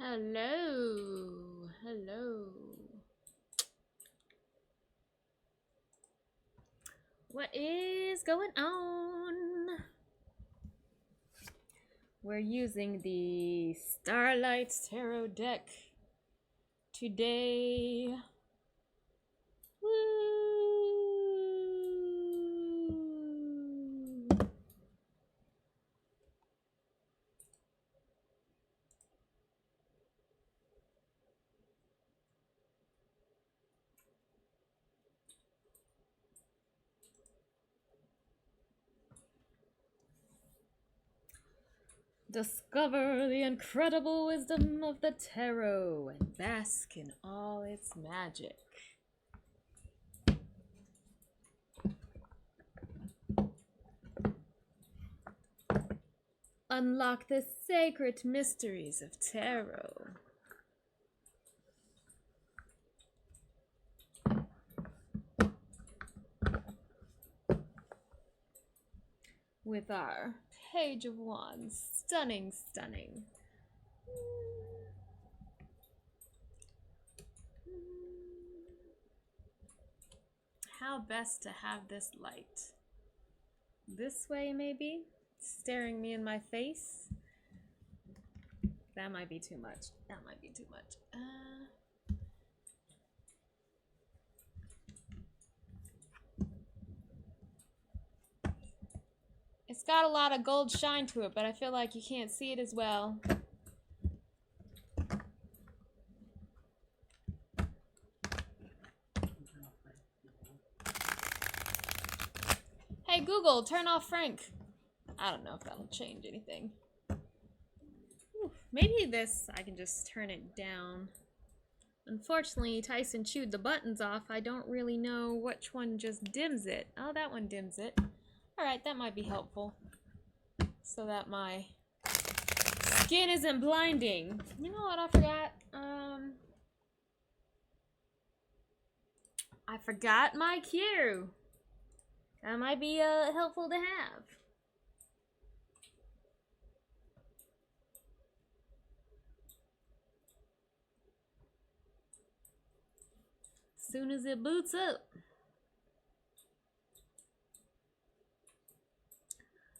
Hello. Hello. What is going on? We're using the Starlight Tarot deck today. Woo! Discover the incredible wisdom of the tarot and bask in all its magic. Unlock the sacred mysteries of tarot. With our Page of Wands. Stunning, stunning. How best to have this light? This way, maybe? Staring me in my face? That might be too much. That might be too much. It's got a lot of gold shine to it, but I feel like you can't see it as well. Hey Google, turn off Frank. I don't know if that'll change anything. Maybe this, I can just turn it down. Unfortunately, Tyson chewed the buttons off. I don't really know which one just dims it. Oh, that one dims it. Alright, that might be helpful. So that my skin isn't blinding. You know what I forgot? I forgot my cue. That might be helpful to have. Soon as it boots up.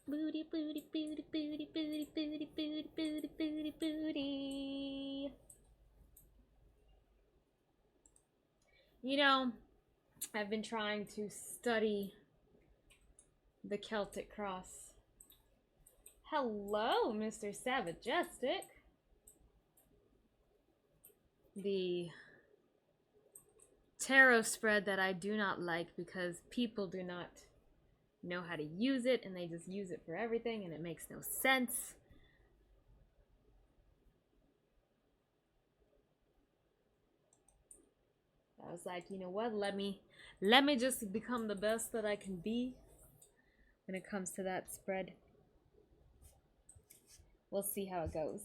Booty, booty, booty, booty, booty, booty, booty, booty, booty, booty. You know, I've been trying to study the Celtic cross. Hello, Mr. Savajestic. The tarot spread that I do not like because people do not know how to use it and they just use it for everything and it makes no sense. I was like, you know what, let me just become the best that I can be when it comes to that spread. We'll see how it goes.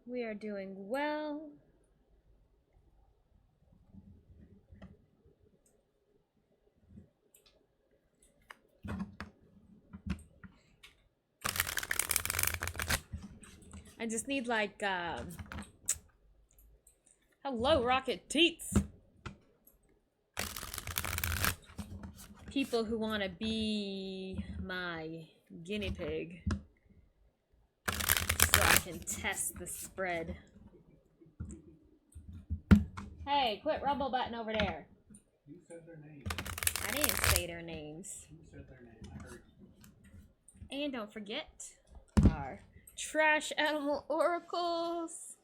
We are doing well. I just need like, hello, Rocket Teats. People who want to be my guinea pig. So I can test the spread. Hey, quit rumble button over there. You said their name. I didn't say their names. You said their name. I heard you. And don't forget our trash animal oracles.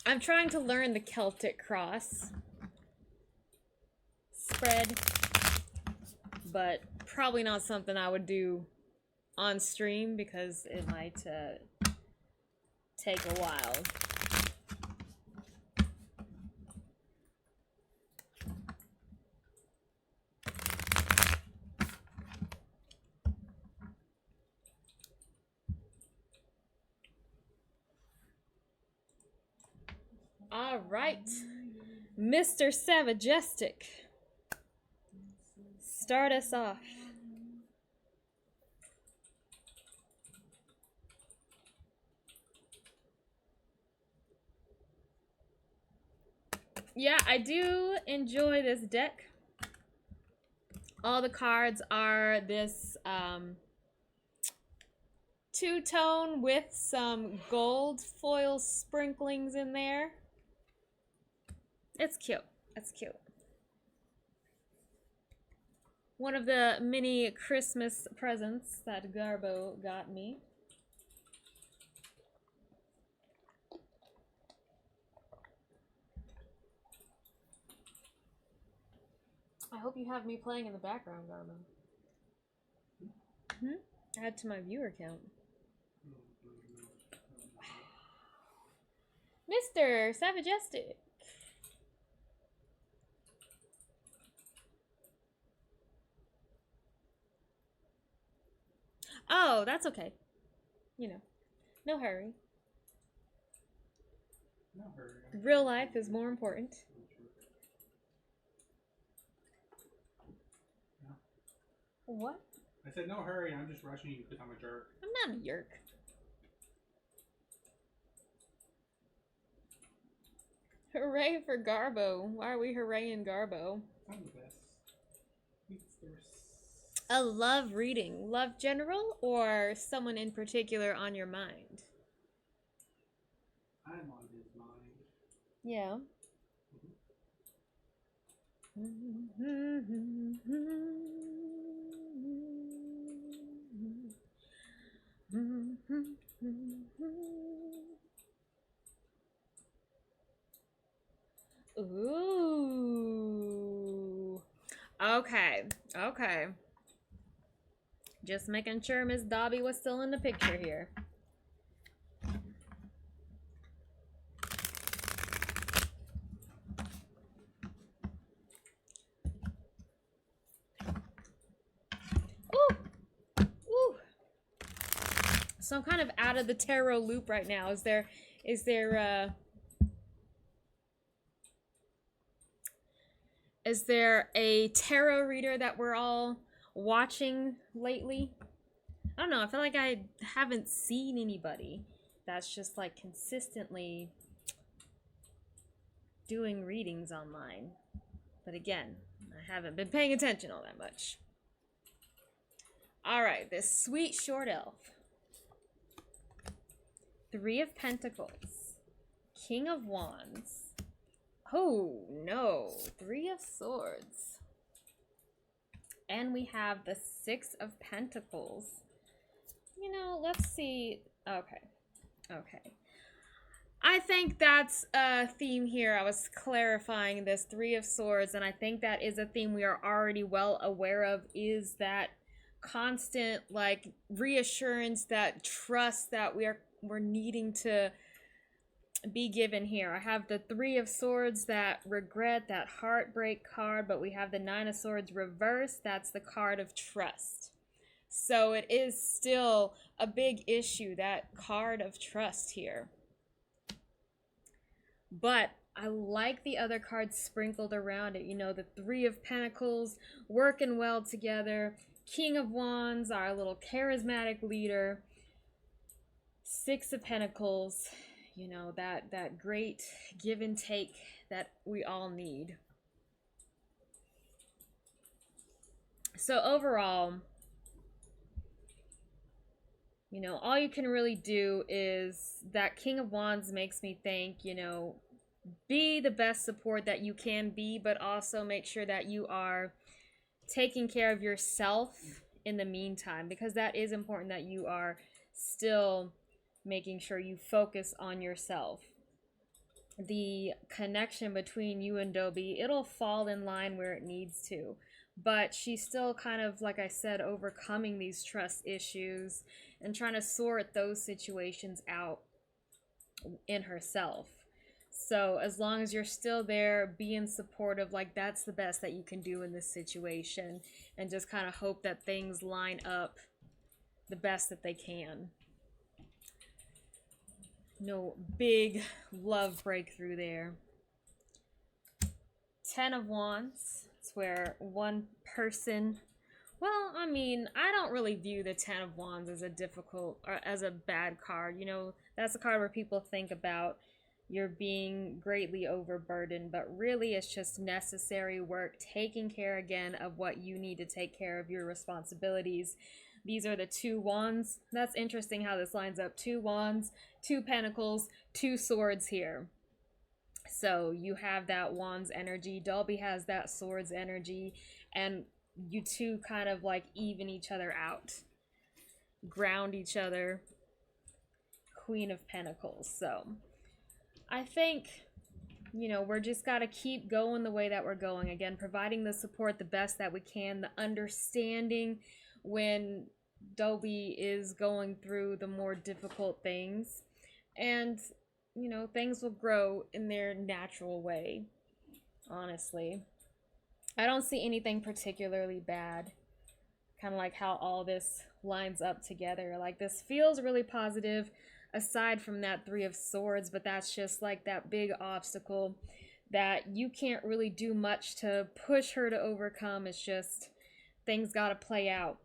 I'm trying to learn the Celtic cross spread, but probably not something I would do on stream because it might take a while. All right, Mr. Savagestic, start us off. Yeah, I do enjoy this deck. All the cards are this two-tone with some gold foil sprinklings in there. It's cute. It's cute. One of the mini Christmas presents that Garbo got me. I hope you have me playing in the background, Garbo. Add to my viewer count. Mr. Savagestic. Oh, that's okay. You know, no hurry. No hurry. Real life is more important. No. What? I said no hurry, I'm just rushing you because I'm a jerk. I'm not a yerk. Hooray for Garbo. Why are we hooraying Garbo? I'm the best. It's the rest. A love reading. Love general or someone in particular on your mind? I'm on his mind. Yeah. Ooh. Okay. Okay. Just making sure Miss Dobby was still in the picture here. Ooh. Ooh. So I'm kind of out of the tarot loop right now. Is there a tarot reader that we're all watching lately? I don't know. I feel like I haven't seen anybody that's just like consistently doing readings online. But again, I haven't been paying attention all that much. All right, this sweet short elf. 3 of Pentacles. King of Wands. Oh, no. 3 of Swords. And we have the 6 of Pentacles. You know, let's see. Okay. Okay. I think that's a theme here. I was clarifying this 3 of Swords, and I think that is a theme we are already well aware of, is that constant, like, reassurance, that trust that we're needing to be given here. I have the 3 of Swords, that regret, that heartbreak card, but we have the 9 of Swords reversed. That's the card of trust. So it is still a big issue, that card of trust here. But I like the other cards sprinkled around it. You know, the 3 of Pentacles working well together. King of Wands, our little charismatic leader. 6 of Pentacles, you know, that great give and take that we all need. So overall, you know, all you can really do is that King of Wands makes me think, you know, be the best support that you can be, but also make sure that you are taking care of yourself in the meantime, because that is important, that you are still making sure you focus on yourself. The connection between you and Dobby, it'll fall in line where it needs to. But she's still kind of, like I said, overcoming these trust issues and trying to sort those situations out in herself. So as long as you're still there, being supportive, like, that's the best that you can do in this situation. And just kind of hope that things line up the best that they can. No big love breakthrough there. Ten of Wands. It's where one person. Well, I mean, I don't really view the Ten of Wands as a difficult or as a bad card. You know, that's a card where people think about you're being greatly overburdened, but really it's just necessary work, taking care again of what you need to take care of, your responsibilities. These are the two wands. That's interesting how this lines up. Two wands, two pentacles, two swords here. So you have that wands energy. Dolby has that swords energy, and you two kind of like even each other out, ground each other. Queen of Pentacles. So I think, you know, we're just got to keep going the way that we're going. Again, providing the support the best that we can, the understanding when Dolby is going through the more difficult things. And, you know, things will grow in their natural way, honestly. I don't see anything particularly bad. Kind of like how all this lines up together. Like, this feels really positive aside from that Three of Swords, but that's just like that big obstacle that you can't really do much to push her to overcome. It's just things got to play out.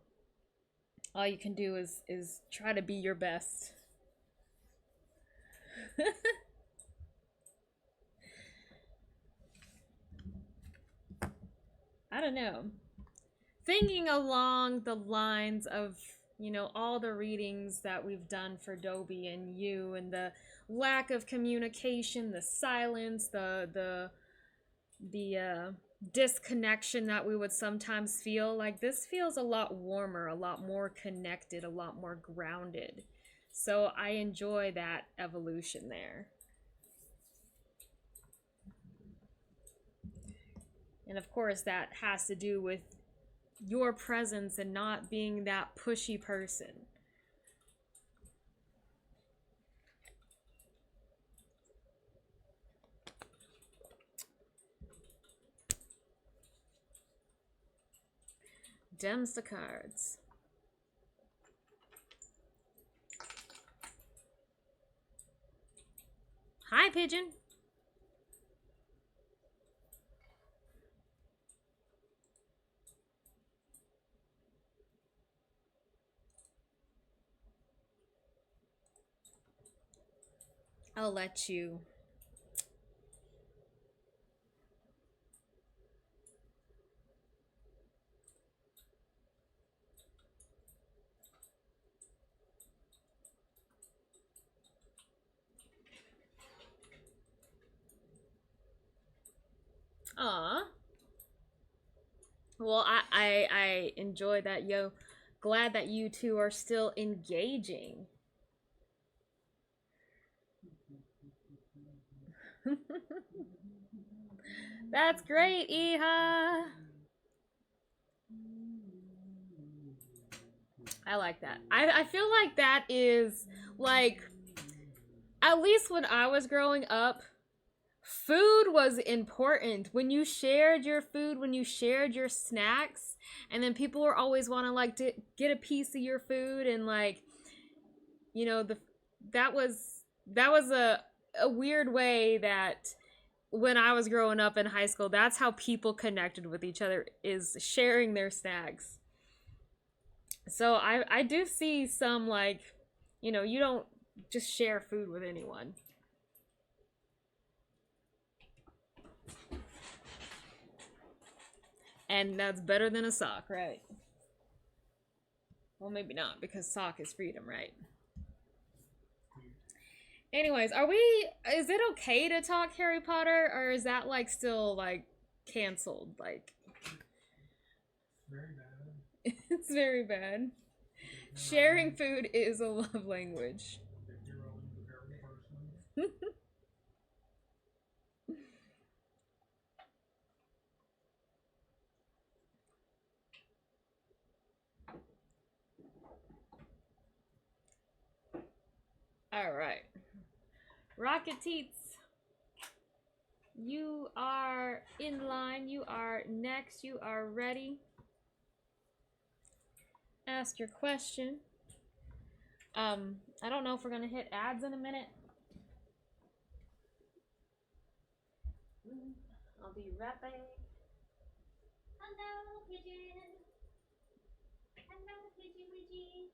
All you can do is try to be your best. I don't know. Thinking along the lines of, you know, all the readings that we've done for Dobie and you, and the lack of communication, the silence, the disconnection that we would sometimes feel, like this feels a lot warmer, a lot more connected, a lot more grounded. So I enjoy that evolution there. And of course, that has to do with your presence and not being that pushy person. Dems the cards. Hi, Pigeon. I'll let you. Aw. Well, I enjoy that, yo. Glad that you two are still engaging. That's great, Iha. I like that. I feel like that is, like, at least when I was growing up, food was important. When you shared your food, when you shared your snacks, and then people were always want to get a piece of your food, and like, you know, that was a weird way that when I was growing up in high school, that's how people connected with each other, is sharing their snacks. So I do see some, like, you know, you don't just share food with anyone. And that's better than a sock, right? Well, maybe not, because sock is freedom, right? Anyways, is it okay to talk Harry Potter, or is that like still like canceled? Like, Very bad. it's very bad. Sharing food is a love language. All right. Rocket Teats, you are in line. You are next. You are ready. Ask your question. I don't know if we're gonna hit ads in a minute. I'll be right back. Hello, pigeon. Hello, pigeon widgie.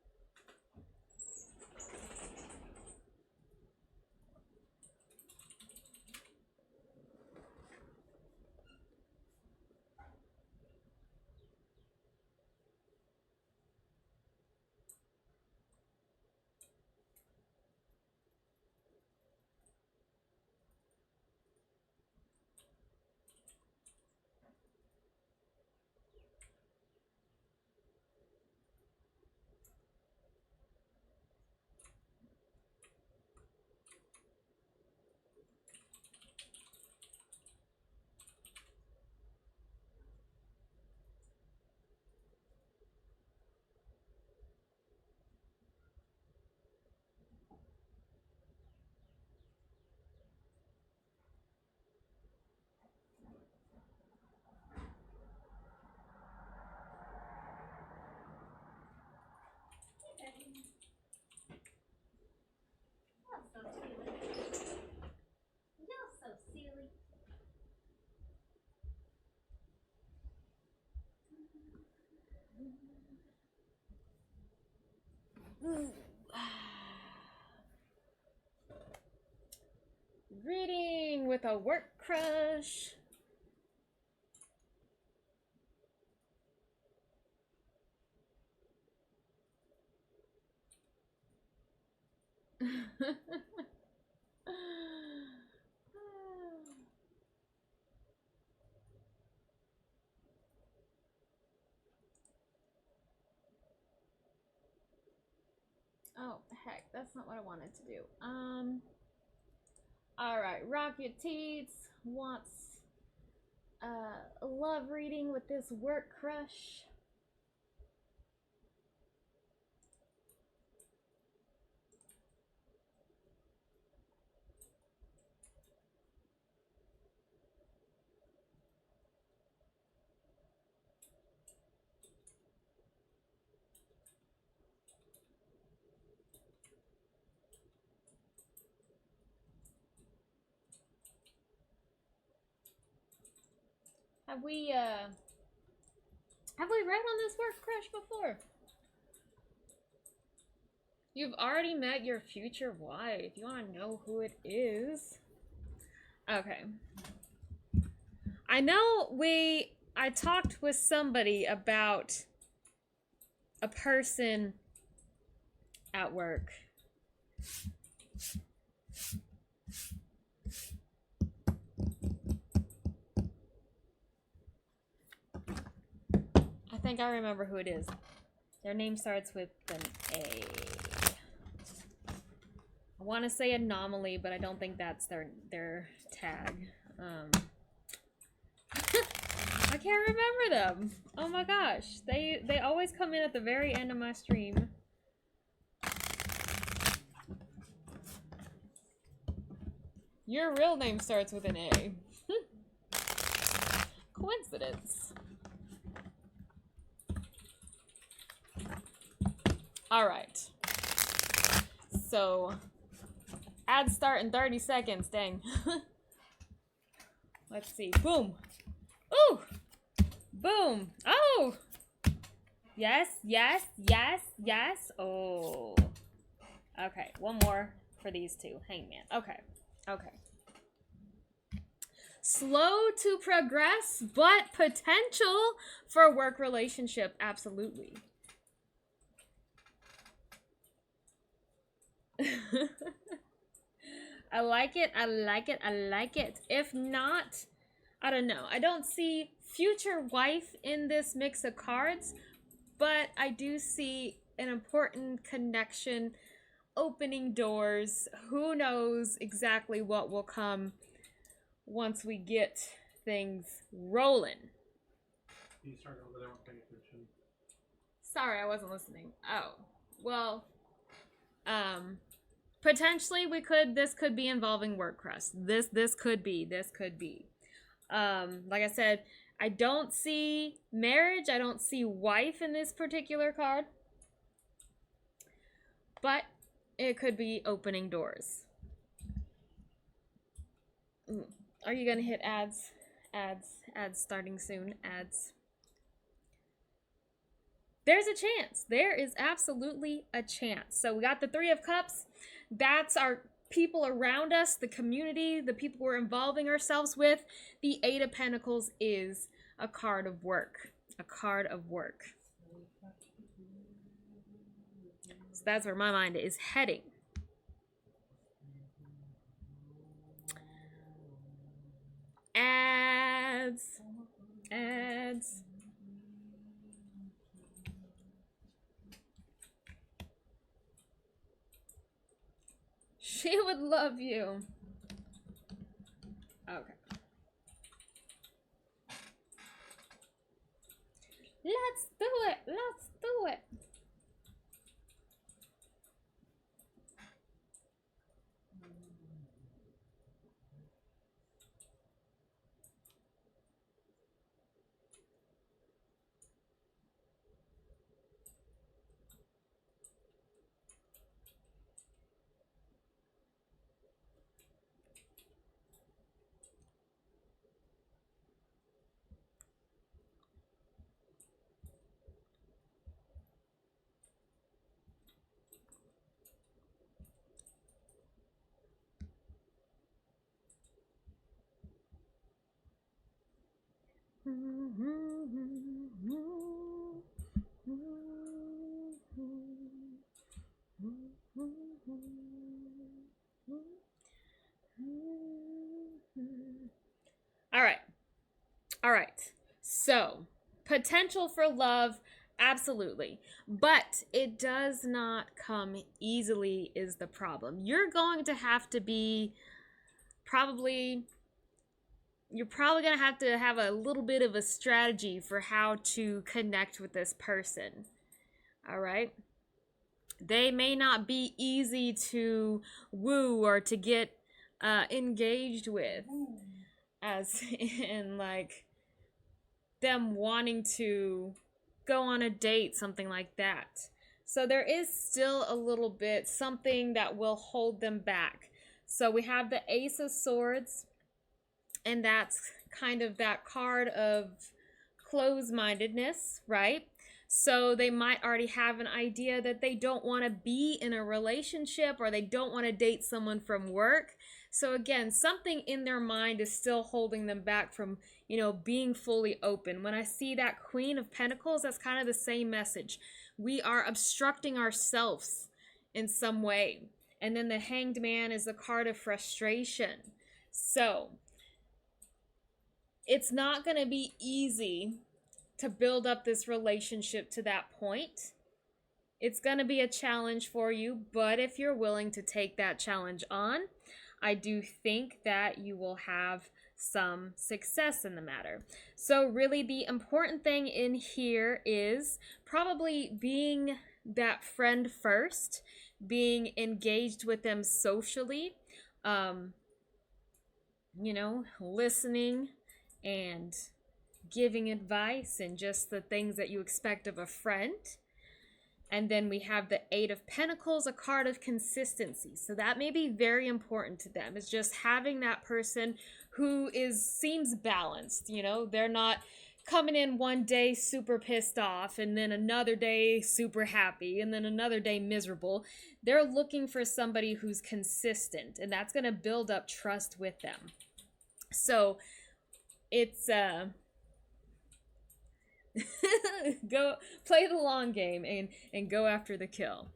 You're so silly. Reading with a work crush. Oh, heck, that's not what I wanted to do. Alright, Rock Your Teats wants a love reading with this work crush. Have we read on this work crush before? You've already met your future wife. You want to know who it is? Okay. I know I talked with somebody about a person at work. I think I remember who it is. Their name starts with an A. I want to say Anomaly, but I don't think that's their tag. I can't remember them. Oh my gosh. They always come in at the very end of my stream. Your real name starts with an A. Coincidence. Alright. So, ads start in 30 seconds, dang. Let's see. Boom. Ooh! Boom. Oh! Yes, yes, yes, yes. Oh. Okay, one more for these two. Hangman. Okay. Okay. Slow to progress, but potential for a work relationship. Absolutely. I like it. I like it. I like it. If not, I don't know. I don't see future wife in this mix of cards, but I do see an important connection, opening doors. Who knows exactly what will come once we get things rolling. You started over there, paying attention. Sorry, I wasn't listening. Oh, well, potentially this could be involving work crust. This could be. Like I said, I don't see marriage. I don't see wife in this particular card. But it could be opening doors. Are you gonna hit ads? Ads starting soon. Ads. There's a chance. There is absolutely a chance. So we got the Three of Cups. That's our people around us, the community, the people we're involving ourselves with. The Eight of Pentacles is a card of work. A card of work. So that's where my mind is heading. Ads. Ads. She would love you. Okay. Let's do it. Let's do it. All right. All right. So, potential for love, absolutely. But it does not come easily, is the problem. You're going to have to be you're probably going to have a little bit of a strategy for how to connect with this person. All right? They may not be easy to woo or to get engaged with, as in like them wanting to go on a date, something like that. So there is still a little bit something that will hold them back. So we have the Ace of Swords, and that's kind of that card of close-mindedness, right? So they might already have an idea that they don't want to be in a relationship, or they don't want to date someone from work. So again, something in their mind is still holding them back from, being fully open. When I see that Queen of Pentacles, that's kind of the same message. We are obstructing ourselves in some way. And then the Hanged Man is the card of frustration. So it's not going to be easy to build up this relationship to that point. It's going to be a challenge for you, but if you're willing to take that challenge on, I do think that you will have some success in the matter. So really the important thing in here is probably being that friend first, being engaged with them socially, listening and giving advice and just the things that you expect of a friend. And then we have the Eight of Pentacles, a card of consistency. So that may be very important to them. It's just having that person who seems balanced. They're not coming in one day super pissed off and then another day super happy and then another day miserable. They're looking for somebody who's consistent, and that's going to build up trust with them. So it's go play the long game and go after the kill.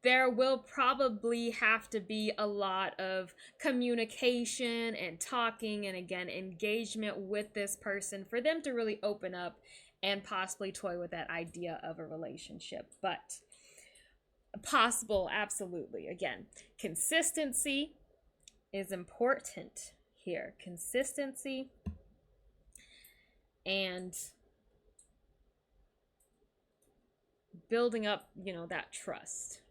There will probably have to be a lot of communication and talking and, again, engagement with this person for them to really open up and possibly toy with that idea of a relationship. But possible, absolutely. Again, consistency is important here. Consistency and building up, that trust.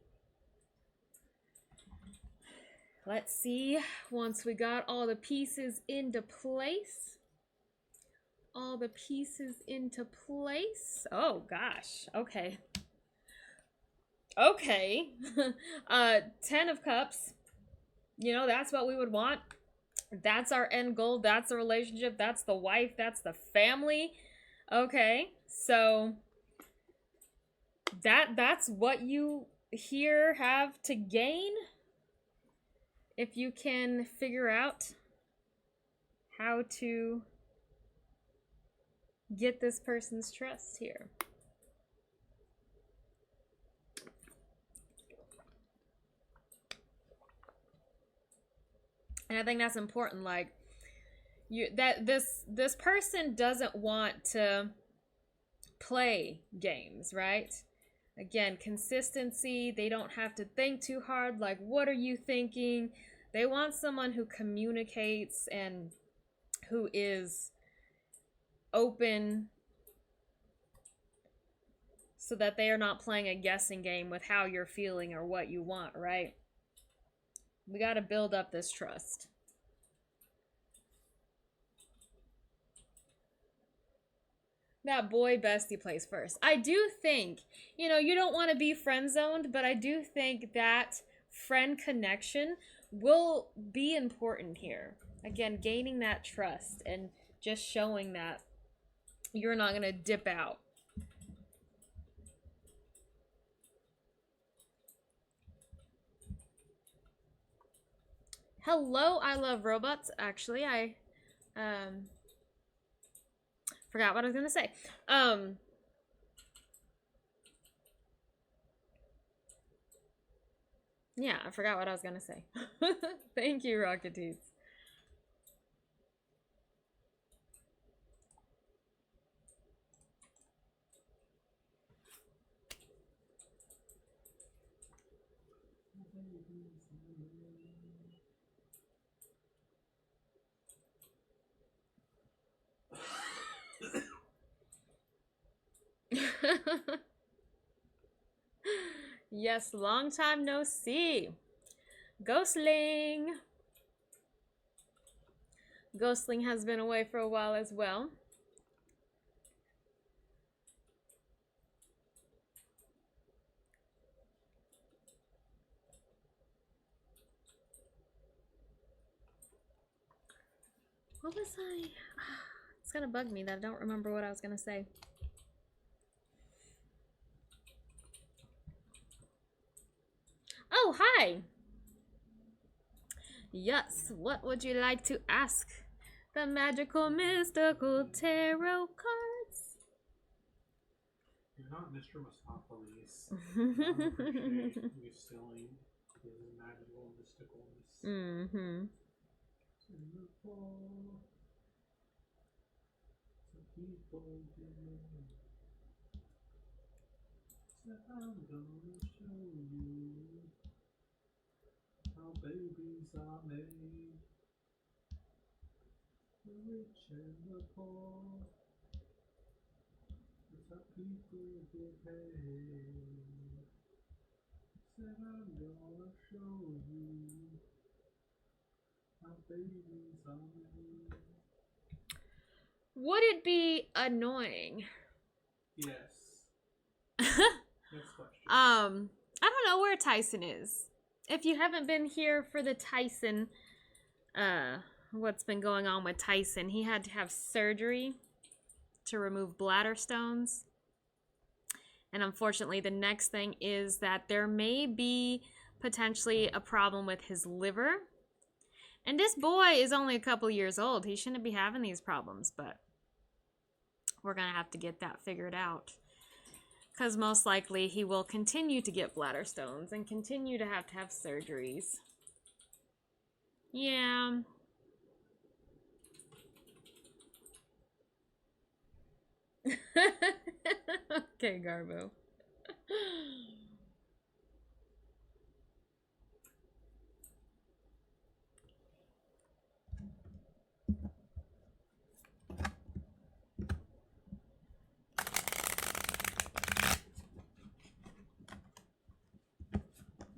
Let's see, once we got all the pieces into place. Oh gosh, okay. Okay. 10 of Cups. That's what we would want. That's our end goal. That's the relationship. That's the wife. That's the family. Okay, so that's what you here have to gain. If you can figure out how to get this person's trust here. And I think that's important. Like, this person doesn't want to play games, right? Again, consistency. They don't have to think too hard. Like, what are you thinking? They want someone who communicates and who is open, so that they are not playing a guessing game with how you're feeling or what you want, right? We got to build up this trust. That boy bestie plays first. I do think, you know, you don't want to be friend zoned, but I do think that friend connection will be important here. Again, gaining that trust and just showing that you're not going to dip out. Hello, I love robots. Actually, I forgot what I was gonna say. Yeah, I forgot what I was gonna say. Thank you, Rocketees. Yes, long time no see. Ghostling. Ghostling has been away for a while as well. What was I? It's gonna bug me that I don't remember what I was gonna say. Oh, hi! Yes, what would you like to ask the magical, mystical tarot cards? You're not Mr. Mistopheles. I don't appreciate you stealing his magical mysticalness. Mm-hmm. I'm gonna show you how babies are made. The rich and the poor. It's how people get paid. Said I'm gonna show you how babies are made. Would it be annoying? Yes. Next question. I don't know where Tyson is. If you haven't been here for the Tyson, what's been going on with Tyson, he had to have surgery to remove bladder stones. And unfortunately, the next thing is that there may be potentially a problem with his liver. And this boy is only a couple years old. He shouldn't be having these problems, but we're going to have to get that figured out. Because most likely he will continue to get bladder stones and continue to have surgeries. Yeah. Okay, Garbo.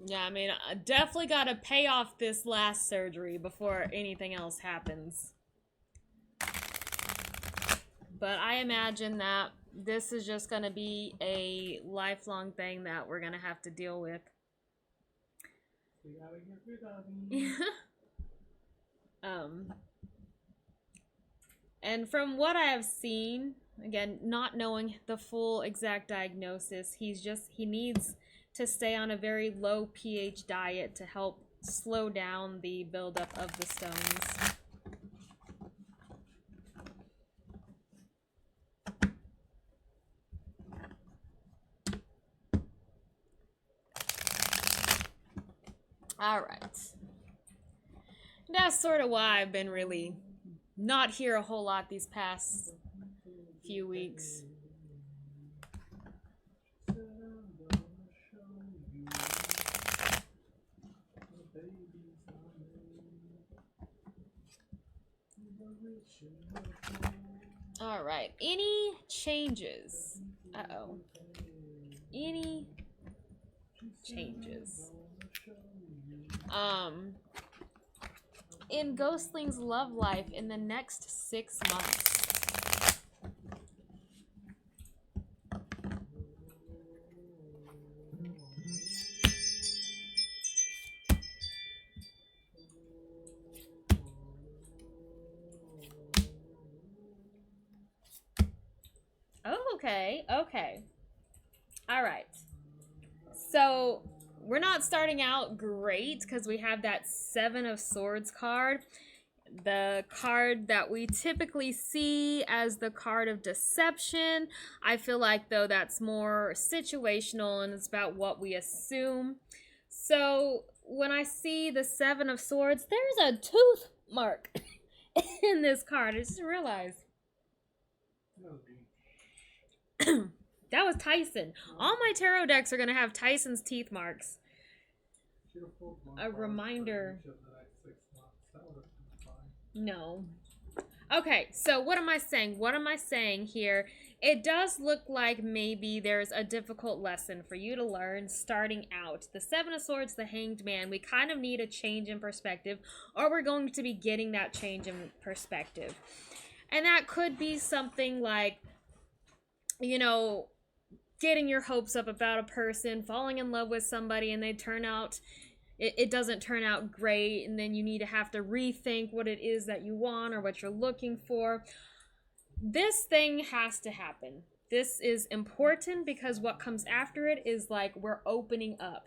Yeah, I mean, I definitely got to pay off this last surgery before anything else happens. But I imagine that this is just going to be a lifelong thing that we're going to have to deal with. We gotta get rid of him. And from what I have seen, again, not knowing the full exact diagnosis, he needs to stay on a very low pH diet to help slow down the buildup of the stones. All right. That's sort of why I've been really not here a whole lot these past few weeks. All right. Any changes? Uh-oh. Any changes? In Ghostling's love life in the next 6 months. Oh, okay. Okay. All right. So we're not starting out great because we have that Seven of Swords card. The card that we typically see as the card of deception. I feel like, though, that's more situational and it's about what we assume. So when I see the Seven of Swords, there's a tooth mark in this card. I just realized. That was Tyson. All my tarot decks are going to have Tyson's teeth marks. A reminder. No. Okay, so what am I saying? What am I saying here? It does look like maybe there's a difficult lesson for you to learn starting out. The Seven of Swords, the Hanged Man, we kind of need a change in perspective, or we're going to be getting that change in perspective. And that could be something like, you know, getting your hopes up about a person, falling in love with somebody, and they turn out, it doesn't turn out great, and then you need to have to rethink what it is that you want or what you're looking for. This thing has to happen. This is important because what comes after it is like we're opening up.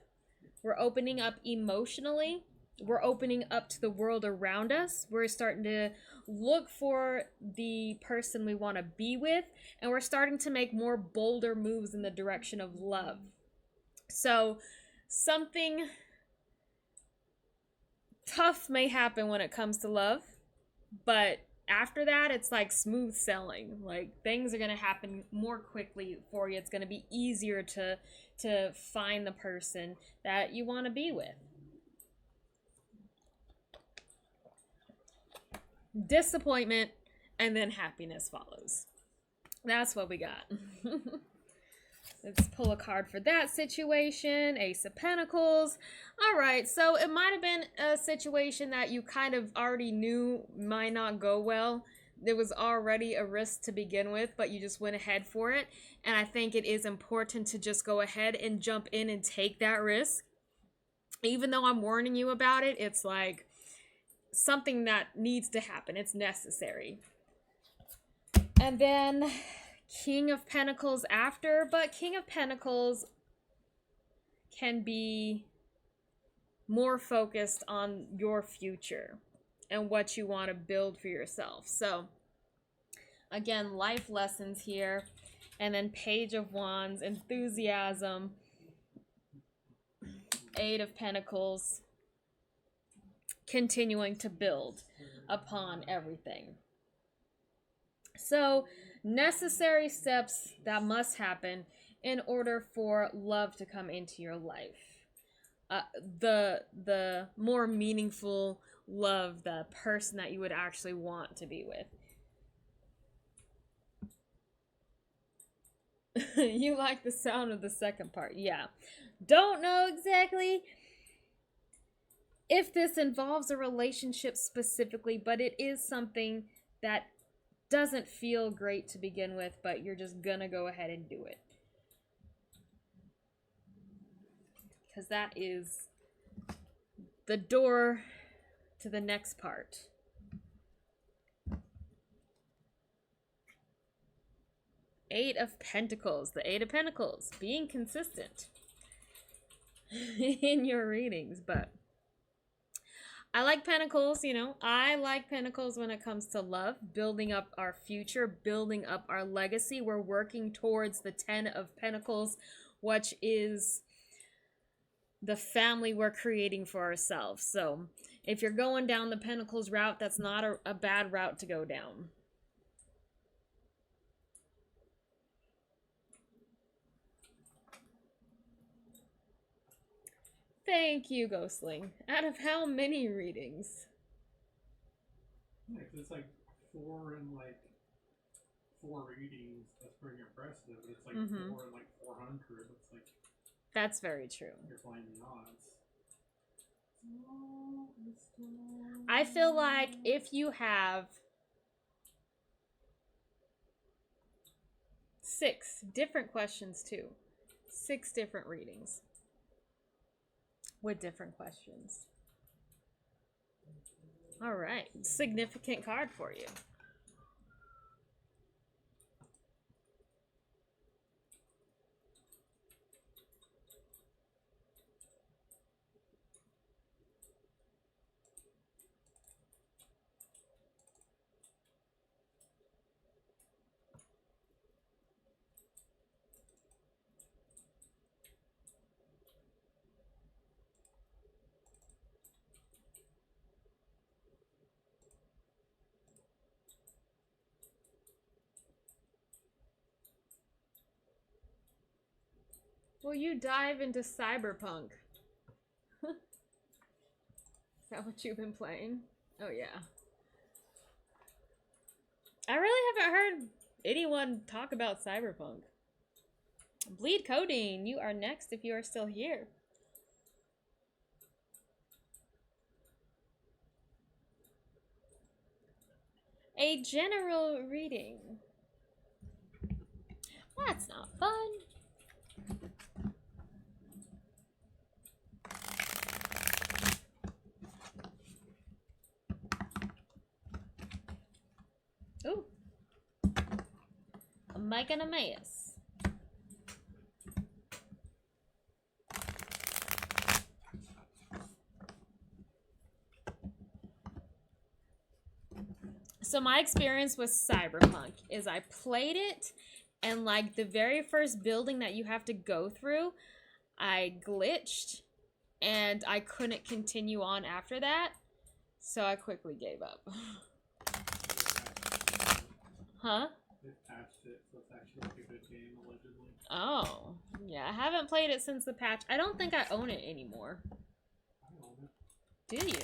We're opening up emotionally. We're opening up to the world around us. We're starting to look for the person we want to be with, and we're starting to make more bolder moves in the direction of love. So something tough may happen when it comes to love, but after that, it's like smooth sailing. Like things are going to happen more quickly for you. It's going to be easier to find the person that you want to be with. Disappointment, and then happiness follows. That's what we got. Let's pull a card for that situation. Ace of Pentacles. All right, so it might have been a situation that you kind of already knew might not go well. There was already a risk to begin with, but you just went ahead for it. And I think it is important to just go ahead and jump in and take that risk. Even though I'm warning you about it, it's like something that needs to happen. It's necessary. And then King of Pentacles after, but King of Pentacles can be more focused on your future and what you want to build for yourself. So again, life lessons here. And then Page of Wands, enthusiasm, Eight of Pentacles, continuing to build upon everything. So necessary steps that must happen in order for love to come into your life. The more meaningful love, the person that you would actually want to be with. You like the sound of the second part. Yeah. Don't know exactly if this involves a relationship specifically, but it is something that doesn't feel great to begin with, but you're just gonna go ahead and do it. Because that is the door to the next part. Eight of Pentacles. The Eight of Pentacles. Being consistent in your readings, but I like Pentacles, you know. I like Pentacles when it comes to love, building up our future, building up our legacy. We're working towards the Ten of Pentacles, which is the family we're creating for ourselves. So if you're going down the Pentacles route, that's not a bad route to go down. Thank you, Ghostling. Out of how many readings? Yeah, 'cause it's like 4 and like 4 readings. That's pretty impressive. But it's like 4 and like 400. It's like that's very true. You're playing the odds. I feel like if you have 6 different questions too, 6 different readings with different questions. All right, significant card for you. Will you dive into cyberpunk? Is that what you've been playing? Oh yeah. I really haven't heard anyone talk about cyberpunk. Bleed Coding, you are next if you are still here. A general reading. That's not fun. Ooh. A Mike and Emmaus. So my experience with Cyberpunk is I played it, and like the very first building that you have to go through, I glitched and I couldn't continue on after that, so I quickly gave up. Huh? They patched it, so it's actually like a good game, allegedly. Oh, yeah, I haven't played it since the patch. I don't think I own it anymore. I own it. Do you?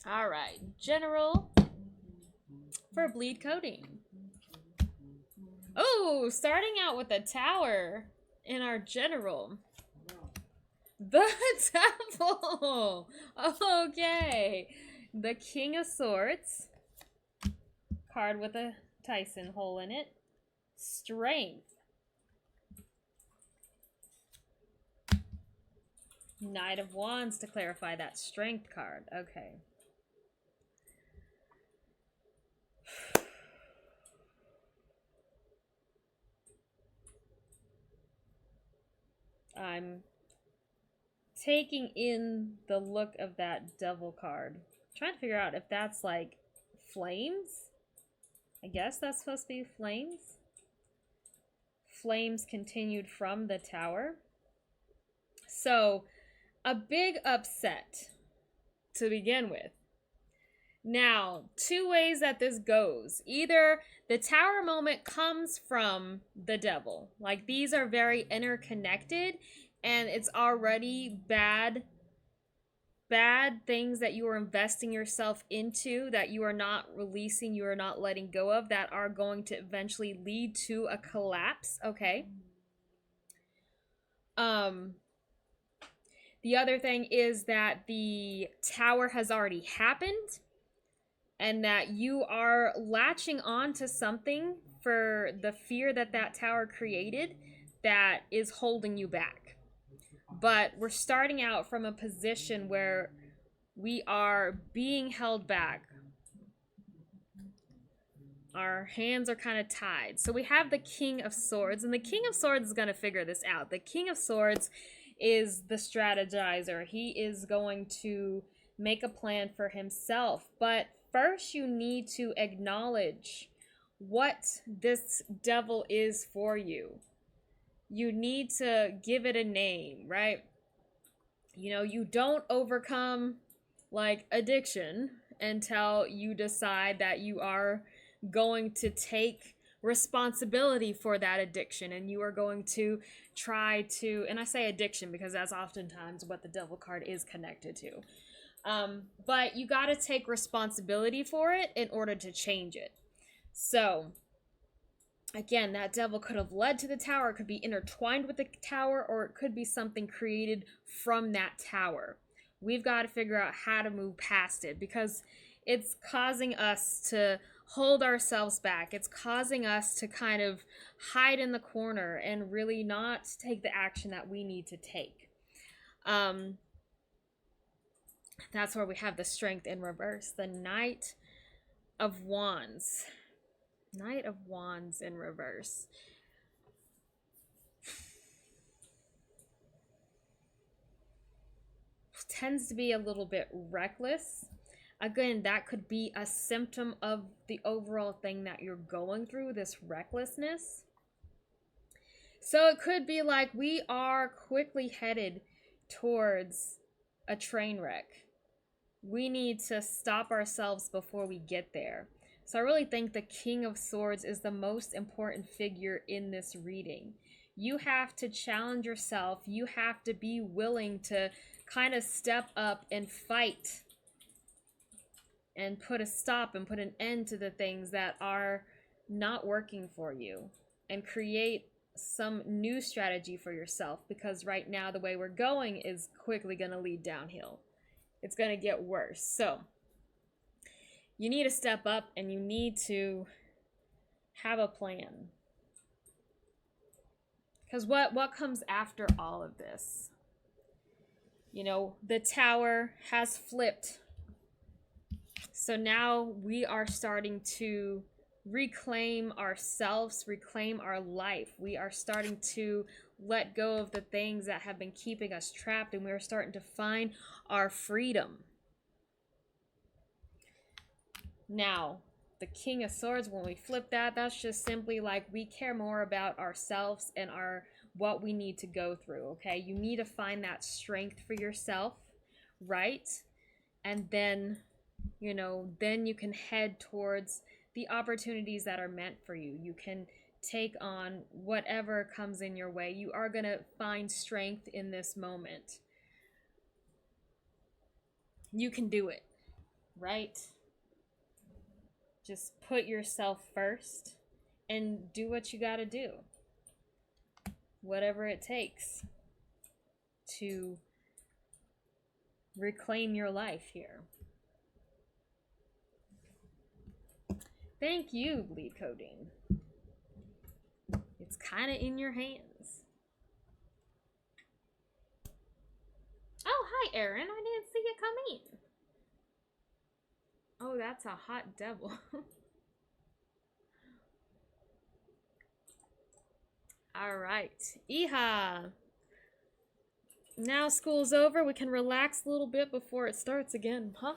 All right, general for Bleed Coding. Oh, starting out with a tower in our general. The Devil. Okay, the King of Swords. Card with a Tyson hole in it. Strength. Knight of Wands to clarify that strength card. Okay. I'm taking in the look of that devil card. Trying to figure out if that's like flames. I guess that's supposed to be flames. Flames continued from the tower. So, a big upset to begin with. Now, 2 ways that this goes. Either the tower moment comes from the devil. Like, these are very interconnected, and it's already bad things that you are investing yourself into, that you are not releasing, you are not letting go of, that are going to eventually lead to a collapse, okay? The other thing is that the tower has already happened and that you are latching on to something for the fear that that tower created that is holding you back. But we're starting out from a position where we are being held back. Our hands are kind of tied. So we have the King of Swords, and the King of Swords is going to figure this out. The King of Swords is the strategizer. He is going to make a plan for himself. But first, you need to acknowledge what this devil is for you. You need to give it a name, right? You know, you don't overcome like addiction until you decide that you are going to take responsibility for that addiction, and you are going to try to, and I say addiction because that's oftentimes what the devil card is connected to, but you got to take responsibility for it in order to change it. So again, that devil could have led to the tower, it could be intertwined with the tower, or it could be something created from that tower. We've got to figure out how to move past it because it's causing us to hold ourselves back. It's causing us to kind of hide in the corner and really not take the action that we need to take. That's where we have the Strength in reverse. The Knight of Wands. Knight of Wands in reverse. Tends to be a little bit reckless. Again, that could be a symptom of the overall thing that you're going through, this recklessness. So it could be like we are quickly headed towards a train wreck. We need to stop ourselves before we get there. So I really think the King of Swords is the most important figure in this reading. You have to challenge yourself. You have to be willing to kind of step up and fight and put a stop and put an end to the things that are not working for you and create some new strategy for yourself, because right now the way we're going is quickly going to lead downhill. It's going to get worse. So you need to step up and you need to have a plan. Because what comes after all of this? You know, the tower has flipped. So now we are starting to reclaim ourselves, reclaim our life. We are starting to let go of the things that have been keeping us trapped, and we are starting to find our freedom. Now, the King of Swords, when we flip that, that's just simply like we care more about ourselves and what we need to go through, okay? You need to find that strength for yourself, right? And then, you know, then you can head towards the opportunities that are meant for you. You can take on whatever comes in your way. You are going to find strength in this moment. You can do it, right? Just put yourself first and do what you got to do. Whatever it takes to reclaim your life here. Thank you, Bleed Codeine. It's kind of in your hands. Oh, hi, Aaron. I didn't see you come in. Oh, that's a hot devil. All right. Iha. Now school's over. We can relax a little bit before it starts again, huh?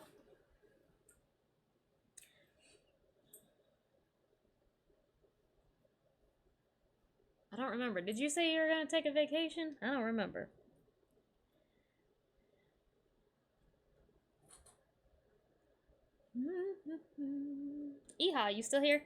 I don't remember. Did you say you were going to take a vacation? I don't remember. Iha, you still here?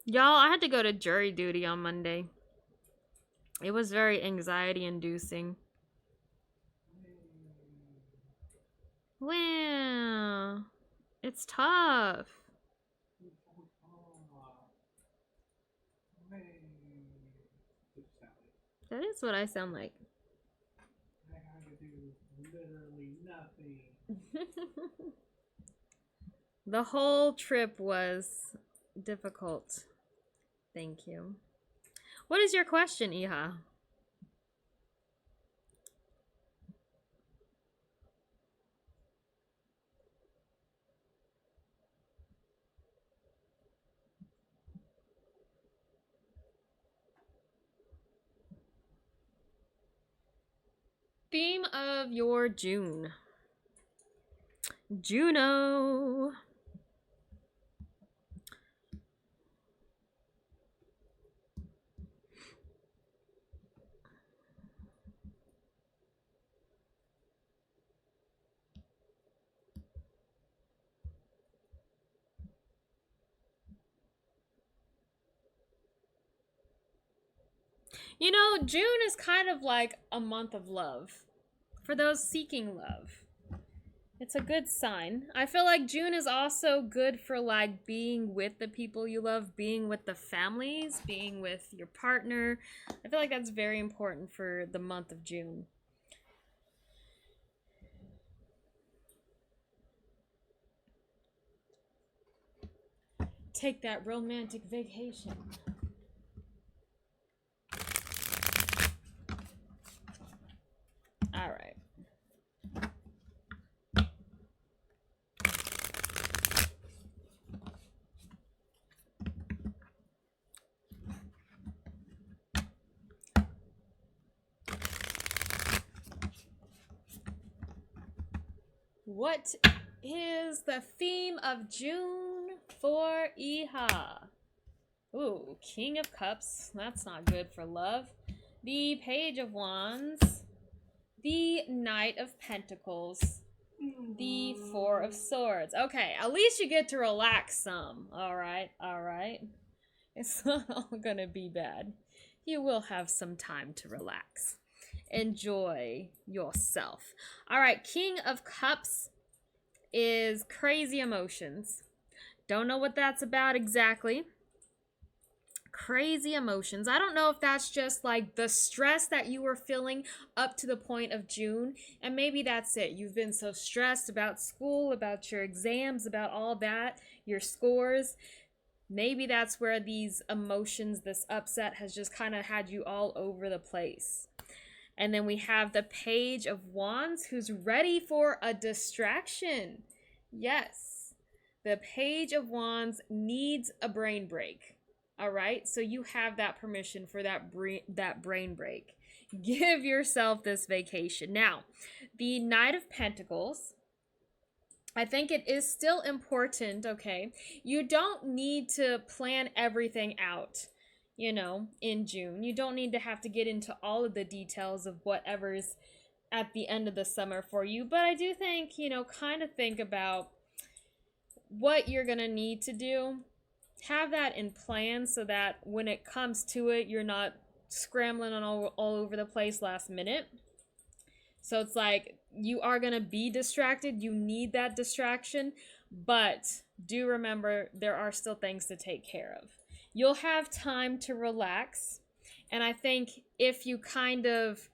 Y'all, I had to go to jury duty on Monday. It was very anxiety inducing. Wow. It's tough. That is what I sound like. I had to do literally nothing. The whole trip was difficult. Thank you. What is your question, Iha? Theme of your June. Juno. You know, June is kind of like a month of love for those seeking love. It's a good sign. I feel like June is also good for like being with the people you love, being with the families, being with your partner. I feel like that's very important for the month of June. Take that romantic vacation. All right. What is the theme of June for Iha? Ooh, King of Cups. That's not good for love. The Page of Wands. The Knight of Pentacles. The Four of Swords. Okay, at least you get to relax some. Alright, alright. It's not all gonna be bad. You will have some time to relax. Enjoy yourself. Alright, King of Cups is crazy emotions. Don't know what that's about exactly. Crazy emotions. I don't know if that's just like the stress that you were feeling up to the point of June, and maybe that's it. You've been so stressed about school, about your exams, about all that, your scores. Maybe that's where these emotions, this upset has just kind of had you all over the place. And then we have the Page of Wands who's ready for a distraction. Yes, the Page of Wands needs a brain break. All right, so you have that permission for that brain break. Give yourself this vacation. Now, the Knight of Pentacles, I think it is still important, okay? You don't need to plan everything out, you know, in June. You don't need to have to get into all of the details of whatever's at the end of the summer for you. But I do think, you know, kind of think about what you're going to need to do. Have that in plan so that when it comes to it, you're not scrambling on all over the place last minute. So it's like you are going to be distracted. You need that distraction. But do remember there are still things to take care of. You'll have time to relax. And I think if you kind of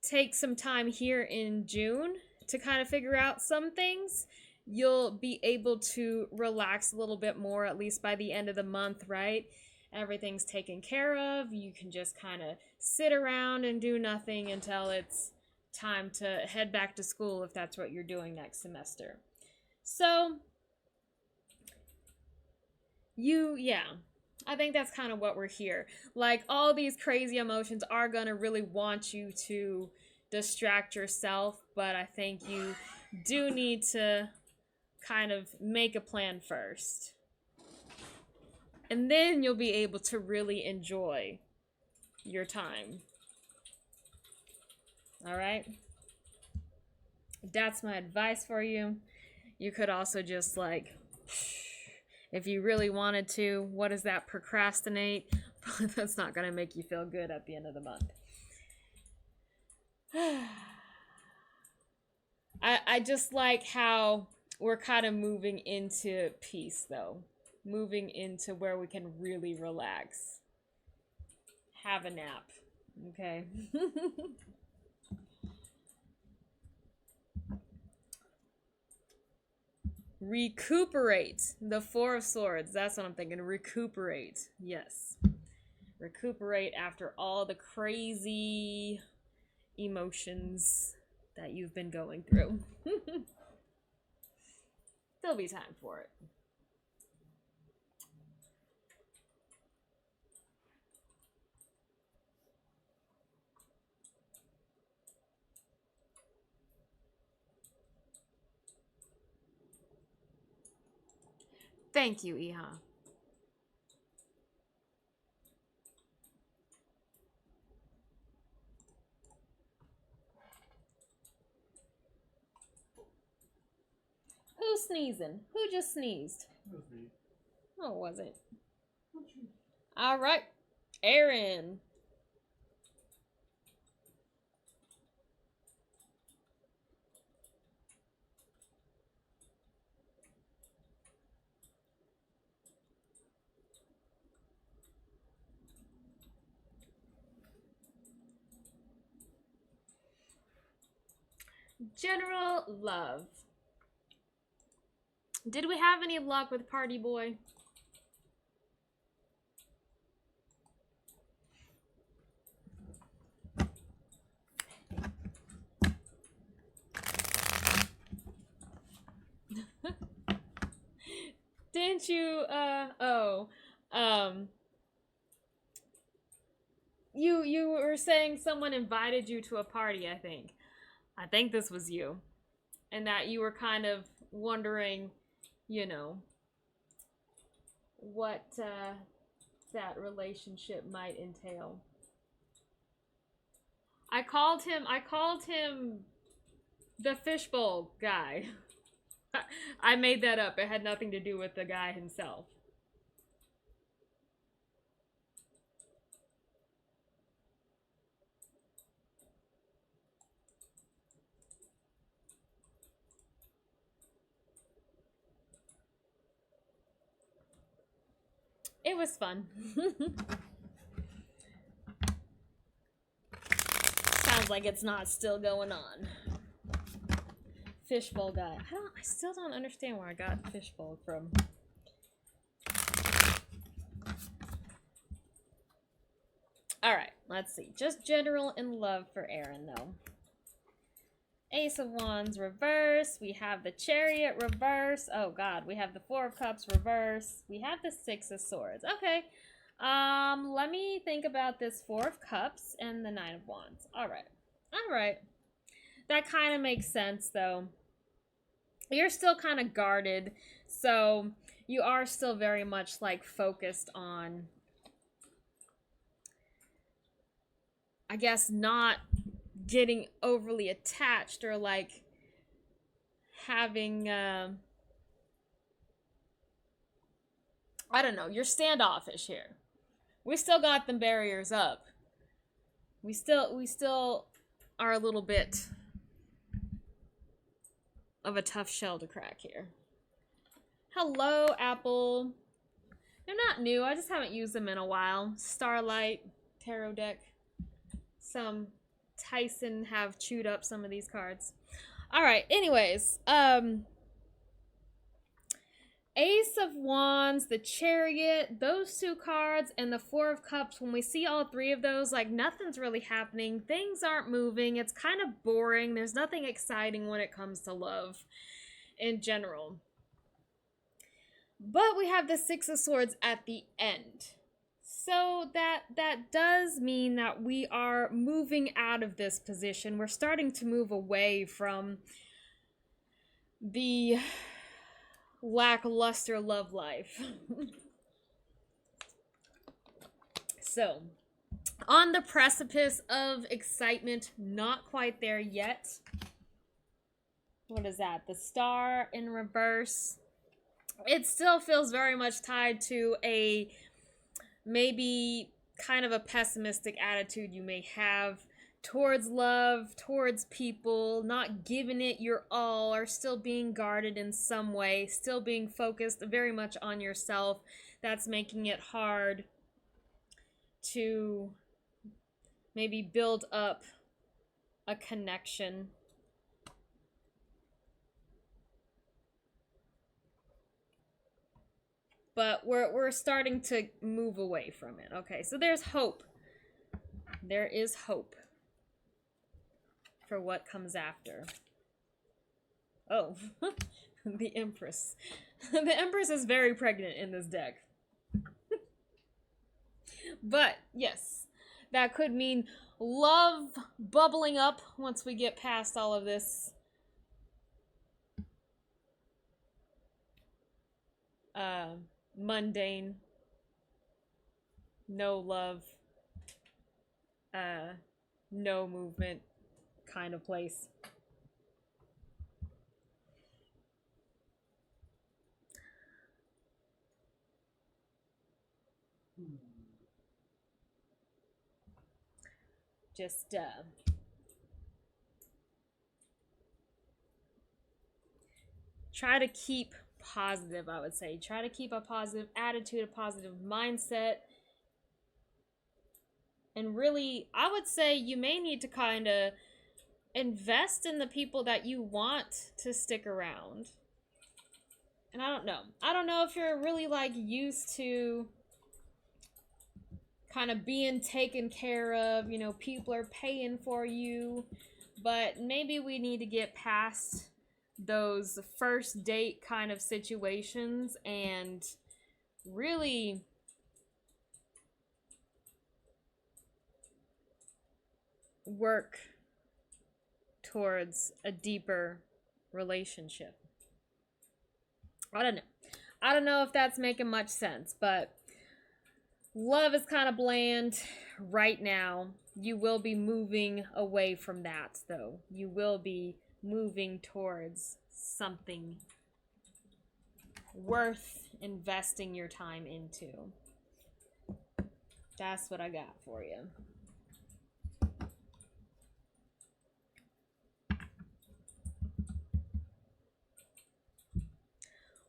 take some time here in June to kind of figure out some things, you'll be able to relax a little bit more, at least by the end of the month, right? Everything's taken care of. You can just kind of sit around and do nothing until it's time to head back to school if that's what you're doing next semester. So, I think that's kind of what we're here. Like, all these crazy emotions are going to really want you to distract yourself, but I think you do need to kind of make a plan first. And then you'll be able to really enjoy your time. All right? That's my advice for you. You could also just like if you really wanted to. What is that? Procrastinate. That's not going to make you feel good at the end of the month. I just like how we're kind of moving into peace, though. Moving into where we can really relax. Have a nap. Okay. Recuperate. The Four of Swords. That's what I'm thinking. Recuperate. Yes. Recuperate after all the crazy emotions that you've been going through. There'll be time for it. Thank you, Iha. Who's sneezing? Who just sneezed? That was me. Oh, was it? All right, Aaron. General love. Did we have any luck with Party Boy? Didn't you, you were saying someone invited you to a party, I think. I think this was you. And that you were kind of wondering, you know, what that relationship might entail. I called him the fishbowl guy. I made that up. It had nothing to do with the guy himself. It was fun. Sounds like it's not still going on. Fishbowl guy. I still don't understand where I got fishbowl from. Alright, let's see. Just general in love for Aaron, though. Ace of Wands reverse. We have the Chariot reverse. Oh god, we have the Four of Cups reverse. We have the Six of Swords. Okay. Let me think about this Four of Cups and the Nine of Wands. Alright. Alright. That kind of makes sense, though. You're still kind of guarded, so you are still very much, like, focused on, I guess, not getting overly attached or, like, having, I don't know, you're standoffish here. We still got them barriers up. We still are a little bit of a tough shell to crack here. Hello, Apple. They're not new. I just haven't used them in a while. Starlight tarot deck. Some Tyson have chewed up some of these cards. All right. Anyways, Ace of Wands, the Chariot, those two cards, and the Four of Cups, when we see all three of those, like, nothing's really happening. Things aren't moving. It's kind of boring. There's nothing exciting when it comes to love in general. But we have the Six of Swords at the end. So that does mean that we are moving out of this position. We're starting to move away from the lackluster love life. So, on the precipice of excitement, not quite there yet. What is that? The Star in reverse. it still feels very much tied to a maybe kind of a pessimistic attitude you may have towards love, towards people, not giving it your all, or still being guarded in some way, still being focused very much on yourself. That's making it hard to maybe build up a connection. But we're starting to move away from it. Okay, so there's hope. There is hope for what comes after. Oh, the Empress. The Empress is very pregnant in this deck. But, yes, that could mean love bubbling up once we get past all of this mundane, no love, no movement kind of place. Just try to keep positive, I would say. Try to keep a positive attitude, a positive mindset. And really, I would say you may need to kind of invest in the people that you want to stick around. And I don't know. I don't know if you're really like used to kind of being taken care of, you know, people are paying for you, but maybe we need to get past those first date kind of situations and really work towards a deeper relationship. I don't know. I don't know if that's making much sense, but love is kind of bland right now. You will be moving away from that, though. You will be moving towards something worth investing your time into. That's what I got for you.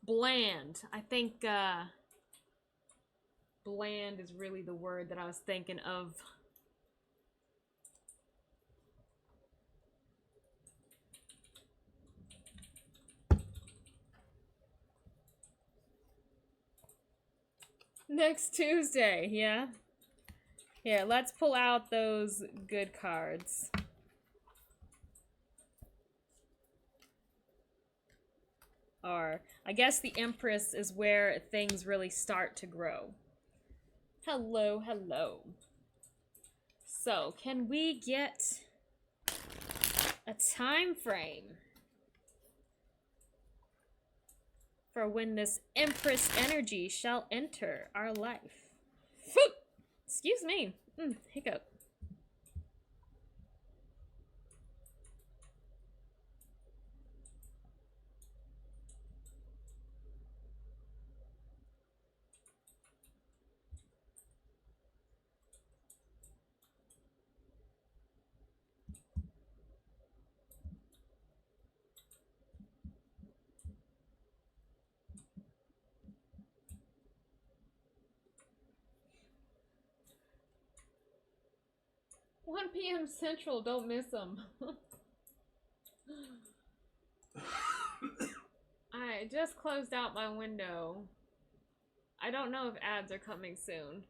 Bland. I think bland is really the word that I was thinking of. Next Tuesday, yeah. Here, let's pull out those good cards. Or, I guess the Empress is where things really start to grow. Hello, hello. So, can we get a time frame for when this Empress energy shall enter our life? Excuse me. Hiccup. One p.m. Central, don't miss them. I just closed out my window. I don't know if ads are coming soon.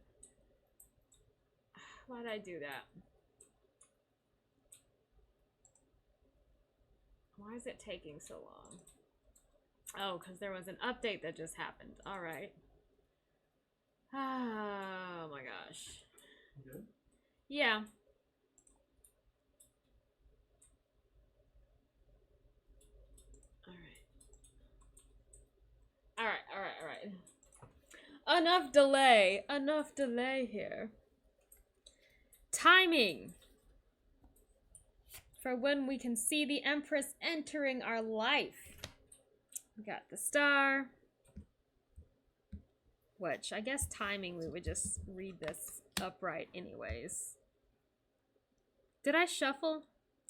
Why'd I do that? Why is it taking so long? Oh, because there was an update that just happened. Alright. Oh my gosh. Good? Yeah. Alright. Enough delay. Enough delay here. Timing. For when we can see the Empress entering our life. We got the Star. Which, I guess timing, we would just read this upright anyways. Did I shuffle?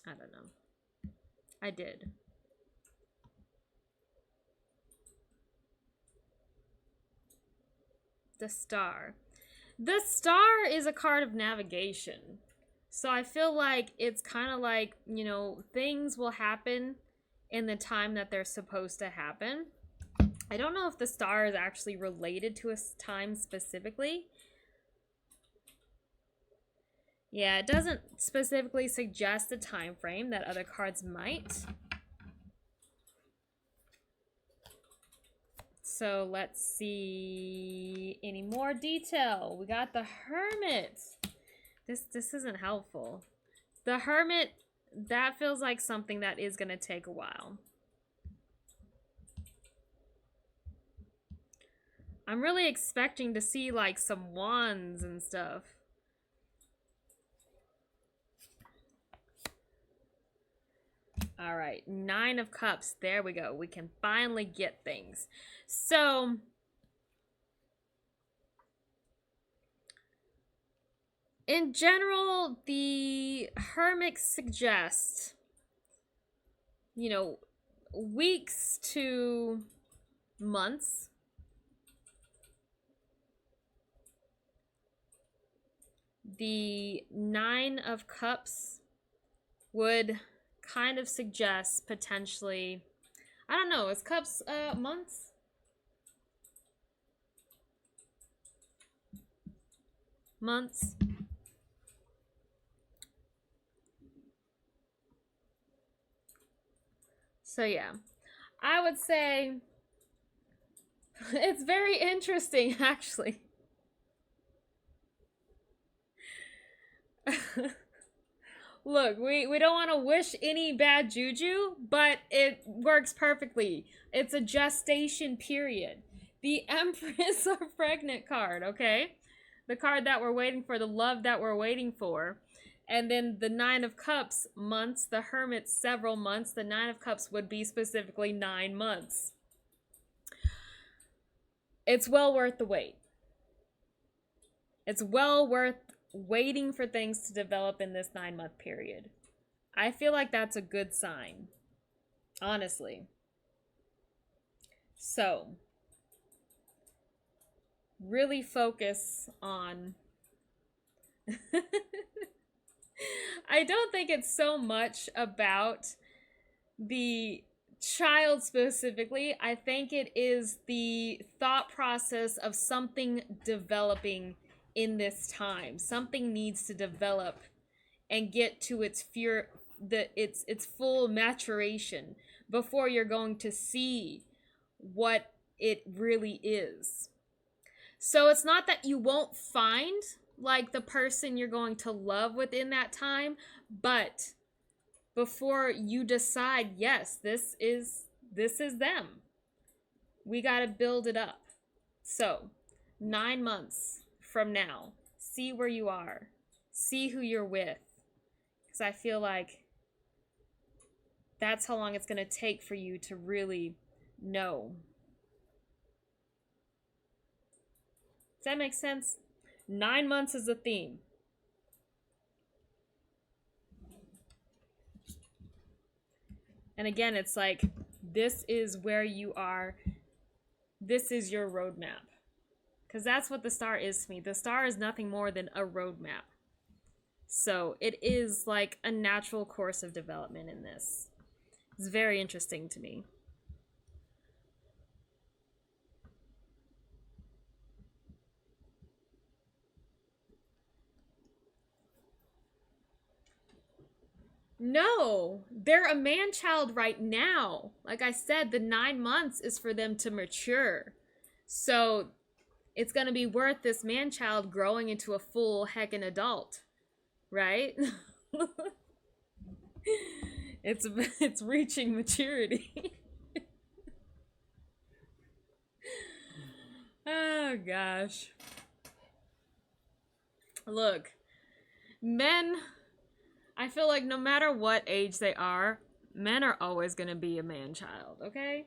I don't know. I did. The Star. The Star is a card of navigation. So I feel like it's kind of like, you know, things will happen in the time that they're supposed to happen. I don't know if the Star is actually related to a time specifically. Yeah, it doesn't specifically suggest a time frame that other cards might. So let's see any more detail. We got the Hermit. This isn't helpful. The Hermit, that feels like something that is going to take a while. I'm really expecting to see like some wands and stuff. All right, 9 of Cups. There we go. We can finally get things. So, in general, the Hermit suggests, you know, weeks to months. The 9 of Cups would kind of suggest potentially, I don't know, is Cups months? Months. So yeah, I would say it's very interesting actually. Look, we don't want to wish any bad juju, but it works perfectly. It's a gestation period. The Empress or Pregnant card, okay? The card that we're waiting for, the love that we're waiting for. And then the 9 of Cups, months. The Hermit, several months. The 9 of Cups would be specifically 9 months. It's well worth the wait. It's well worth waiting for things to develop in this 9-month period. I feel like that's a good sign, honestly. So, really focus on... I don't think it's so much about the child specifically. I think it is the thought process of something developing in this time. Something needs to develop and get to its full maturation before you're going to see what it really is. So it's not that you won't find like the person you're going to love within that time, but before you decide, yes, this is them, we got to build it up. So 9 months from now, see where you are, see who you're with, because I feel like that's how long it's going to take for you to really know. Does that make sense? 9 months is a theme. And again, it's like, this is where you are. This is your roadmap. Because that's what the Star is to me. The Star is nothing more than a roadmap. So it is like a natural course of development in this. It's very interesting to me. No, they're a man-child right now. Like I said, the 9 months is for them to mature. So it's going to be worth this man-child growing into a full heckin' adult. Right? It's reaching maturity. Oh gosh. Look, men, I feel like no matter what age they are, men are always going to be a man-child, okay?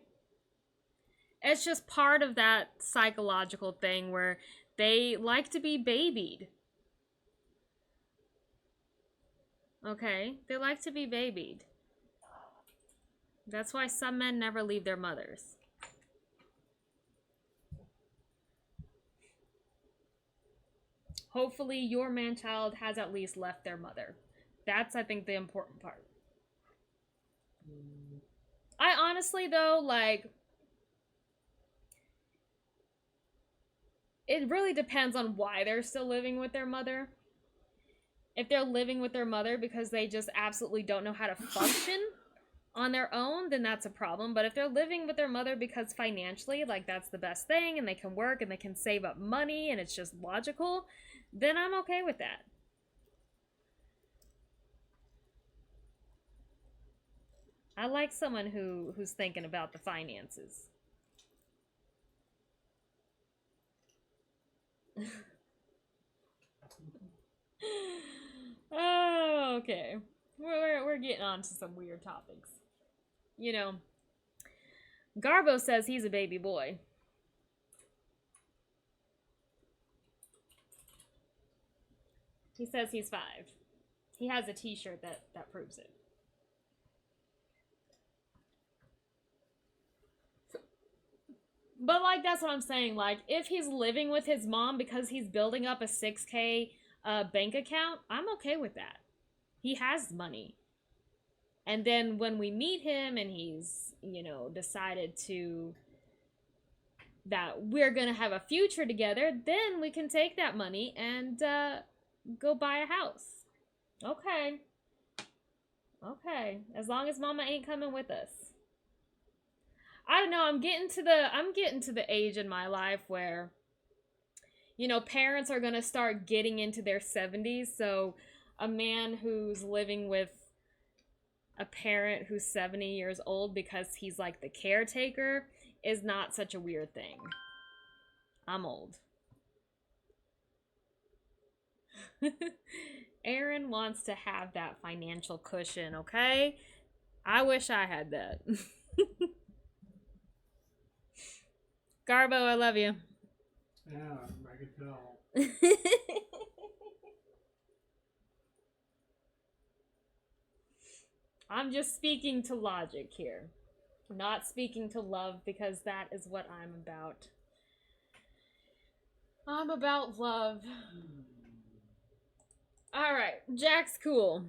It's just part of that psychological thing where they like to be babied. Okay? They like to be babied. That's why some men never leave their mothers. Hopefully, your man child has at least left their mother. That's, I think, the important part. I honestly, though, like, it really depends on why they're still living with their mother. If they're living with their mother because they just absolutely don't know how to function on their own, then that's a problem. But if they're living with their mother because financially, like, that's the best thing, and they can work and they can save up money and it's just logical, then I'm okay with that. I like someone who's thinking about the finances. Oh, okay. We're getting on to some weird topics. You know, Garbo says he's a baby boy. He says he's 5. He has a t-shirt that proves it. But, like, that's what I'm saying. Like, if he's living with his mom because he's building up a 6K bank account, I'm okay with that. He has money. And then when we meet him and he's, you know, decided that we're going to have a future together, then we can take that money and go buy a house. Okay. Okay. As long as mama ain't coming with us. I don't know, I'm getting to the age in my life where, you know, parents are going to start getting into their 70s, so a man who's living with a parent who's 70 years old because he's like the caretaker is not such a weird thing. I'm old. Aaron wants to have that financial cushion, okay? I wish I had that. Garbo, I love you. Yeah, I could tell. I'm just speaking to logic here. Not speaking to love because that is what I'm about. I'm about love. Alright, Jack's cool.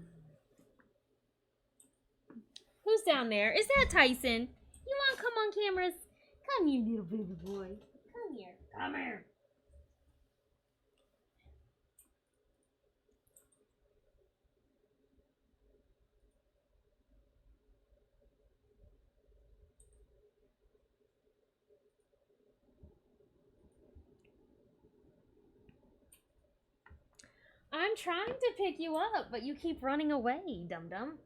Who's down there? Is that Tyson? You wanna come on cameras? Come here, little baby boy. Come here. Come here. I'm trying to pick you up, but you keep running away, dum-dum.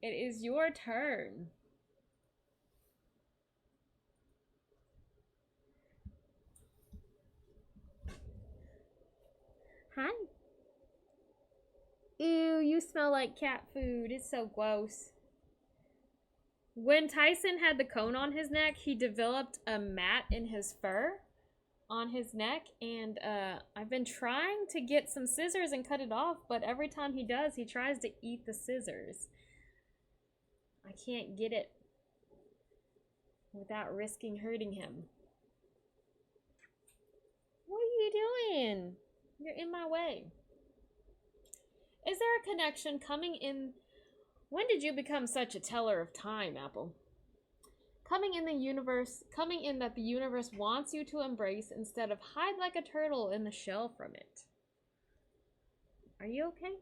It is your turn. Hi. Ew, you smell like cat food. It's so gross. When Tyson had the cone on his neck, he developed a mat in his fur on his neck, and I've been trying to get some scissors and cut it off, but every time he does, he tries to eat the scissors. I can't get it without risking hurting him. What are you doing? You're in my way. Is there a connection coming in? When did you become such a teller of time, Apple? Coming in that the universe wants you to embrace instead of hide like a turtle in the shell from it. Are you okay?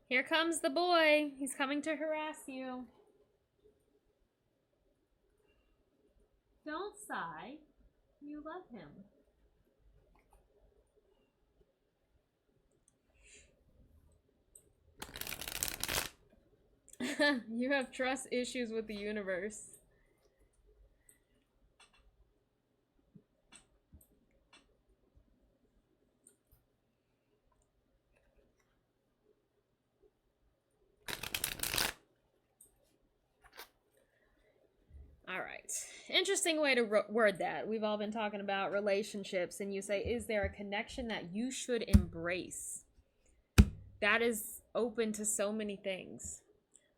Here comes the boy. He's coming to harass you. Don't sigh. You love him. You have trust issues with the universe. All right. Interesting way to word that. We've all been talking about relationships, and you say, is there a connection that you should embrace? That is open to so many things.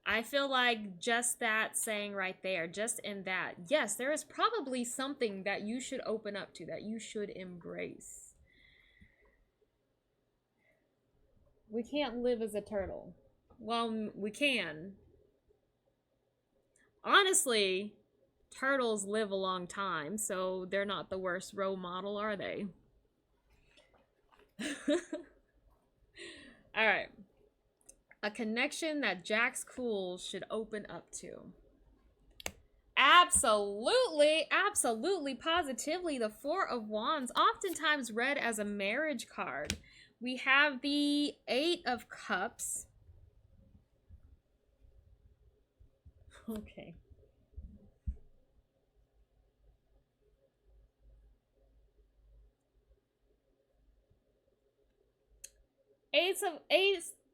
I feel like just that saying right there, just in that, yes, there is probably something that you should open up to, that you should embrace. We can't live as a turtle. Well, we can. Honestly, turtles live a long time, so they're not the worst role model, are they? All right. A connection that Jax Cool should open up to. Absolutely, absolutely, positively. The Four of Wands, oftentimes read as a marriage card. We have the Eight of Cups. Okay.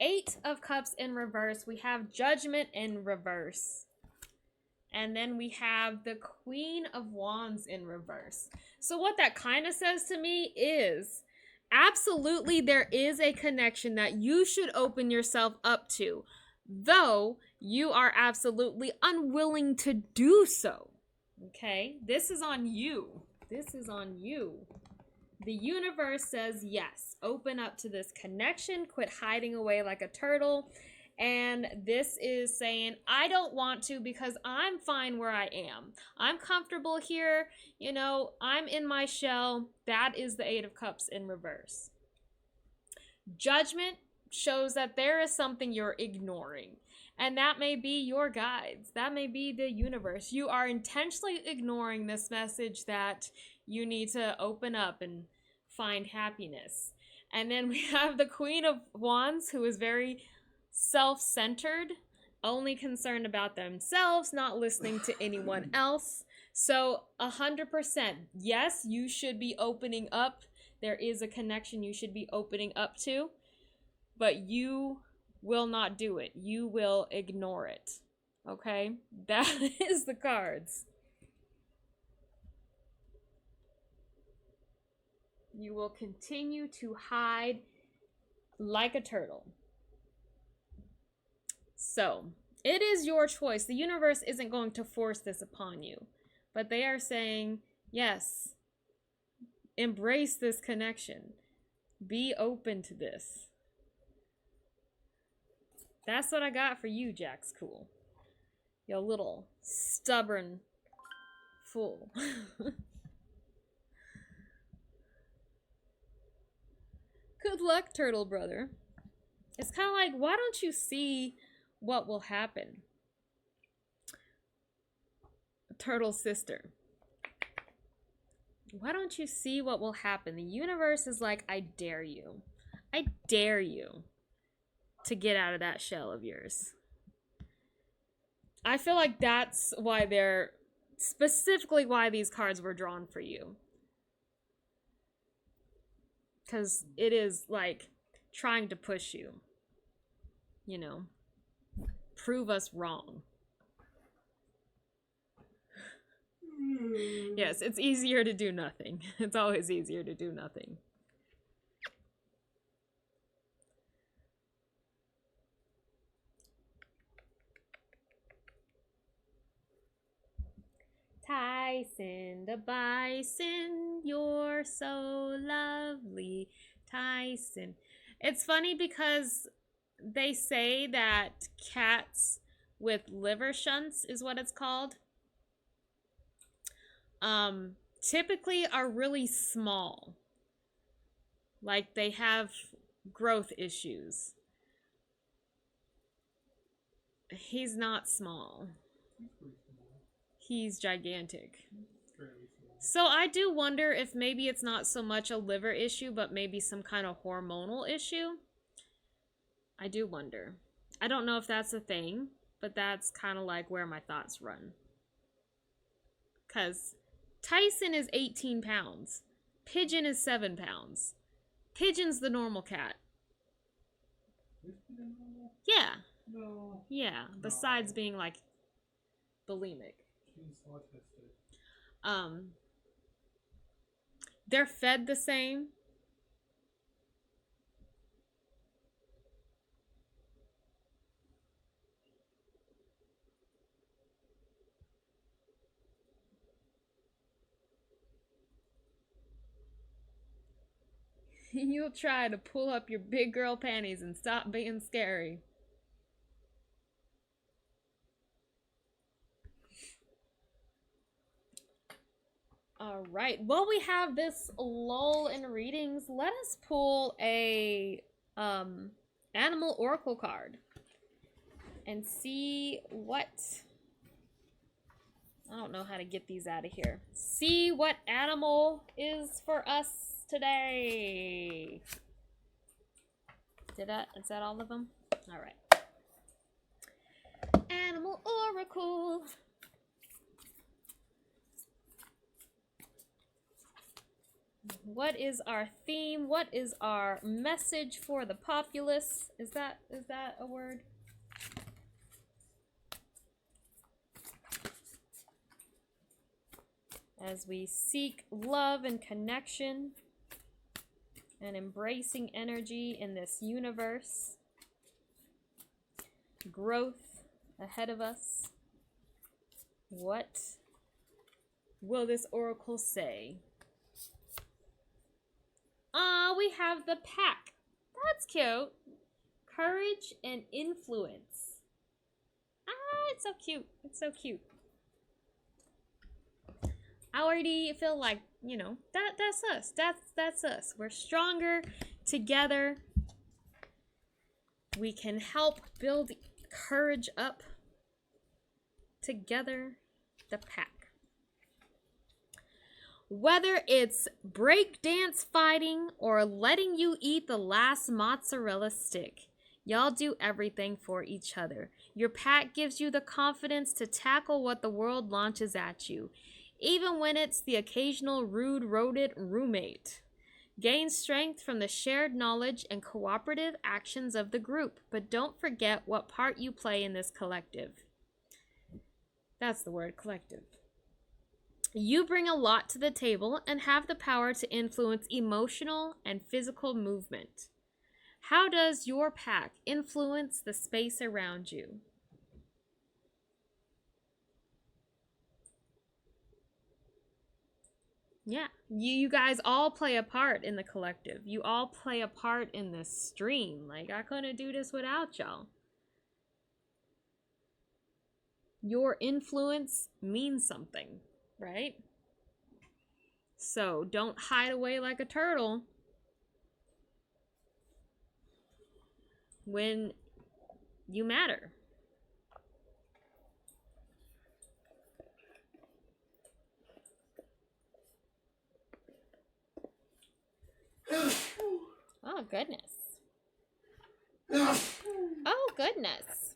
Eight of Cups in reverse. We have Judgment in reverse. And then we have the Queen of Wands in reverse. So what that kind of says to me is, absolutely there is a connection that you should open yourself up to, though you are absolutely unwilling to do so. Okay? This is on you. This is on you. The universe says yes. Open up to this connection. Quit hiding away like a turtle. And this is saying, I don't want to because I'm fine where I am. I'm comfortable here. You know, I'm in my shell. That is the Eight of Cups in reverse. Judgment shows that there is something you're ignoring. And that may be your guides. That may be the universe. You are intentionally ignoring this message that you need to open up and find happiness. And then we have the Queen of Wands, who is very self-centered, only concerned about themselves, not listening to anyone else. So 100%, yes, you should be opening up. There is a connection you should be opening up to, but you will not do it. You will ignore it. Okay? That is the cards. You will continue to hide like a turtle. So, it is your choice. The universe isn't going to force this upon you. But they are saying, yes, embrace this connection. Be open to this. That's what I got for you, Jax Cool. You little stubborn fool. Good luck, turtle brother. It's kind of like, why don't you see what will happen? Turtle sister. Why don't you see what will happen? The universe is like, I dare you. I dare you to get out of that shell of yours. I feel like that's why they're, specifically why these cards were drawn for you. Because it is like trying to push you. You know, prove us wrong. Yes, it's easier to do nothing. It's always easier to do nothing. Tyson the bison, you're so lovely, Tyson. It's funny because they say that cats with liver shunts is what it's called. Typically are really small. Like they have growth issues. He's not small. He's gigantic. So I do wonder if maybe it's not so much a liver issue, but maybe some kind of hormonal issue. I do wonder. I don't know if that's a thing. but that's kind of like where my thoughts run. Because Tyson is 18 pounds. Pigeon is 7 pounds. Pigeon's the normal cat. Is Pigeon normal? Yeah. No. Yeah. Besides being like bulimic. She's autistic. They're fed the same. You'll try to pull up your big girl panties and stop being scary. All right. While we have this lull in readings, let us pull a animal oracle card and see what, I don't know how to get these out of here. See what animal is for us today. Is that all of them? All right. Animal oracle. What is our theme? What is our message for the populace? Is that a word? As we seek love and connection and embracing energy in this universe, growth ahead of us. What will this oracle say? We have the pack. That's cute. Courage and influence. It's so cute. It's so cute. I already feel like, that's us. That's us. We're stronger together. We can help build courage up together. The pack. Whether it's breakdance fighting or letting you eat the last mozzarella stick, y'all do everything for each other. Your pack gives you the confidence to tackle what the world launches at you, even when it's the occasional rude rodent roommate. Gain strength from the shared knowledge and cooperative actions of the group, but don't forget what part you play in this collective. That's the word, collective. You bring a lot to the table and have the power to influence emotional and physical movement. How does your pack influence the space around you? Yeah, you guys all play a part in the collective. You all play a part in this stream. Like, I couldn't do this without y'all. Your influence means something, right? So don't hide away like a turtle when you matter. Oh, goodness. Oh, goodness.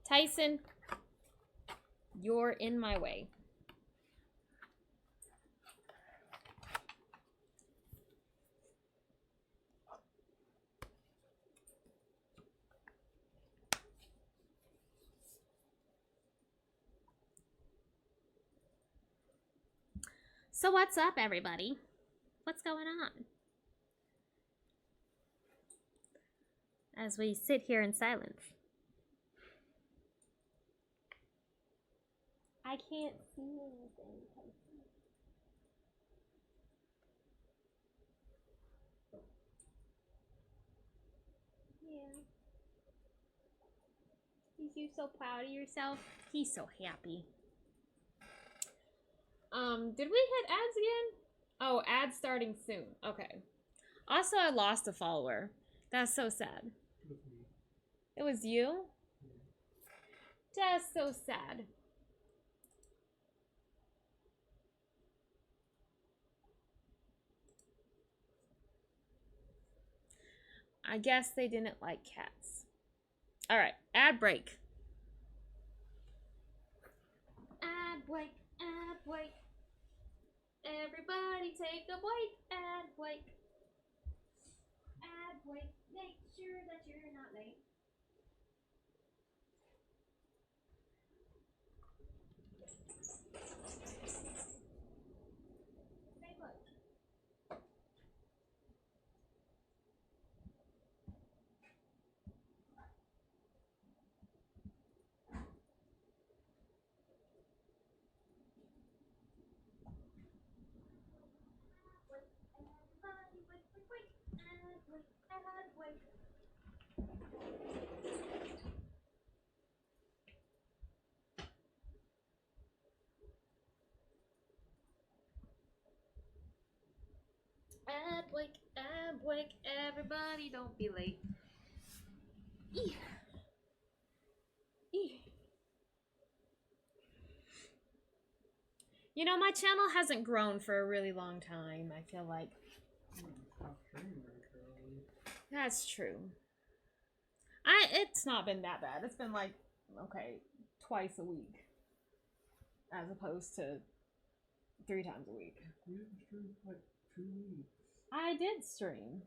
Tyson, you're in my way. So what's up, everybody? What's going on? As we sit here in silence. I can't see anything. Yeah. You're so proud of yourself. He's so happy. Did we hit ads again? Oh, ads starting soon. Okay. Also, I lost a follower. That's so sad. It was you? That's so sad. I guess they didn't like cats. All right, ad break. Ad break, ad break. Everybody take a break, ad break. Ad break, make sure that you're not late. Stay put. Everybody break, break, break. Ad break, ad break. Ad break, everybody don't be late. Eeh. Eeh. You know, my channel hasn't grown for a really long time, I feel like. That's true. It's not been that bad. It's been like, okay, twice a week. As opposed to 3 times a week. You didn't stream for like 2 weeks. I did stream.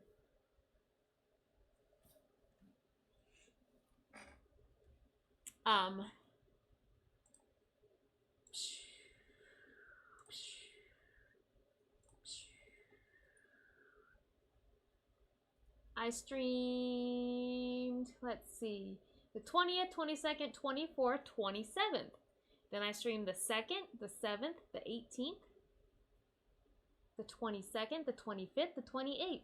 I streamed, let's see, the 20th, 22nd, 24th, 27th. Then I streamed the 2nd, the 7th, the 18th, the 22nd, the 25th, the 28th.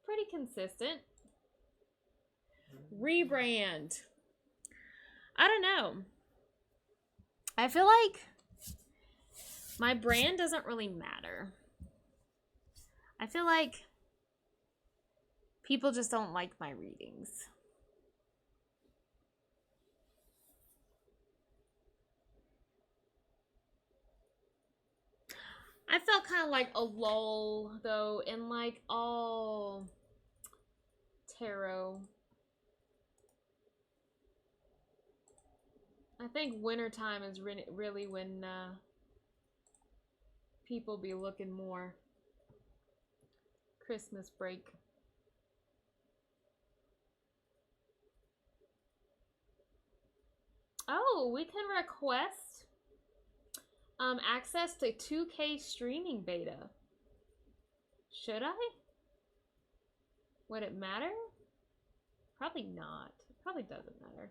Pretty consistent. Rebrand. I don't know. I feel like my brand doesn't really matter. I feel like people just don't like my readings. I felt kind of like a lull, though, in like all tarot. I think wintertime is really when people be looking more. Christmas break. Oh, we can request access to 2K streaming beta. Should I? Would it matter? Probably not. It probably doesn't matter.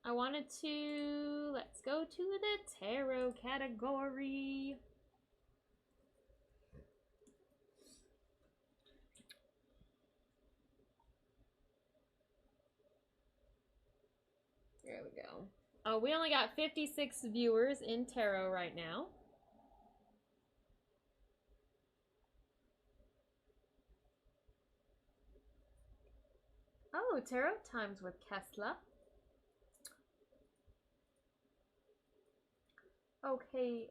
I wanted to... Let's go to the tarot category. There we go. Oh, we only got 56 viewers in tarot right now. Oh, tarot times with Kessler. Okay,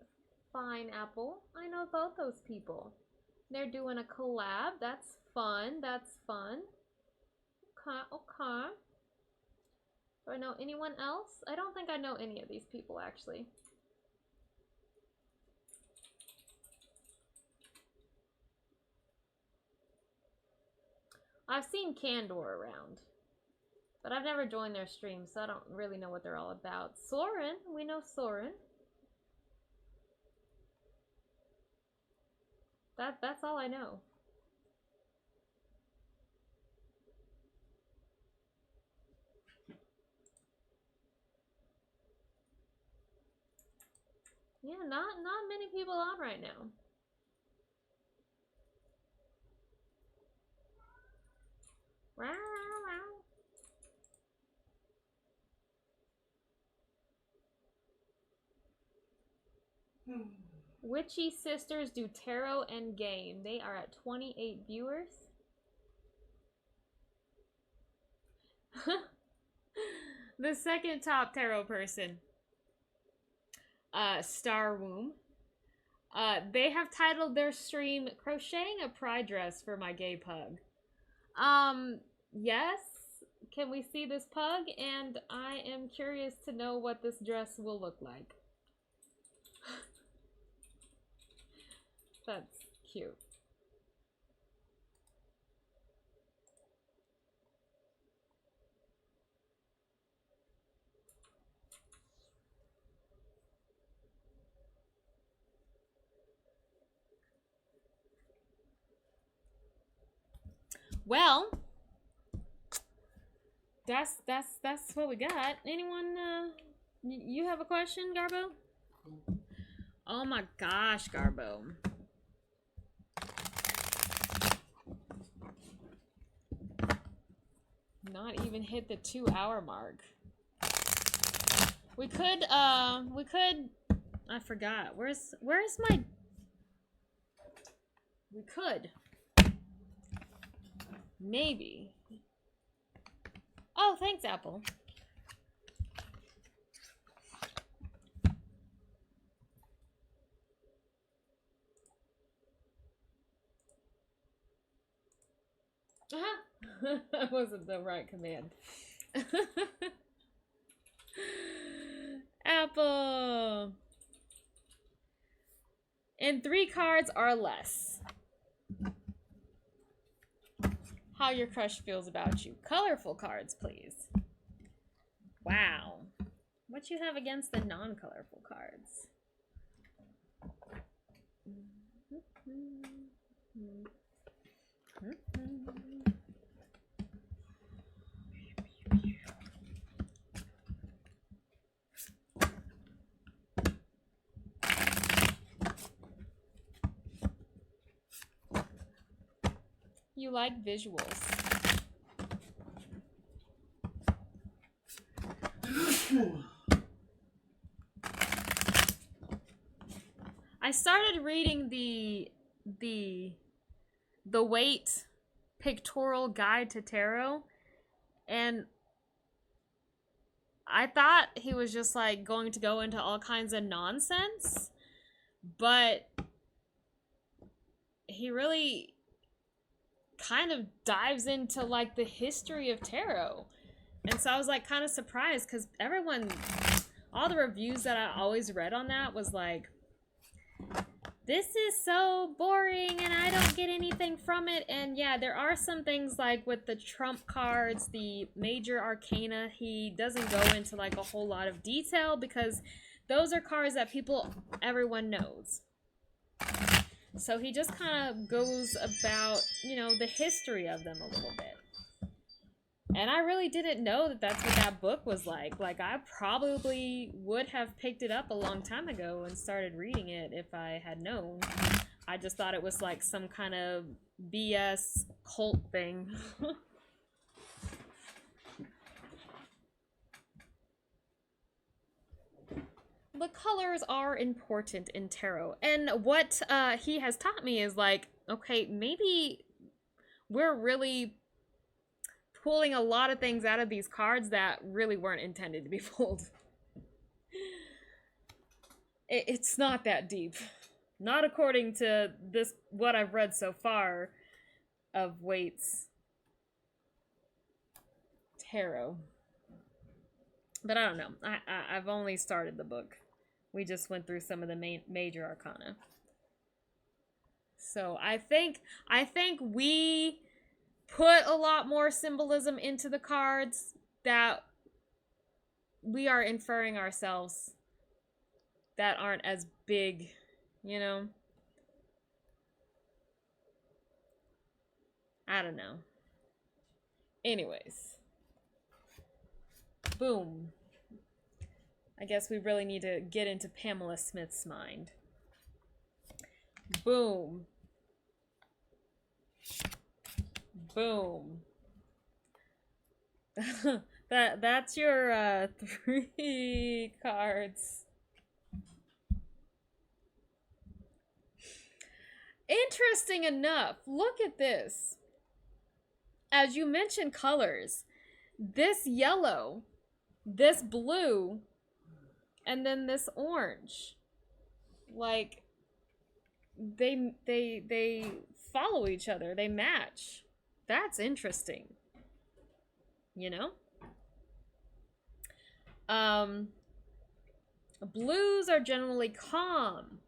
fine, Apple. I know both those people. They're doing a collab. That's fun. That's fun. Okay, okay. Do I know anyone else? I don't think I know any of these people, actually. I've seen Candor around, but I've never joined their stream, so I don't really know what they're all about. Soren, we know Soren. That's all I know. Yeah, not many people on right now. Wow, wow. Witchy Sisters do tarot and game. They are at 28 viewers. The second top tarot person. Star Womb. They have titled their stream "Crocheting a Pride Dress for My Gay Pug." Yes. Can we see this pug? And I am curious to know what this dress will look like. That's cute. Well, that's what we got. Anyone you have a question, Garbo? Oh my gosh, Garbo. Not even hit the 2-hour mark. We could I forgot. Where's my We could maybe. Oh, thanks, Apple. That wasn't the right command. Apple. And 3 cards or less. How your crush feels about you. Colorful cards, please. Wow. What you have against the non-colorful cards? You like visuals. I started reading the Weight Pictorial Guide to Tarot, and I thought he was just like going to go into all kinds of nonsense, but he really kind of dives into like the history of tarot. And so I was like kind of surprised because all the reviews that I always read on that was like, this is so boring and I don't get anything from it. And yeah, there are some things like with the trump cards, the major arcana, he doesn't go into like a whole lot of detail because those are cards that everyone knows. So he just kind of goes about, the history of them a little bit. And I really didn't know that that's what that book was like. Like, I probably would have picked it up a long time ago and started reading it if I had known. I just thought it was like some kind of BS cult thing. The colors are important in tarot. And what he has taught me is like, okay, maybe we're really pulling a lot of things out of these cards that really weren't intended to be pulled. It's not that deep. Not according to what I've read so far of Waite's tarot. But I don't know. I've only started the book. We just went through some of the major arcana. So I think we put a lot more symbolism into the cards that we are inferring ourselves that aren't as big, I don't know. Anyways. Boom. I guess we really need to get into Pamela Smith's mind. Boom. Boom. That's your 3 cards. Interesting enough, look at this. As you mentioned colors, this yellow, this blue, and then this orange. Like, they follow each other. They match. That's interesting. You know? Blues are generally calm,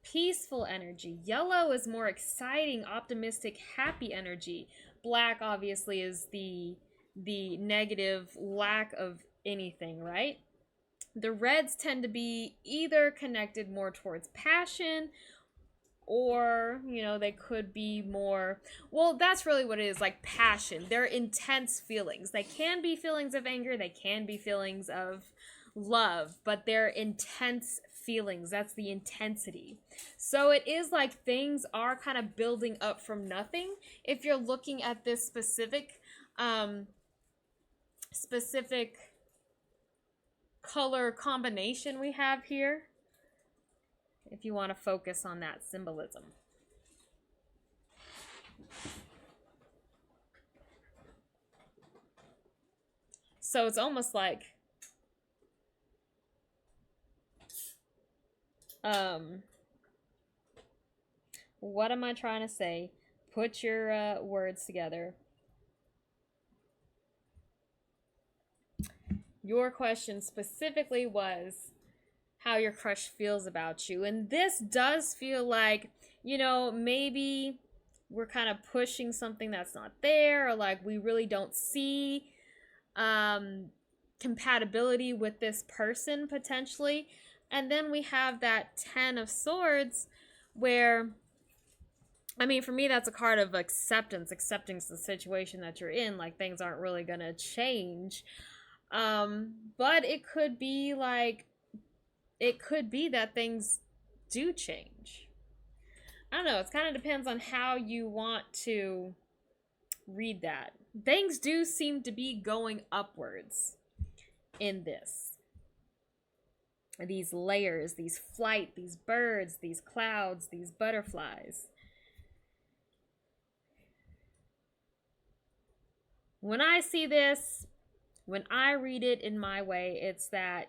peaceful energy. Yellow is more exciting, optimistic, happy energy. Black obviously is the negative, lack of anything, right? The reds tend to be either connected more towards passion, or they could be more, well, that's really what it is, like passion. They're intense feelings. They can be feelings of anger, they can be feelings of love, but they're intense feelings. That's the intensity. So it is like things are kind of building up from nothing. If you're looking at this specific color combination we have here, if you want to focus on that symbolism. So it's almost like what am I trying to say? Put your words together. Your question specifically was how your crush feels about you. And this does feel like, maybe we're kind of pushing something that's not there, or like we really don't see compatibility with this person potentially. And then we have that 10 of Swords where, I mean, for me, that's a card of accepting the situation that you're in. Like, things aren't really going to change. But it could be that things do change. I don't know. It kind of depends on how you want to read that. Things do seem to be going upwards in this. These layers, these flight, these birds, these clouds, these butterflies. When I see this, when I read it in my way, it's that,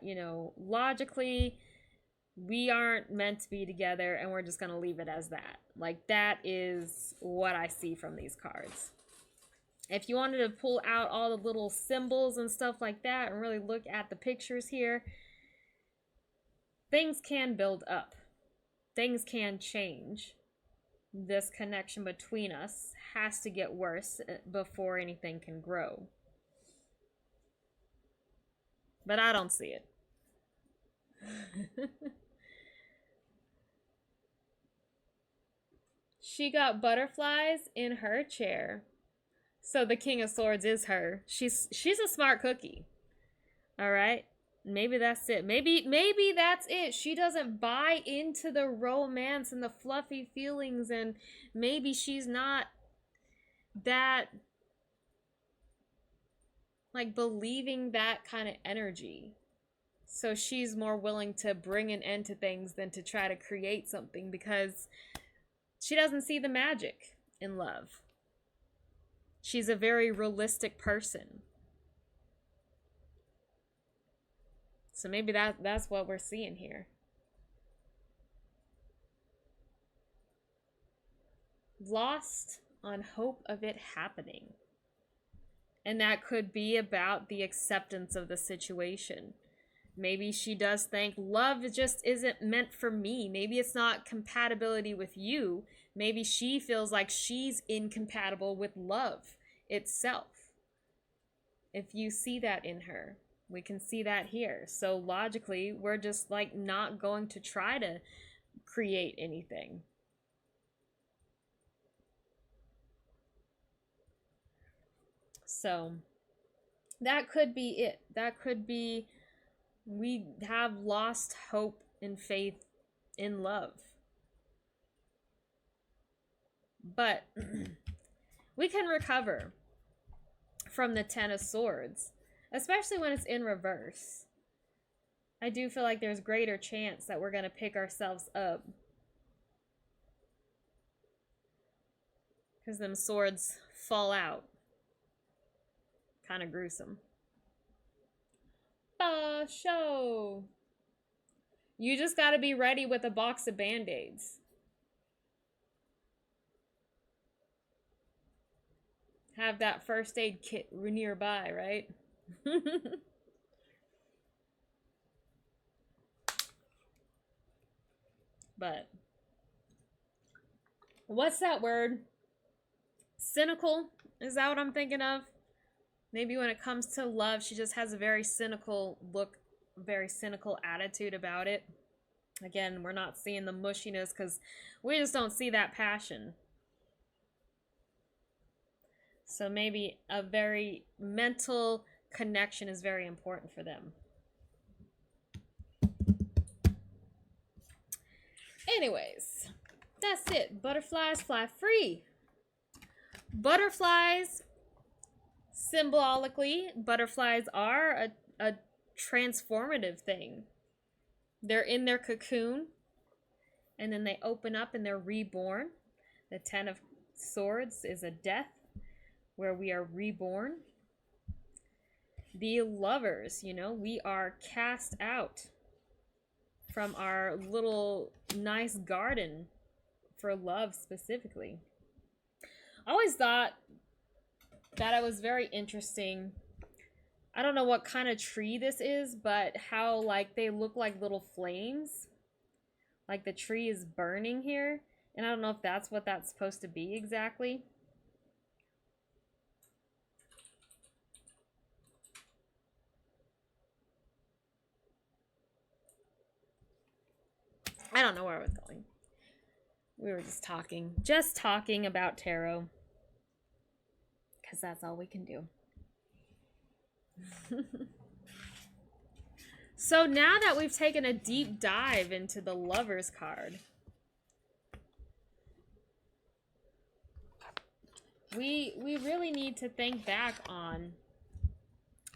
logically, we aren't meant to be together and we're just going to leave it as that. Like, that is what I see from these cards. If you wanted to pull out all the little symbols and stuff like that and really look at the pictures here, things can build up. Things can change. This connection between us has to get worse before anything can grow. But I don't see it. She got butterflies in her chair. So the King of Swords is her. She's a smart cookie. All right? Maybe that's it. Maybe that's it. She doesn't buy into the romance and the fluffy feelings, and maybe she's not that, like, believing that kind of energy. So she's more willing to bring an end to things than to try to create something, because she doesn't see the magic in love. She's a very realistic person. So maybe that's what we're seeing here. Lost on hope of it happening. And that could be about the acceptance of the situation. Maybe she does think love just isn't meant for me. Maybe it's not compatibility with you. Maybe she feels like she's incompatible with love itself. If you see that in her, we can see that here. So logically, we're just like not going to try to create anything. So that could be it. That could be, we have lost hope and faith in love. But we can recover from the 10 of Swords, especially when it's in reverse. I do feel like there's greater chance that we're going to pick ourselves up, because them swords fall out. Kind of gruesome. Show. You just got to be ready with a box of band-aids. have that first aid kit nearby, right? But what's that word? Cynical? Is that what I'm thinking of? Maybe when it comes to love, she just has a very cynical look, very cynical attitude about it. Again, we're not seeing the mushiness because we just don't see that passion. So maybe a very mental connection is very important for them. Anyways, that's it. Butterflies fly free. Butterflies, symbolically, butterflies are a transformative thing. They're in their cocoon, and then they open up and they're reborn. The Ten of Swords is a death where we are reborn. The Lovers, you know, we are cast out from our little nice garden for love specifically. I always thought that it was very interesting. I don't know what kind of tree this is, but how like they look like little flames. Like the tree is burning here. And I don't know if that's what that's supposed to be exactly. I don't know where I was going. We were just talking about tarot. Because that's all we can do. So now that we've taken a deep dive into the Lovers card, we really need to think back on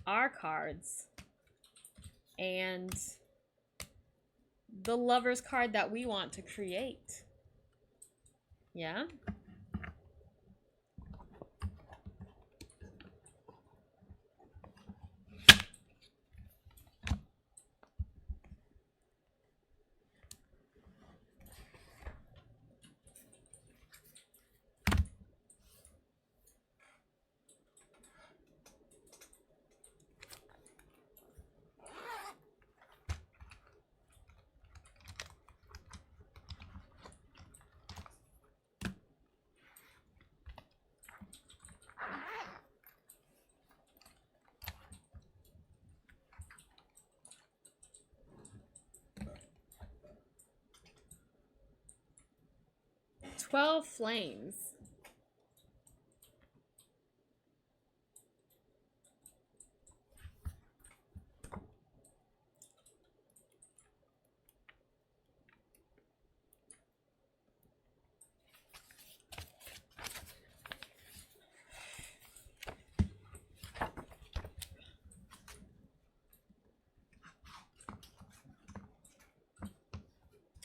our cards and the Lovers card that we want to create. Yeah? "12 Flames."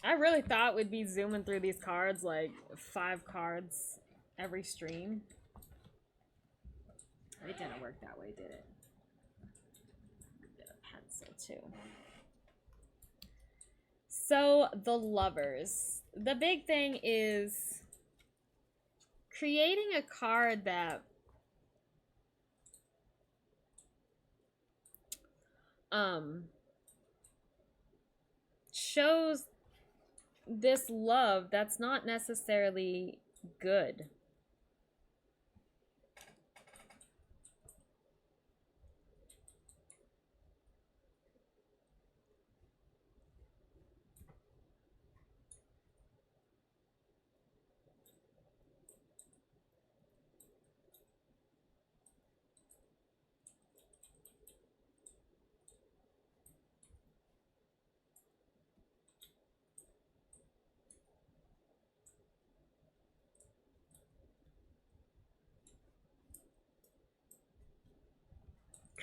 I really thought we'd be zooming through these cards like 5 cards every stream. It didn't work that way, did it? Get a pencil too. So, the Lovers. The big thing is creating a card that shows this love that's not necessarily good.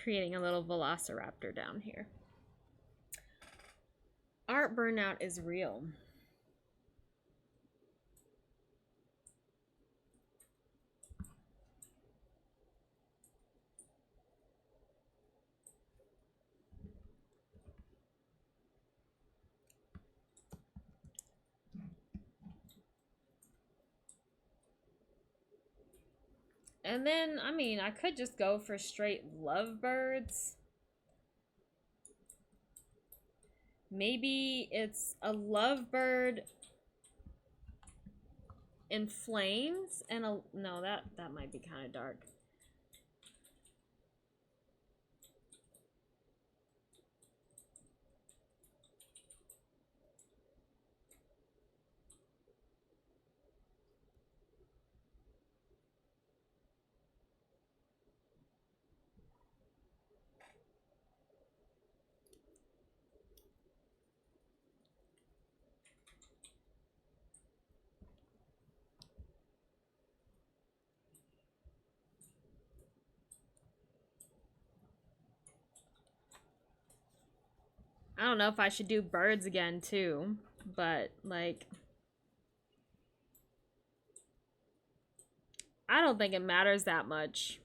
Creating a little velociraptor down here. Art burnout is real. And then, I mean, I could just go for straight lovebirds. Maybe it's a lovebird in flames and a... No, that might be kind of dark. I don't know if I should do birds again too, but like I don't think it matters that much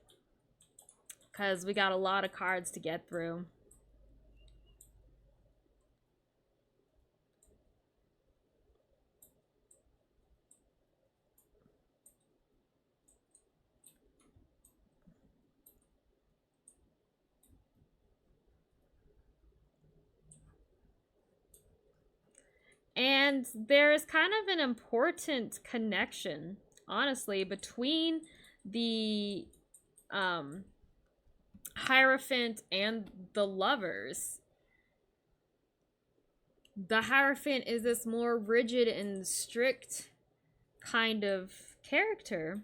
because we got a lot of cards to get through. And there's kind of an important connection, honestly, between the Hierophant and the lovers. The Hierophant is this more rigid and strict kind of character,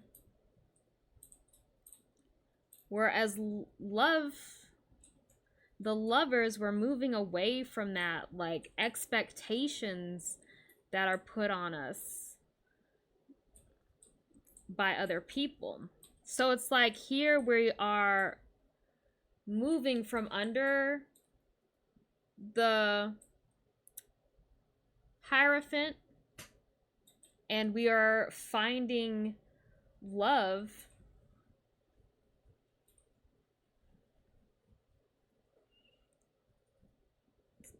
whereas the lovers were moving away from that, like, expectations that are put on us by other people. So it's like here we are moving from under the Hierophant and we are finding love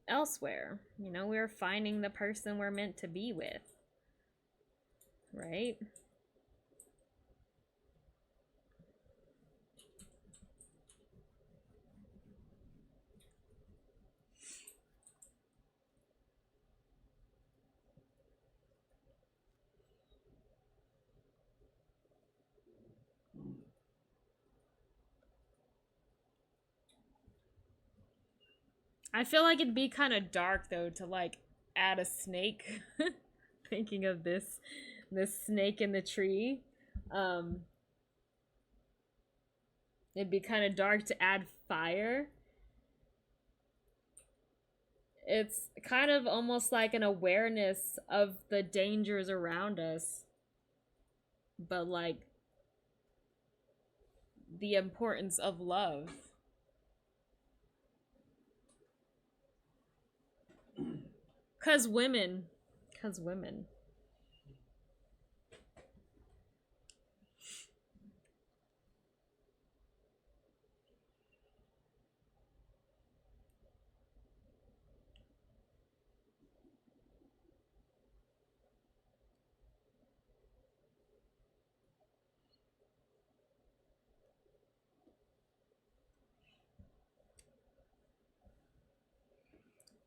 elsewhere. You know, we're finding the person we're meant to be with, right? I feel like it'd be kind of dark though to like add a snake. Thinking of this snake in the tree. It'd be kind of dark to add fire. It's kind of almost like an awareness of the dangers around us, but like the importance of love. Cause women.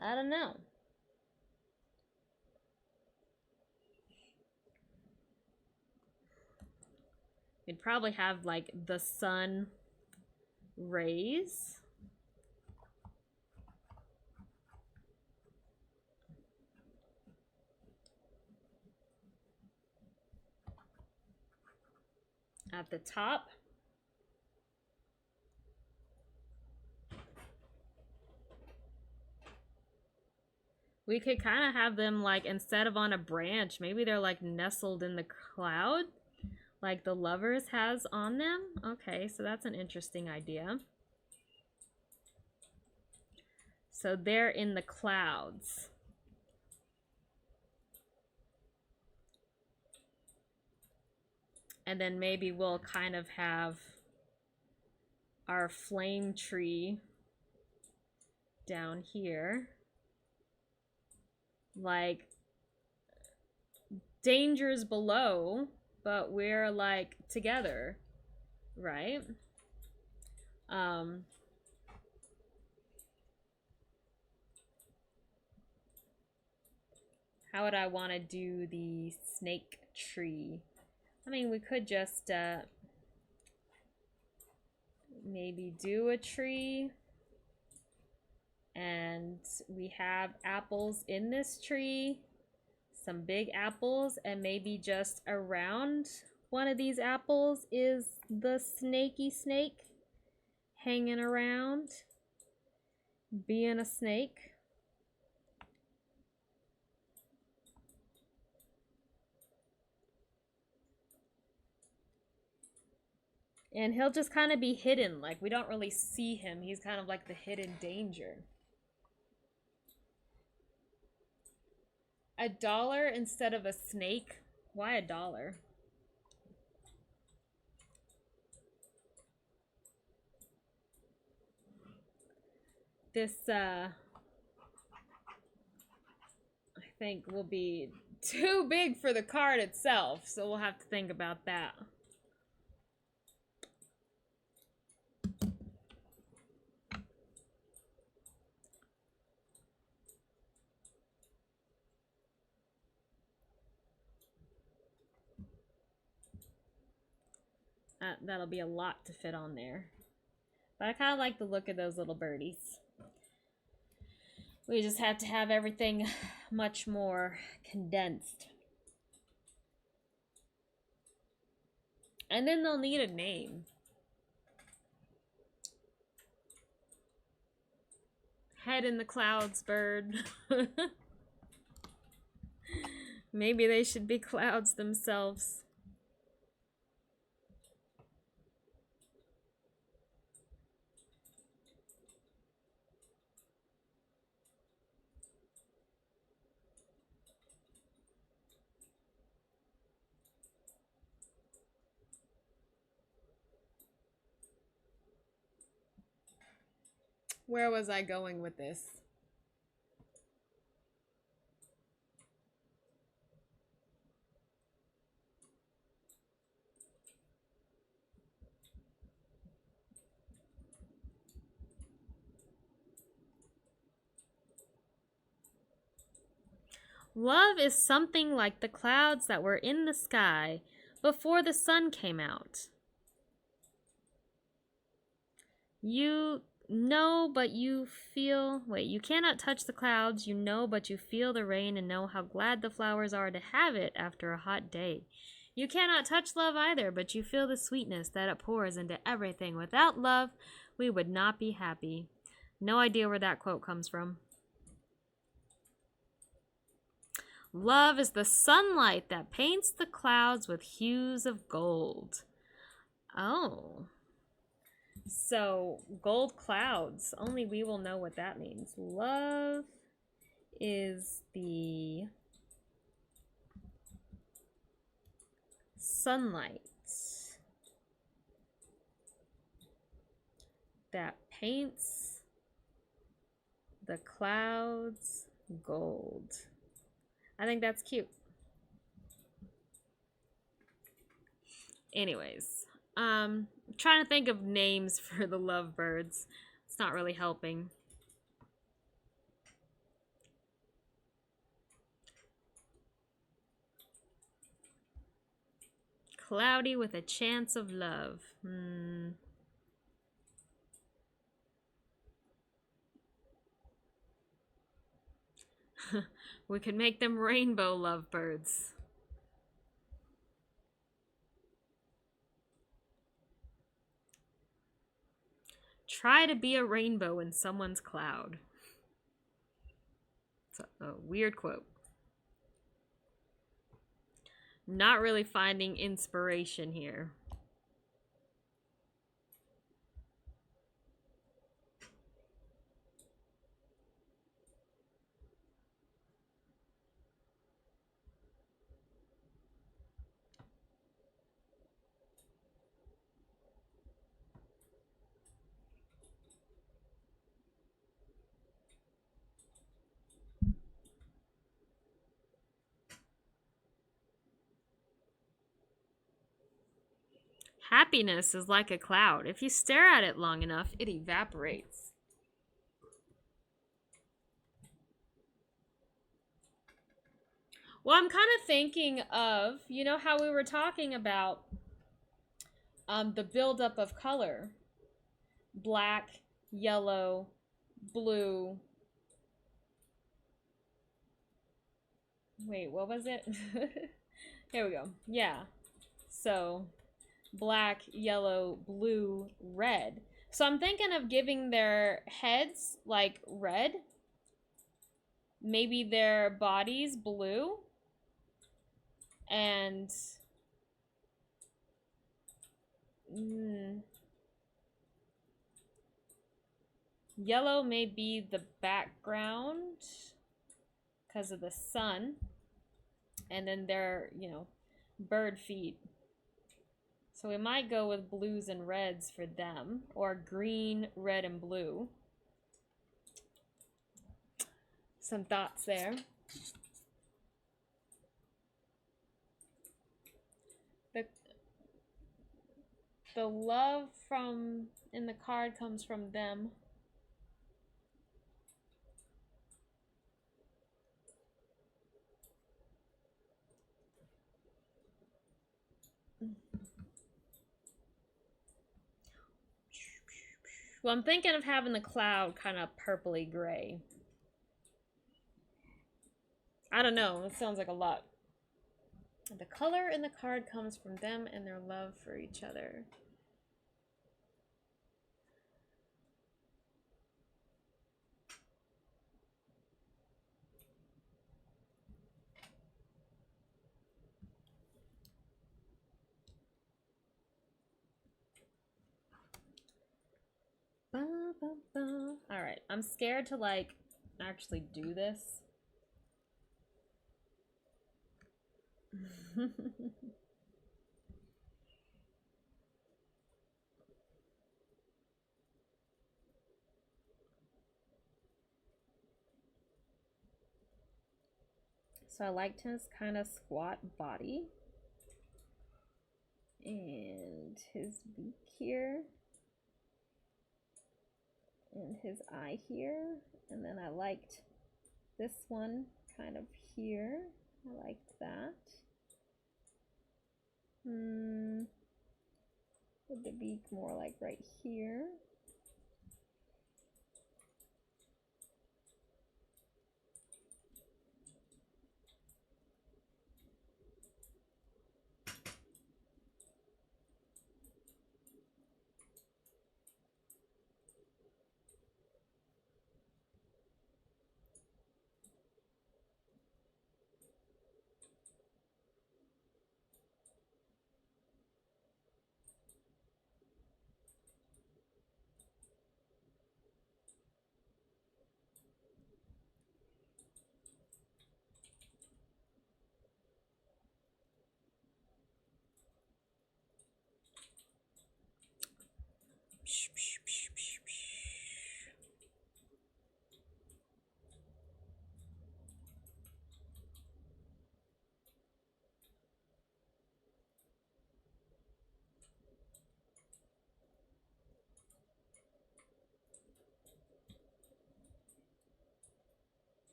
I don't know. We'd probably have like the sun rays. At the top. We could kind of have them like, instead of on a branch, maybe they're like nestled in the cloud, like the lovers has on them. Okay, so that's an interesting idea. So they're in the clouds. And then maybe we'll kind of have our flame tree down here. Like, dangers below, but we're like together. right? Um, how would I want to do the snake tree? I mean, we could just maybe do a tree, and we have apples in this tree, some big apples, and maybe just around one of these apples is the snaky snake hanging around, being a snake. And he'll just kind of be hidden. Like, we don't really see him. He's kind of like the hidden danger. $1 instead of a snake? Why $1? This, I think will be too big for the card itself. So we'll have to think about that. That'll be a lot to fit on there. But I kind of like the look of those little birdies. We just had to have everything much more condensed. And then they'll need a name. Head in the clouds, bird. Maybe they should be clouds themselves. Where was I going with this? Love is something like the clouds that were in the sky before the sun came out. You know, but you feel. Wait, you cannot touch the clouds. You know, but you feel the rain and know how glad the flowers are to have it after a hot day. You cannot touch love either, but you feel the sweetness that it pours into everything. Without love, we would not be happy. No idea where that quote comes from. Love is the sunlight that paints the clouds with hues of gold. Oh. So, gold clouds. Only we will know what that means. Love is the sunlight that paints the clouds gold. I think that's cute. Anyways, trying to think of names for the lovebirds. It's not really helping. Cloudy with a chance of love. We could make them rainbow lovebirds. Try to be a rainbow in someone's cloud. It's a weird quote. Not really finding inspiration here. Happiness is like a cloud. If you stare at it long enough, it evaporates. Well, I'm kind of thinking of, you know how we were talking about the buildup of color. Black, yellow, blue. Wait, what was it? Here we go. Yeah. So, black, yellow, blue, red. So I'm thinking of giving their heads like red. Maybe their bodies blue. And yellow may be the background because of the sun. And then their, bird feet. So we might go with blues and reds for them, or green, red, and blue. Some thoughts there. The love from in the card comes from them. Well, I'm thinking of having the cloud kind of purpley gray. I don't know. It sounds like a lot. The color in the card comes from them and their love for each other. Alright, I'm scared to like actually do this. So I liked his kind of squat body. And his beak here. And his eye here. And then I liked this one kind of here. I liked that. With the beak more like right here.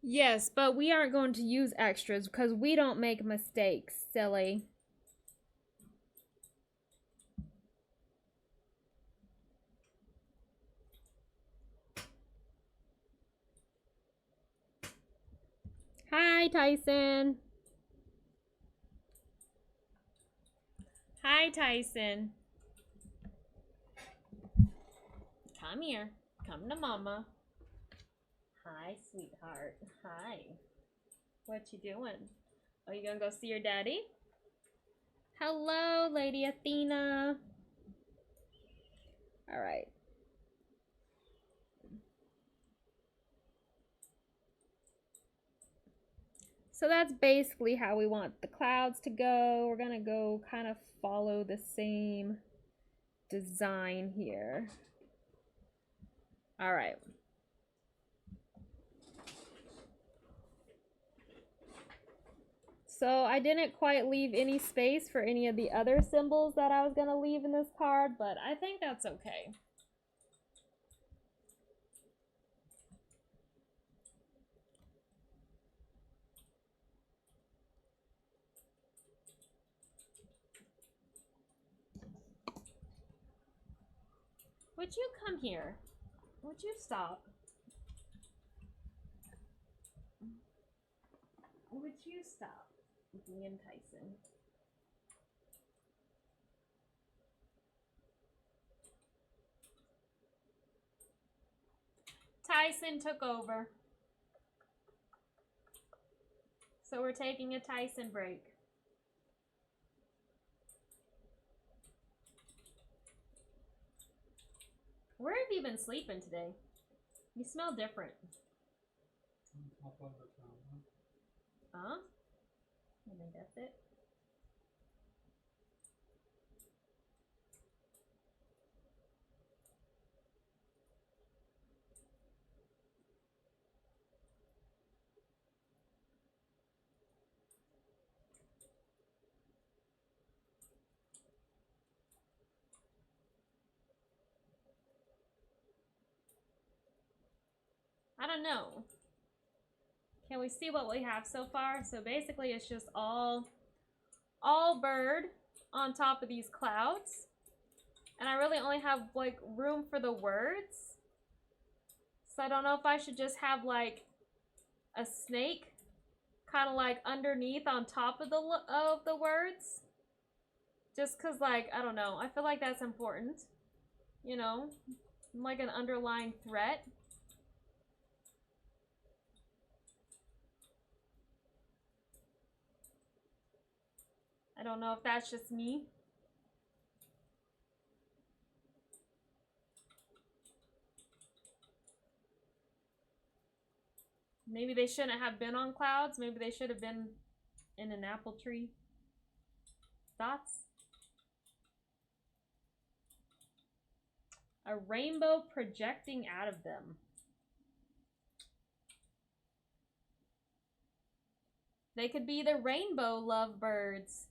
Yes, but we aren't going to use extras because we don't make mistakes, silly. Hi, Tyson. Hi, Tyson. Come here. Come to mama. Hi, sweetheart. Hi. What you doing? Are you gonna go see your daddy? Hello, Lady Athena. All right. So that's basically how we want the clouds to go. We're gonna go kind of follow the same design here. All right. So I didn't quite leave any space for any of the other symbols that I was going to leave in this card, but I think that's okay. Would you come here? Would you stop? Would you stop being Tyson? Tyson took over. So we're taking a Tyson break. Where have you been sleeping today? You smell different. On top of the town. Huh? I think that's it. I don't know. Can we see what we have so far? So basically it's just all bird on top of these clouds. And I really only have like room for the words. So I don't know if I should just have like a snake kind of like underneath on top of the words. Just cuz like I don't know. I feel like that's important. You know, like an underlying threat. I don't know if that's just me. Maybe they shouldn't have been on clouds. Maybe they should have been in an apple tree. Thoughts? A rainbow projecting out of them. They could be the rainbow lovebirds.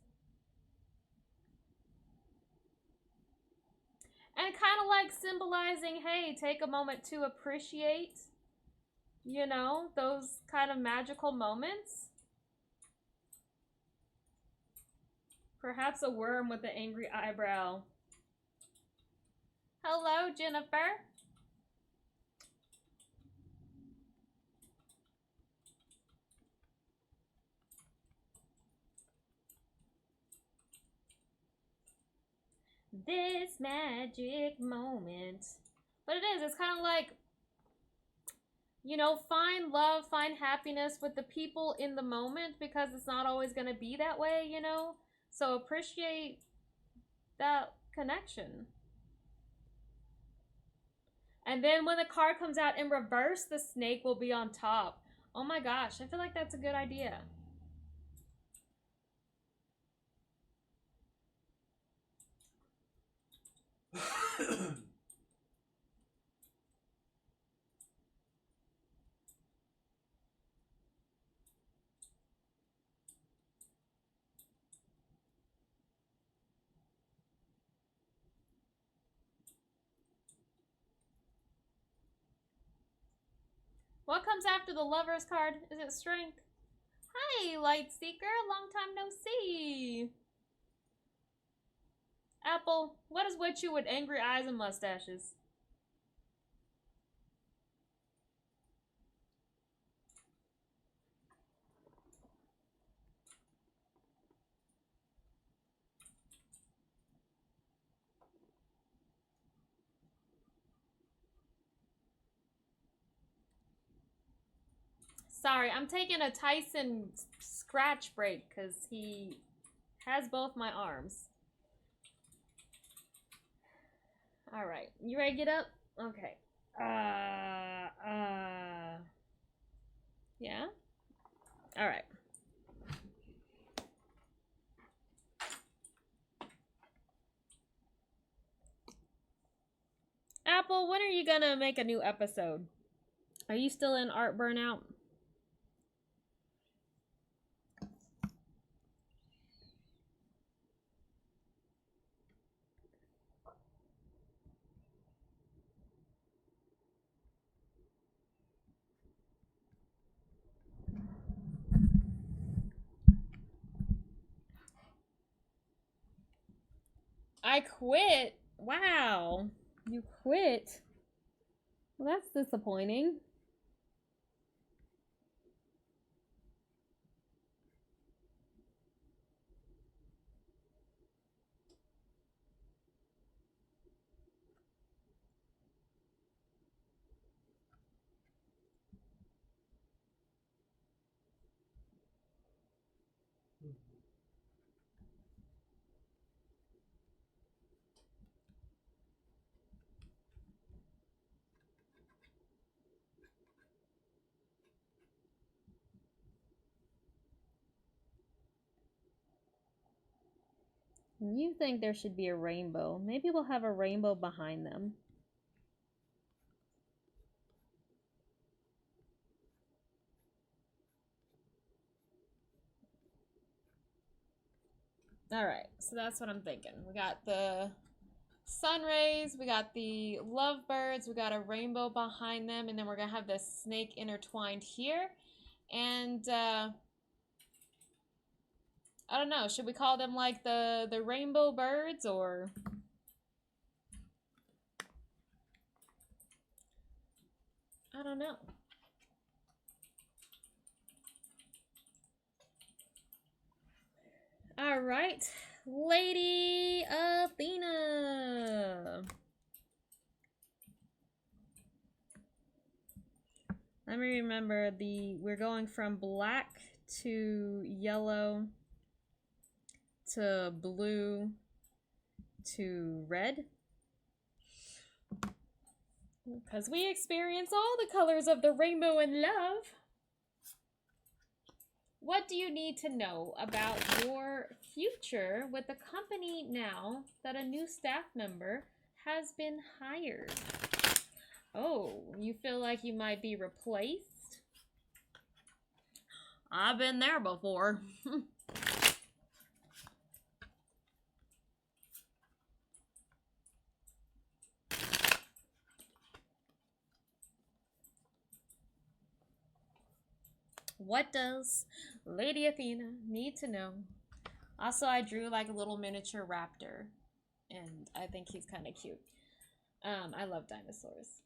And kind of like symbolizing, hey, take a moment to appreciate, you know, those kind of magical moments. Perhaps a worm with an angry eyebrow. Hello, Jennifer. This magic moment. But it is, it's kind of like, you know, find love, find happiness with the people in the moment because it's not always going to be that way, you know? So appreciate that connection. And then when the card comes out in reverse, the snake will be on top. Oh my gosh, I feel like that's a good idea. What comes after the Lover's card? Is it Strength? Hi, Light Seeker. Long time no see. Apple, what is with you with angry eyes and mustaches? Sorry, I'm taking a Tyson scratch break because he has both my arms. Alright, you ready to get up? Okay. Yeah? Alright. Apple, when are you gonna make a new episode? Are you still in art burnout? I quit. Wow. You quit. Well, that's disappointing. You think there should be a rainbow. Maybe we'll have a rainbow behind them. All right, so that's what I'm thinking. We got the sun rays, we got the lovebirds, we got a rainbow behind them, and then we're gonna have this snake intertwined here. And I don't know, should we call them like the rainbow birds, or I don't know. All right, Lady Athena. Let me remember we're going from black to yellow to blue to red. Because we experience all the colors of the rainbow in love. What do you need to know about your future with the company now that a new staff member has been hired? Oh, you feel like you might be replaced? I've been there before. What does Lady Athena need to know? Also, I drew like a little miniature raptor, and I think he's kind of cute. I love dinosaurs.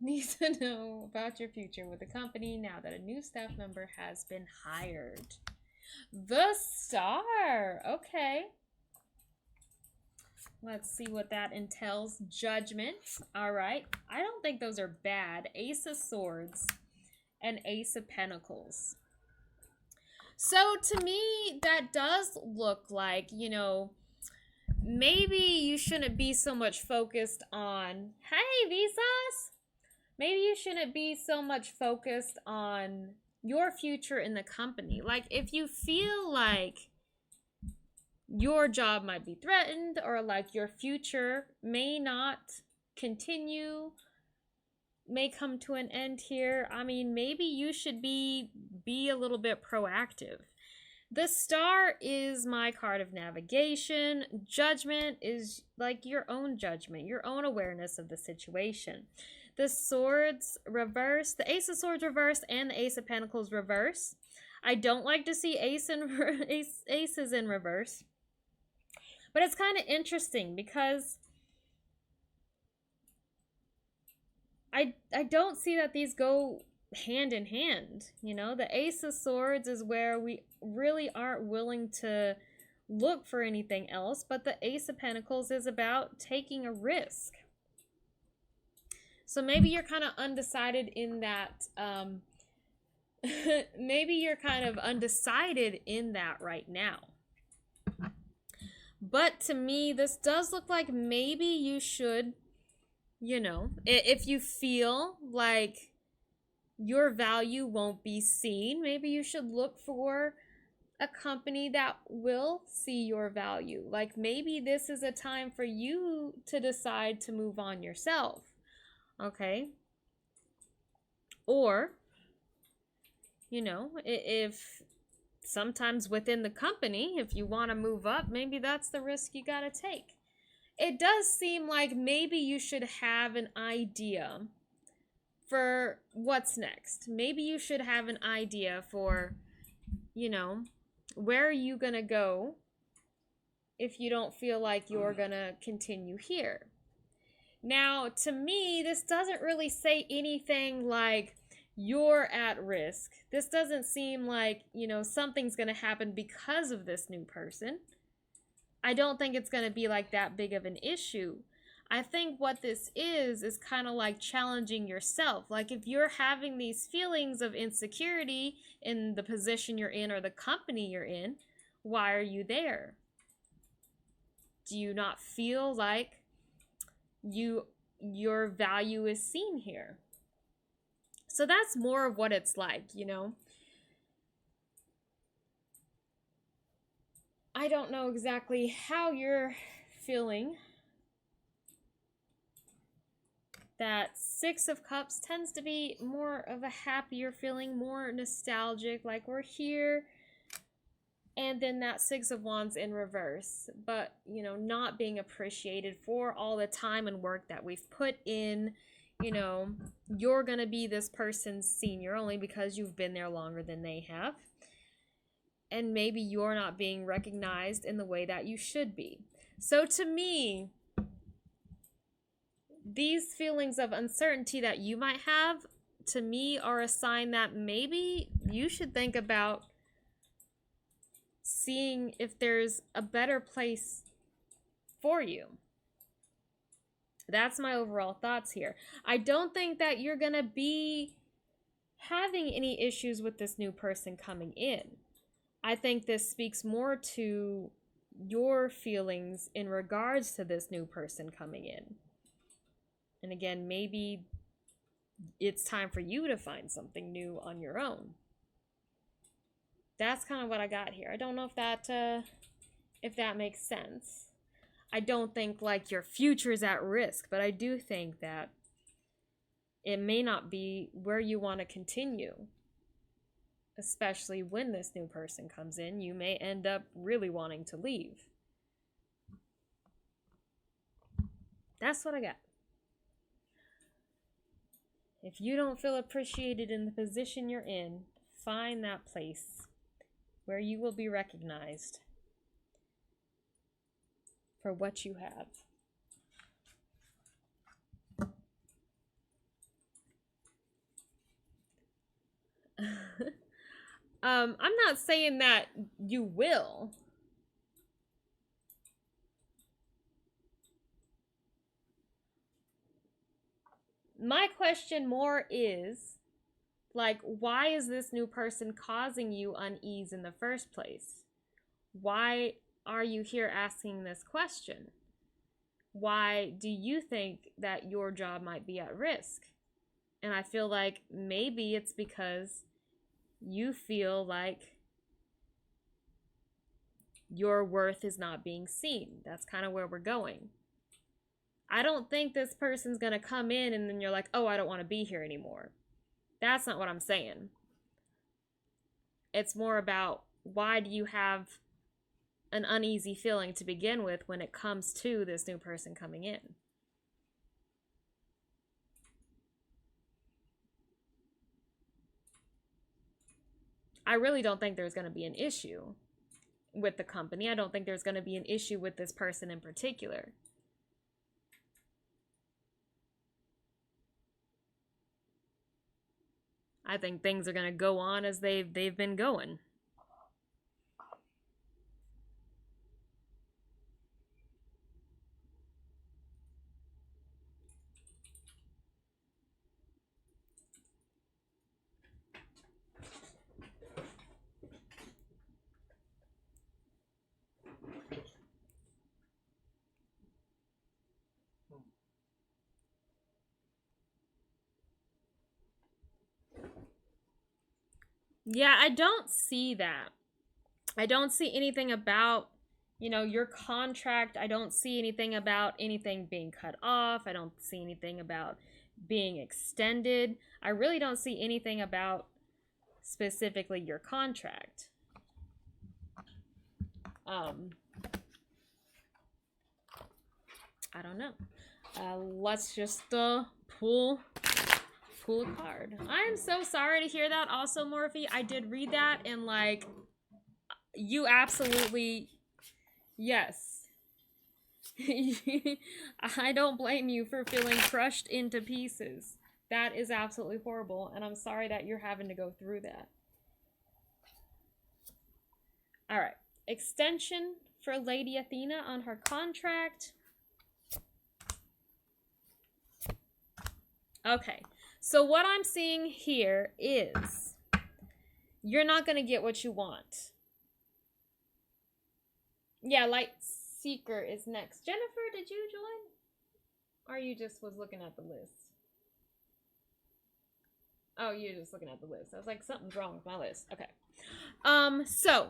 Need to know about your future with the company now that a new staff member has been hired. The Star. Okay. Let's see what that entails. Judgment. All right. I don't think those are bad. Ace of Swords and Ace of Pentacles. So to me, that does look like, you know, maybe you shouldn't be so much focused on, hey, Visas! Maybe you shouldn't be so much focused on your future in the company. Like, if you feel like your job might be threatened, or like your future may not continue, may come to an end here, I mean, maybe you should be a little bit proactive. The Star is my card of navigation. Judgment is like your own judgment, your own awareness of the situation. The Swords reverse, the Ace of Swords reverse, and the Ace of Pentacles reverse. I don't like to see aces in reverse. But it's kind of interesting because I don't see that these go hand in hand. You know, the Ace of Swords is where we really aren't willing to look for anything else, but the Ace of Pentacles is about taking a risk. So maybe you're kind of undecided in that, maybe you're kind of undecided in that right now. But to me, this does look like maybe you should, you know, if you feel like your value won't be seen, maybe you should look for a company that will see your value. Like, maybe this is a time for you to decide to move on yourself. Okay? Or, you know, if sometimes within the company, if you want to move up, maybe that's the risk you got to take. It does seem like maybe you should have an idea for what's next. Maybe you should have an idea for, you know, where are you going to go if you don't feel like you're gonna continue here. Now, to me, this doesn't really say anything like you're at risk. This doesn't seem like, you know, something's gonna happen because of this new person. I don't think it's gonna be like that big of an issue. I think what this is kind of like challenging yourself. Like if you're having these feelings of insecurity in the position you're in or the company you're in, why are you there? Do you not feel like your value is seen here? So that's more of what it's like, you know. I don't know exactly how you're feeling. That Six of Cups tends to be more of a happier feeling, more nostalgic, like we're here. And then that Six of Wands in reverse, but, you know, not being appreciated for all the time and work that we've put in. You know, you're going to be this person's senior only because you've been there longer than they have. And maybe you're not being recognized in the way that you should be. So to me, these feelings of uncertainty that you might have, to me, are a sign that maybe you should think about seeing if there's a better place for you. That's my overall thoughts here. I don't think that you're going to be having any issues with this new person coming in. I think this speaks more to your feelings in regards to this new person coming in. And again, maybe it's time for you to find something new on your own. That's kind of what I got here. I don't know if that makes sense. I don't think like your future is at risk, but I do think that it may not be where you want to continue. Especially when this new person comes in, you may end up really wanting to leave. That's what I got. If you don't feel appreciated in the position you're in, find that place where you will be recognized for what you have. I'm not saying that you will. My question more is, like, why is this new person causing you unease in the first place? Why are you here asking this question? Why do you think that your job might be at risk? And I feel like maybe it's because you feel like your worth is not being seen. That's kind of where we're going. I don't think this person's going to come in and then you're like, oh, I don't want to be here anymore. That's not what I'm saying. It's more about, why do you have an uneasy feeling to begin with when it comes to this new person coming in? I really don't think there's going to be an issue with the company. I don't think there's going to be an issue with this person in particular. I think things are going to go on as they've been going. Yeah, I don't see that. I don't see anything about, you know, your contract. I don't see anything about anything being cut off. I don't see anything about being extended. I really don't see anything about specifically your contract. I don't know. Let's just pull a card. I'm so sorry to hear that also, Morphe. I did read that and like, you absolutely, Yes. I don't blame you for feeling crushed into pieces. That is absolutely horrible, and I'm sorry that you're having to go through that. All right. Extension for Lady Athena on her contract. Okay. So what I'm seeing here is you're not going to get what you want. Yeah, Light Seeker is next. Jennifer, did you join? Or you just was looking at the list? Oh, you're just looking at the list. I was like, something's wrong with my list. Okay. So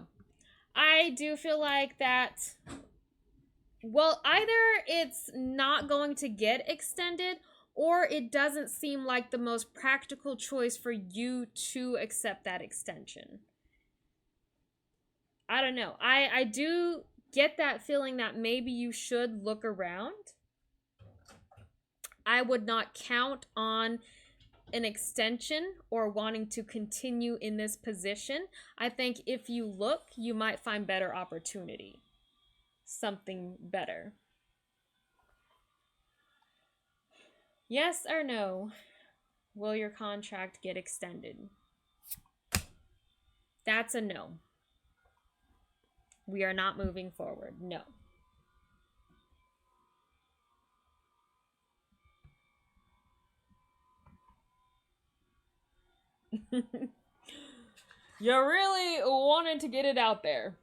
I do feel like that, well, either it's not going to get extended or it doesn't seem like the most practical choice for you to accept that extension. I don't know. I do get that feeling that maybe you should look around. I would not count on an extension or wanting to continue in this position. I think if you look, you might find better opportunity. Something better. Yes or no? Will your contract get extended? That's a no. We are not moving forward. No. You really wanted to get it out there.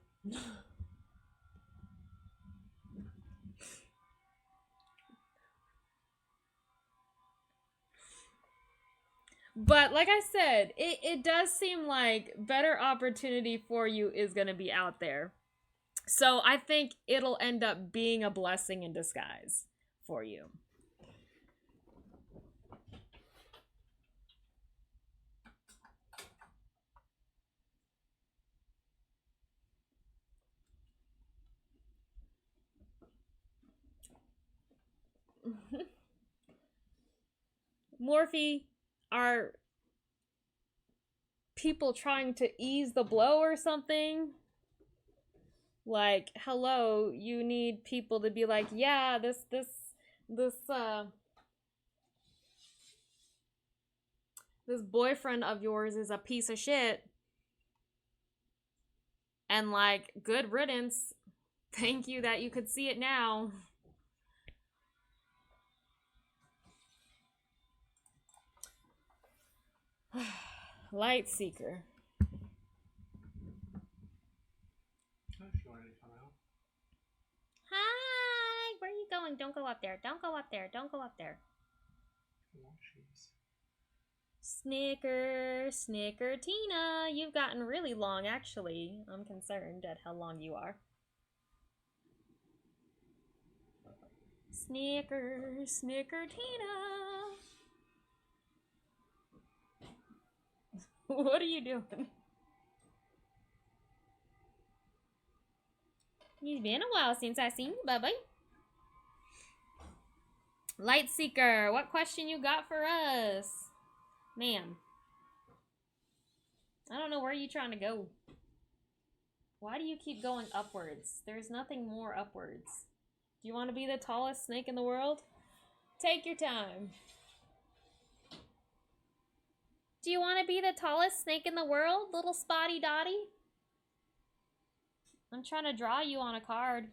But like I said, it does seem like better opportunity for you is going to be out there. So I think it'll end up being a blessing in disguise for you. Morphe, are people trying to ease the blow or something? Like, hello, you need people to be like, yeah, this boyfriend of yours is a piece of shit. And like, good riddance. Thank you that you could see it now. Light Seeker. Hi! Where are you going? Don't go up there. Don't go up there. Don't go up there. Snicker, Snicker, Tina. You've gotten really long, actually. I'm concerned at how long you are. Snicker, Snicker, Tina. What are you doing? It's been a while since I seen you, bubby. Light Seeker, what question you got for us? Ma'am. I don't know where you trying to go. Why do you keep going upwards? There's nothing more upwards. Do you want to be the tallest snake in the world? Take your time. Do you want to be the tallest snake in the world, little spotty dotty? I'm trying to draw you on a card.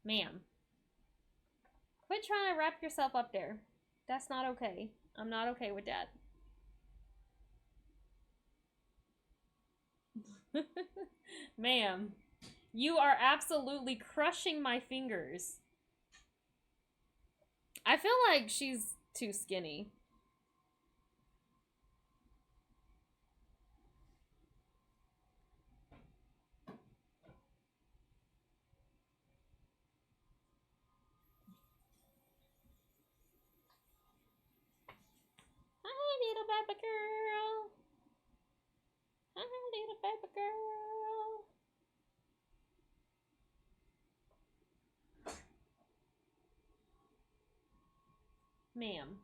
Ma'am. Quit trying to wrap yourself up there. That's not okay. I'm not okay with that. Ma'am, you are absolutely crushing my fingers. I feel like she's too skinny. Hi, little baby girl. Hi, little baby girl. Ma'am.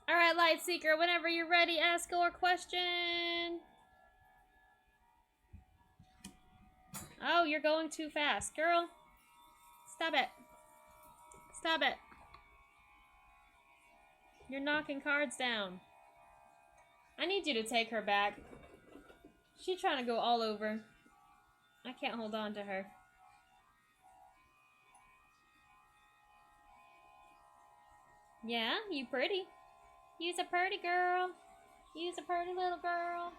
All right, Light Seeker, whenever you're ready, ask your question. Oh, you're going too fast. Girl, stop it. Stop it. You're knocking cards down. I need you to take her back. She's trying to go all over. I can't hold on to her. Yeah, you pretty. You's a pretty girl. You's a pretty little girl.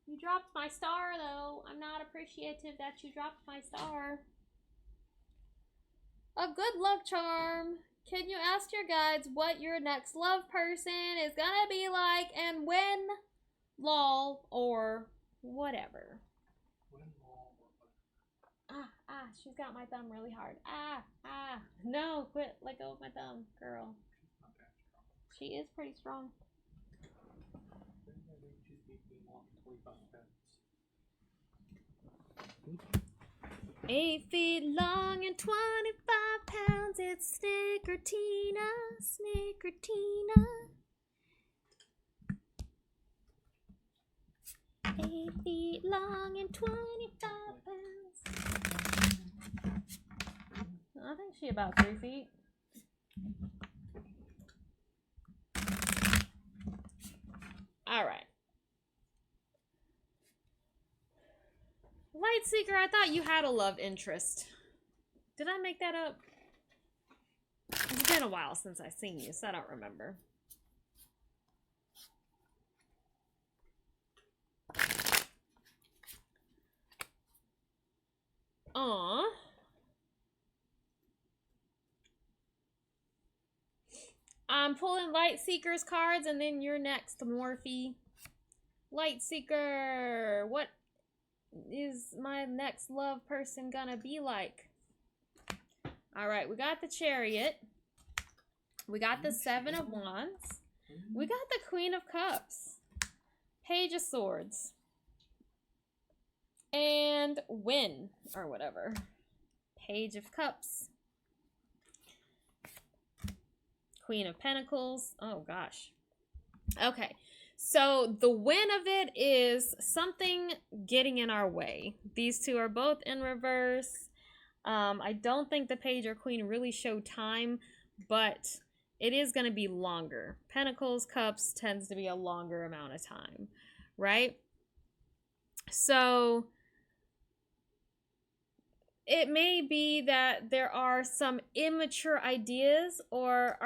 You dropped my star, though. I'm not appreciative that you dropped my star. A good luck charm. Can you ask your guides what your next love person is gonna be like and when? Lol or whatever. She's got my thumb really hard. No, quit. Let go of my thumb, girl. She is pretty strong. 8 feet long and 25 pounds. It's Snickertina, Snickertina. 8 feet long and 25 pounds. I think she about 3 feet. All right. Light Seeker, I thought you had a love interest. Did I make that up? It's been a while since I've seen you, so I don't remember. Aww. I'm pulling Light Seeker's cards, and then you're next, Morphe. Light Seeker, what is my next love person gonna be like? All right, we got the Chariot. We got the Seven of Wands. We got the Queen of Cups. Page of Swords. And Win, or whatever. Page of Cups. Queen of Pentacles. Oh, gosh. Okay. So the win of it is something getting in our way. These two are both in reverse. I don't think the Page or Queen really show time, but it is going to be longer. Pentacles, Cups tends to be a longer amount of time, right? So it may be that there are some immature ideas or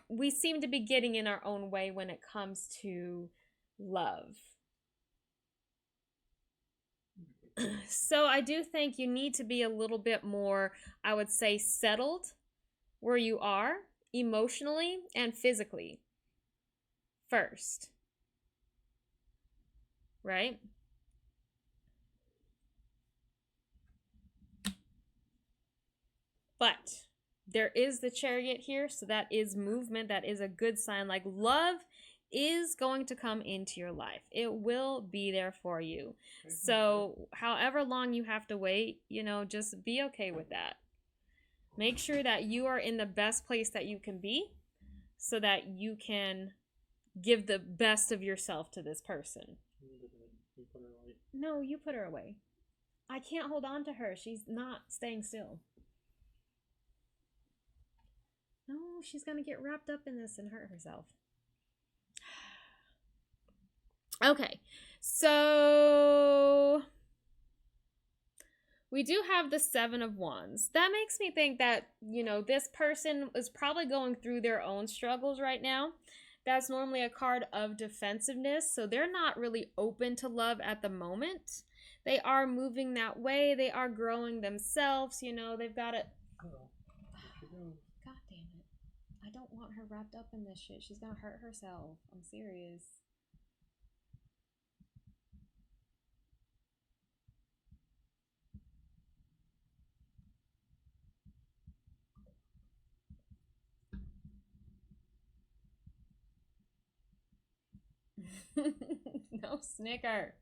we seem to be getting in our own way when it comes to love. So I do think you need to be a little bit more, I would say, settled where you are emotionally and physically first. Right? But there is the Chariot here, so that is movement. That is a good sign. Like, love is going to come into your life. It will be there for you. So however long you have to wait, just be okay with that. Make sure that you are in the best place that you can be so that you can give the best of yourself to this person. No, you put her away. I can't hold on to her. She's not staying still. No, she's going to get wrapped up in this and hurt herself. Okay, so we do have the Seven of Wands. That makes me think that, this person is probably going through their own struggles right now. That's normally a card of defensiveness, so they're not really open to love at the moment. They are moving that way. They are growing themselves. They've got it. God damn it. I don't want her wrapped up in this shit. She's gonna hurt herself. I'm serious. No, snicker.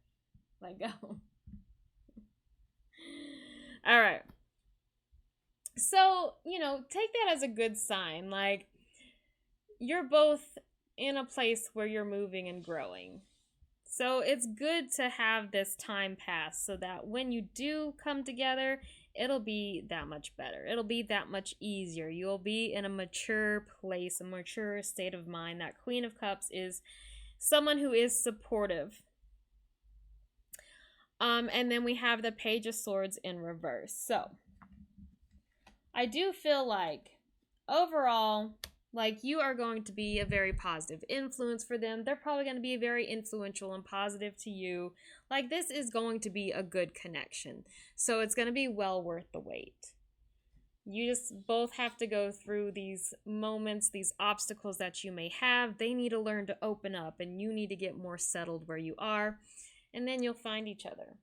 Let go. All right. So, take that as a good sign. Like, you're both in a place where you're moving and growing. So it's good to have this time pass so that when you do come together, it'll be that much better. It'll be that much easier. You'll be in a mature place, a mature state of mind. That Queen of Cups is someone who is supportive. And then we have the Page of Swords in reverse. So I do feel like overall, like, you are going to be a very positive influence for them. They're probably going to be very influential and positive to you. Like, this is going to be a good connection. So it's going to be well worth the wait. You just both have to go through these moments, these obstacles that you may have. They need to learn to open up, and you need to get more settled where you are. And then you'll find each other.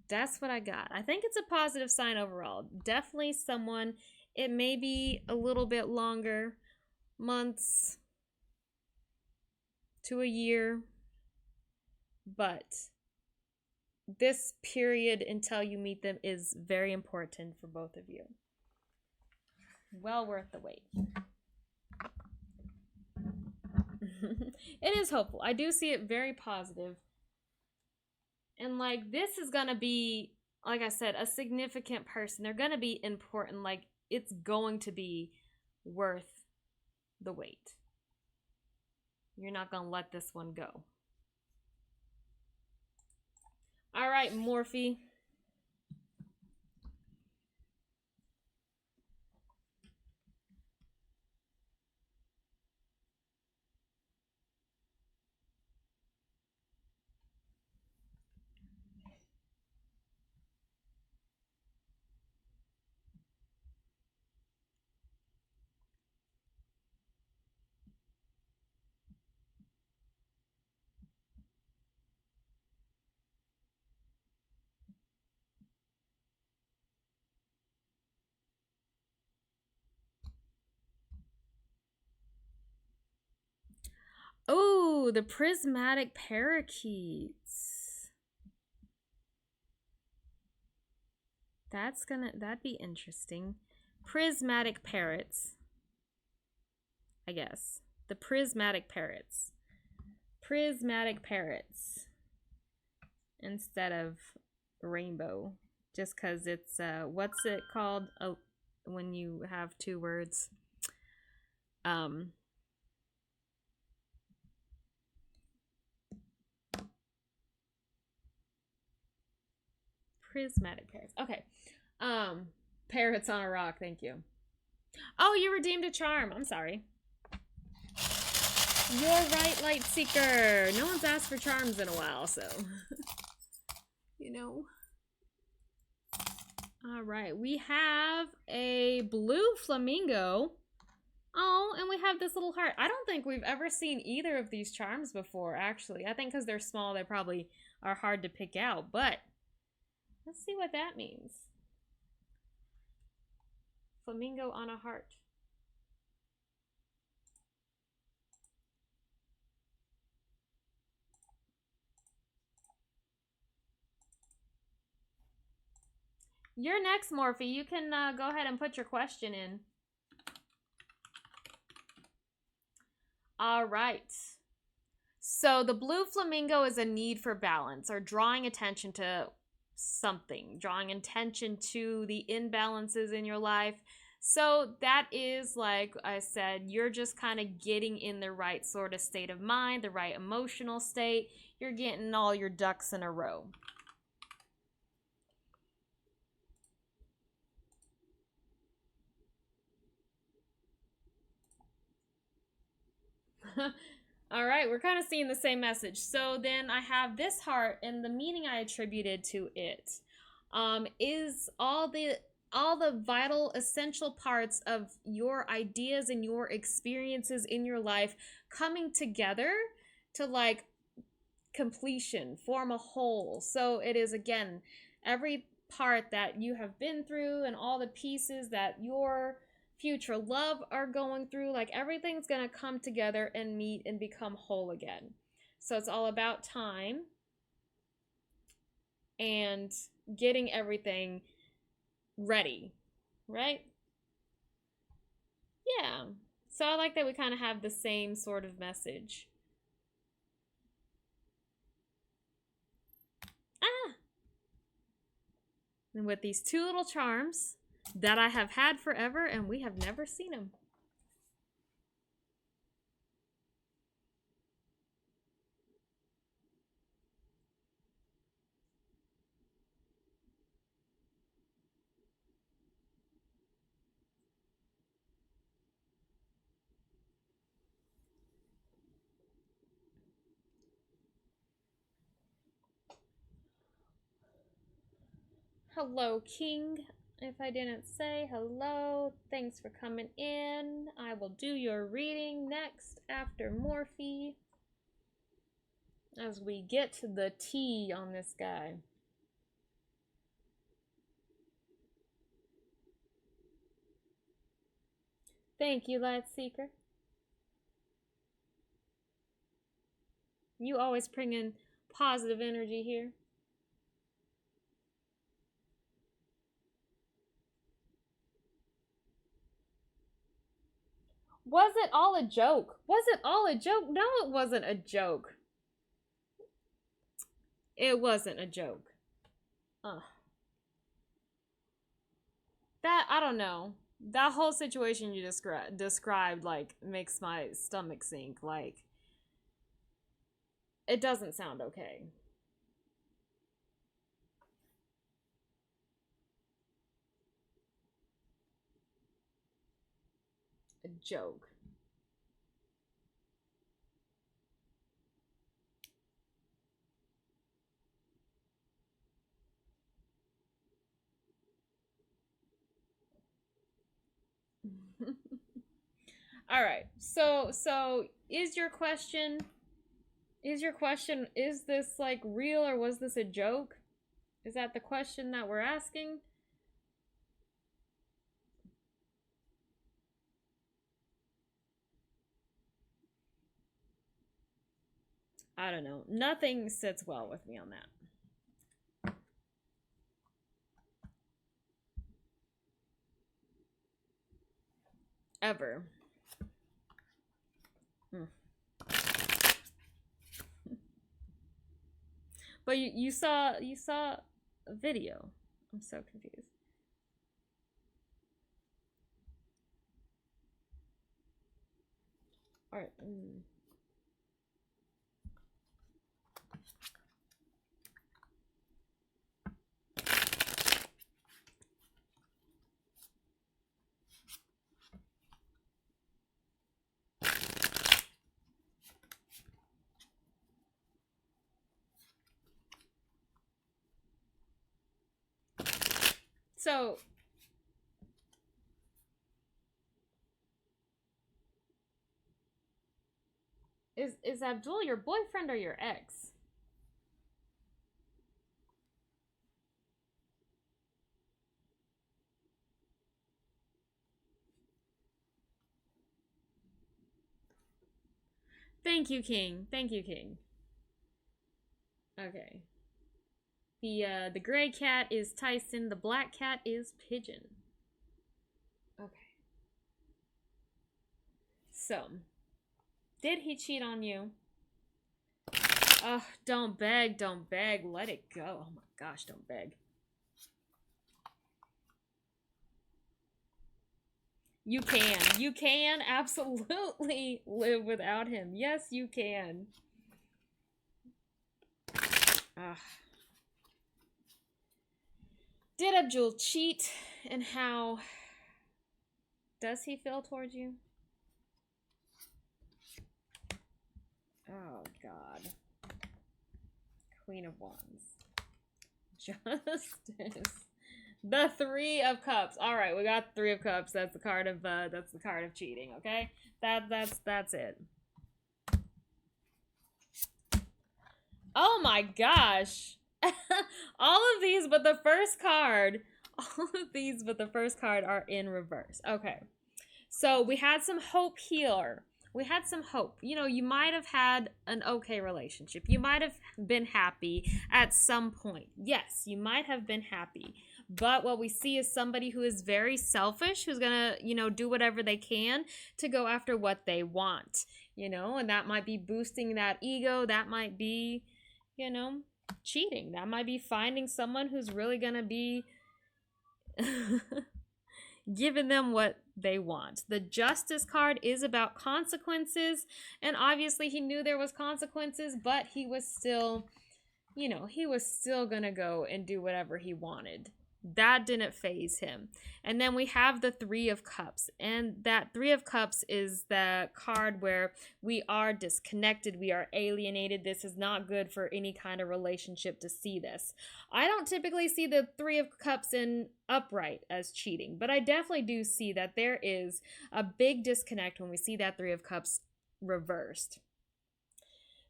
That's what I got. I think it's a positive sign overall. Definitely someone, it may be a little bit longer, months to a year, but this period until you meet them is very important for both of you. Well worth the wait. It is hopeful. I do see it very positive. And, like, this is going to be, like I said, a significant person. They're going to be important. Like, it's going to be worth the wait. You're not going to let this one go. All right, Morphe. Oh, the prismatic parakeets. That'd be interesting. Prismatic parrots. I guess. The prismatic parrots. Prismatic parrots. Instead of rainbow. Just because it's, what's it called? Oh, when you have two words. Prismatic parrots. Okay. Parrots on a rock, thank you. Oh, you redeemed a charm. I'm sorry. You're right, Light Seeker. No one's asked for charms in a while, so. You know. Alright, we have a blue flamingo. Oh, and we have this little heart. I don't think we've ever seen either of these charms before, actually. I think because they're small, they probably are hard to pick out, but let's see what that means. Flamingo on a heart. You're next, Morphe. You can go ahead and put your question in. All right. So the blue flamingo is a need for balance or drawing attention to something, drawing attention to the imbalances in your life. So that is, like I said, you're just kind of getting in the right sort of state of mind, the right emotional state. You're getting all your ducks in a row. All right, we're kind of seeing the same message. So then I have this heart, and the meaning I attributed to it is all the vital, essential parts of your ideas and your experiences in your life coming together to, like, completion, form a whole. So it is, again, every part that you have been through and all the pieces that your future love are going through, like, everything's gonna come together and meet and become whole again. So it's all about time and getting everything ready, right? Yeah. So I like that we kind of have the same sort of message. Ah! And with these two little charms that I have had forever and we have never seen them. Hello, King. If I didn't say hello, thanks for coming in. I will do your reading next after Morphe as we get to the tea on this guy. Thank you, Light Seeker. You always bring in positive energy here. Was it all a joke? Was it all a joke? No, it wasn't a joke. It wasn't a joke. That, I don't know. That whole situation you described, like, makes my stomach sink. Like, it doesn't sound okay. A joke. All right. So is your question is this like real or was this a joke? Is that the question that we're asking? I don't know. Nothing sits well with me on that. Ever. But you saw a video. I'm so confused. All right. So is Abdul your boyfriend or your ex? Thank you, King. Thank you, King. Okay. The gray cat is Tyson. The black cat is Pigeon. Okay. So, did he cheat on you? Oh, don't beg, don't beg. Let it go. Oh my gosh, don't beg. You can. You can absolutely live without him. Yes, you can. Ugh. Did Abdul cheat, and how does he feel towards you? Oh, God. Queen of Wands. Justice. The Three of Cups. All right, we got the Three of Cups. That's the card of cheating. Okay, that's it. Oh my gosh! All of these, but the first card. All of these, but the first card are in reverse. Okay, so we had some hope here. We had some hope. You know, you might have had an okay relationship. You might have been happy at some point. Yes, you might have been happy. But what we see is somebody who is very selfish, who's gonna, do whatever they can to go after what they want, and that might be boosting that ego. That might be, cheating. That might be finding someone who's really gonna be giving them what they want. The Justice card is about consequences, and obviously he knew there was consequences, but he was still, he was still gonna go and do whatever he wanted. That didn't faze him. And then we have the Three of Cups, and that Three of Cups is the card where we are disconnected, we are alienated. This is not good for any kind of relationship to see this. I don't typically see the Three of Cups in upright as cheating, but I definitely do see that there is a big disconnect when we see that Three of Cups reversed.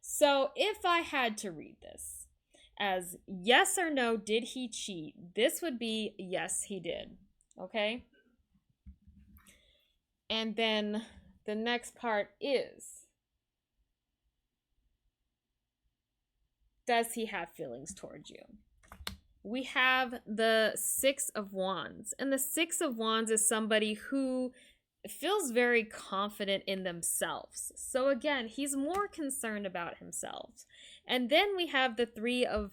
So if I had to read this as yes or no, did he cheat? This would be yes, he did. Okay? And then the next part is, does he have feelings towards you? We have the Six of Wands. And the Six of Wands is somebody who feels very confident in themselves. So again, he's more concerned about himself. And then we have the Three of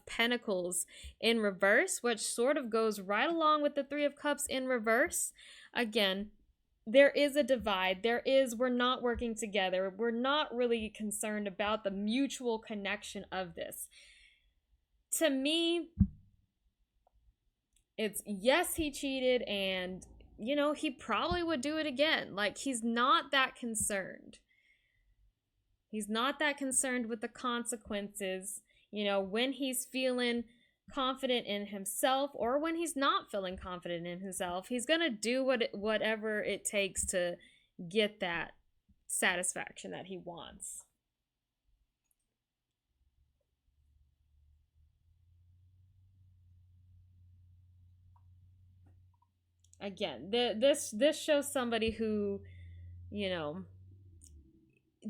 Pentacles in reverse, which sort of goes right along with the Three of Cups in reverse. Again, there is a divide. We're not working together. We're not really concerned about the mutual connection of this. To me, it's yes, he cheated, and he probably would do it again. Like, he's not that concerned. He's not that concerned with the consequences, when he's feeling confident in himself, or when he's not feeling confident in himself. He's going to do whatever it takes to get that satisfaction that he wants. Again, this shows somebody who,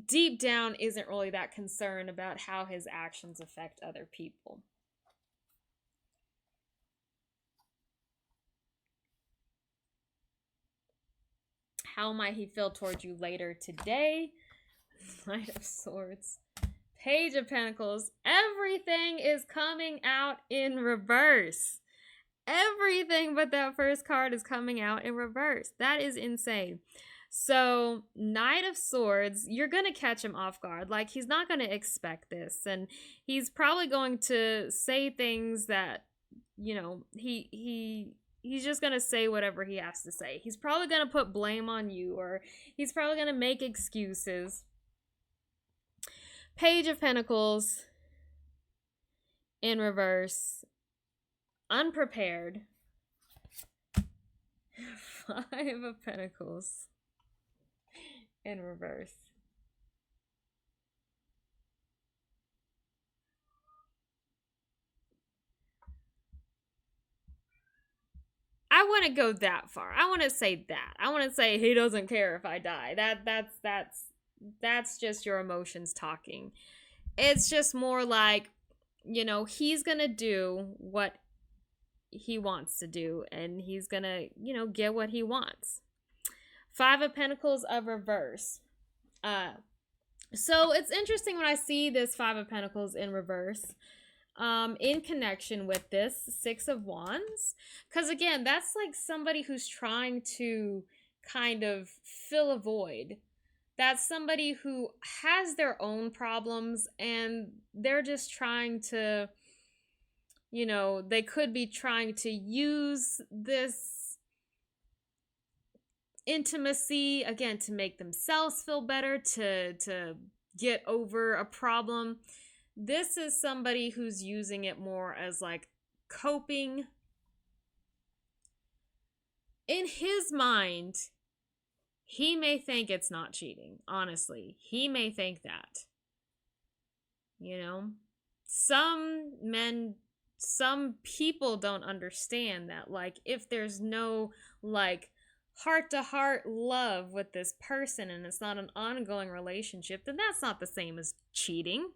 deep down isn't really that concerned about how his actions affect other people. How might he feel towards you later today? Knight of Swords. Page of Pentacles. Everything is coming out in reverse. Everything but that first card is coming out in reverse. That is insane. So, Knight of Swords, you're going to catch him off guard. Like, he's not going to expect this. And he's probably going to say things that, he's just going to say whatever he has to say. He's probably going to put blame on you, or he's probably going to make excuses. Page of Pentacles in reverse. Unprepared. Five of Pentacles in reverse. I wouldn't go that far. I want to say that. I want to say he doesn't care if I die. That's just your emotions talking. It's just more like, he's going to do what he wants to do, and he's going to, get what he wants. Five of Pentacles of reverse. So it's interesting when I see this Five of Pentacles in reverse. In connection with this Six of Wands, because again, that's like somebody who's trying to kind of fill a void. That's somebody who has their own problems, and they're just trying to, they could be trying to use this intimacy again to make themselves feel better, to get over a problem. This is somebody who's using it more as like coping. In his mind, he may think it's not cheating. Honestly, he may think that. Some people don't understand that. Like, if there's no like heart-to-heart love with this person and it's not an ongoing relationship, then that's not the same as cheating.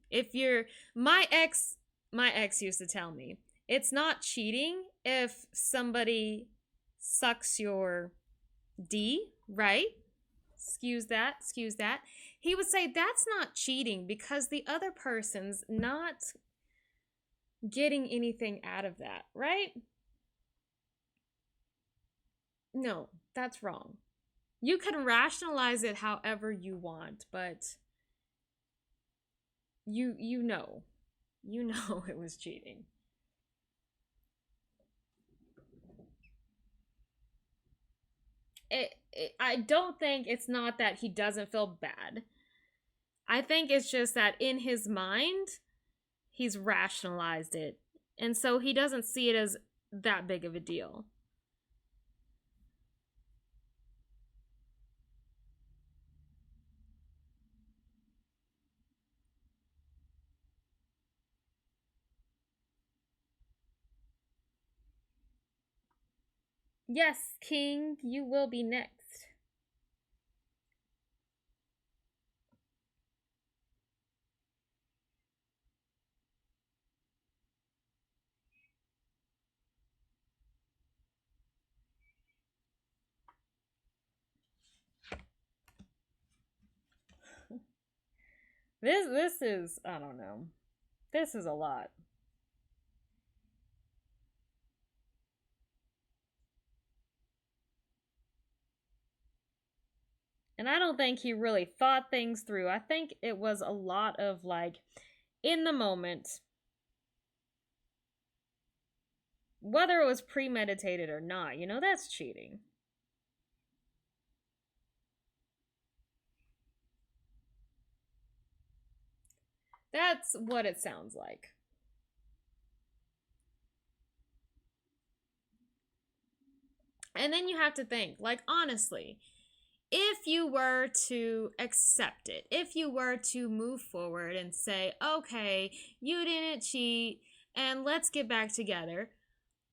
If you're, my ex used to tell me, It's not cheating if somebody sucks your D, right? Excuse that, excuse that. He would say that's not cheating because the other person's not getting anything out of that, right? No, that's wrong. You can rationalize it however you want, but you know. You know it was cheating. I don't think it's not that he doesn't feel bad. I think it's just that in his mind, he's rationalized it. And so he doesn't see it as that big of a deal. Yes, King, you will be next. This is, I don't know. This is a lot. And I don't think he really thought things through. I think it was a lot of like in the moment, whether it was premeditated or not, that's cheating. That's what it sounds like. And then you have to think, like, honestly, if you were to accept it, if you were to move forward and say, okay, you didn't cheat and let's get back together,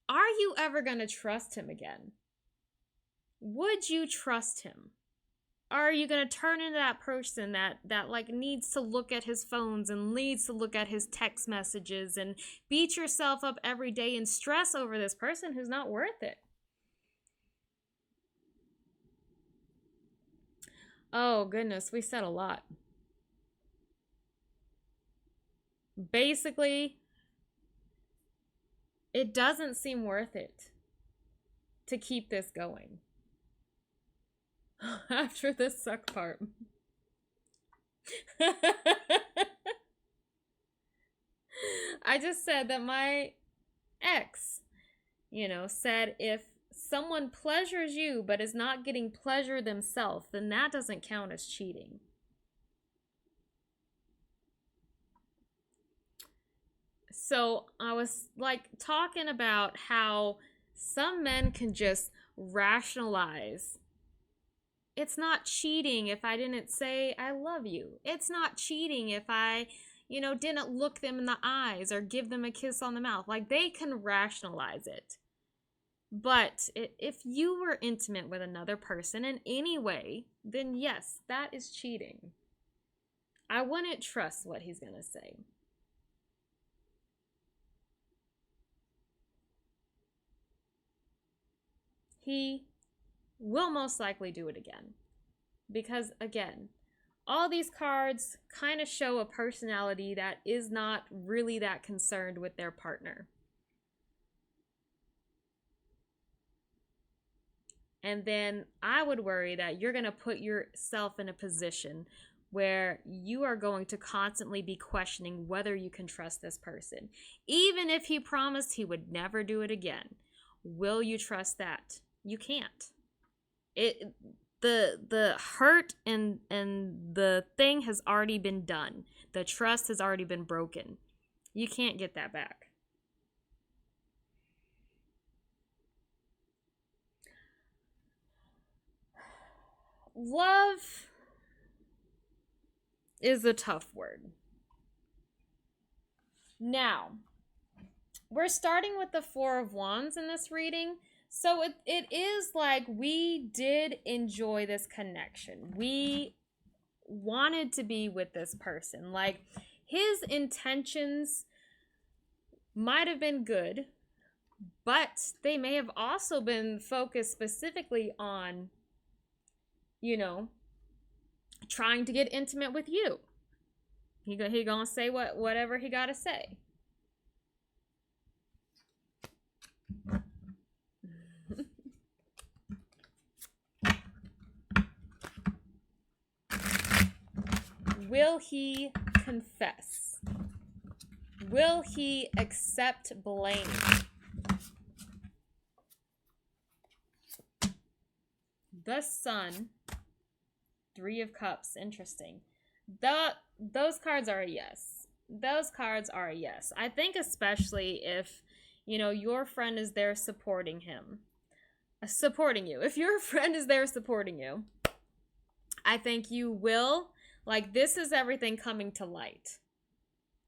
are you ever going to trust him again? Would you trust him? Are you going to turn into that person that like needs to look at his phones and needs to look at his text messages and beat yourself up every day and stress over this person who's not worth it? Oh, goodness, we said a lot. Basically, it doesn't seem worth it to keep this going. After this suck part. I just said that my ex, said if someone pleasures you but is not getting pleasure themselves, then that doesn't count as cheating. So I was like talking about how some men can just rationalize. It's not cheating if I didn't say I love you. It's not cheating if I, didn't look them in the eyes or give them a kiss on the mouth. Like they can rationalize it. But if you were intimate with another person in any way, then yes, that is cheating. I wouldn't trust what he's going to say. He will most likely do it again. Because, again, all these cards kind of show a personality that is not really that concerned with their partner. And then I would worry that you're going to put yourself in a position where you are going to constantly be questioning whether you can trust this person. Even if he promised he would never do it again, will you trust that? You can't. The hurt and the thing has already been done. The trust has already been broken. You can't get that back. Love is a tough word. Now, we're starting with the Four of Wands in this reading. So it is like we did enjoy this connection. We wanted to be with this person. Like his intentions might have been good, but they may have also been focused specifically on, you know, trying to get intimate with you. He gonna say whatever he gotta say. Will he confess? Will he accept blame? The Sun, Three of Cups, interesting. Those cards are a yes. Those cards are a yes. I think especially if, you know, your friend is there supporting him. Supporting you. If your friend is there supporting you, I think you will, like, this is everything coming to light.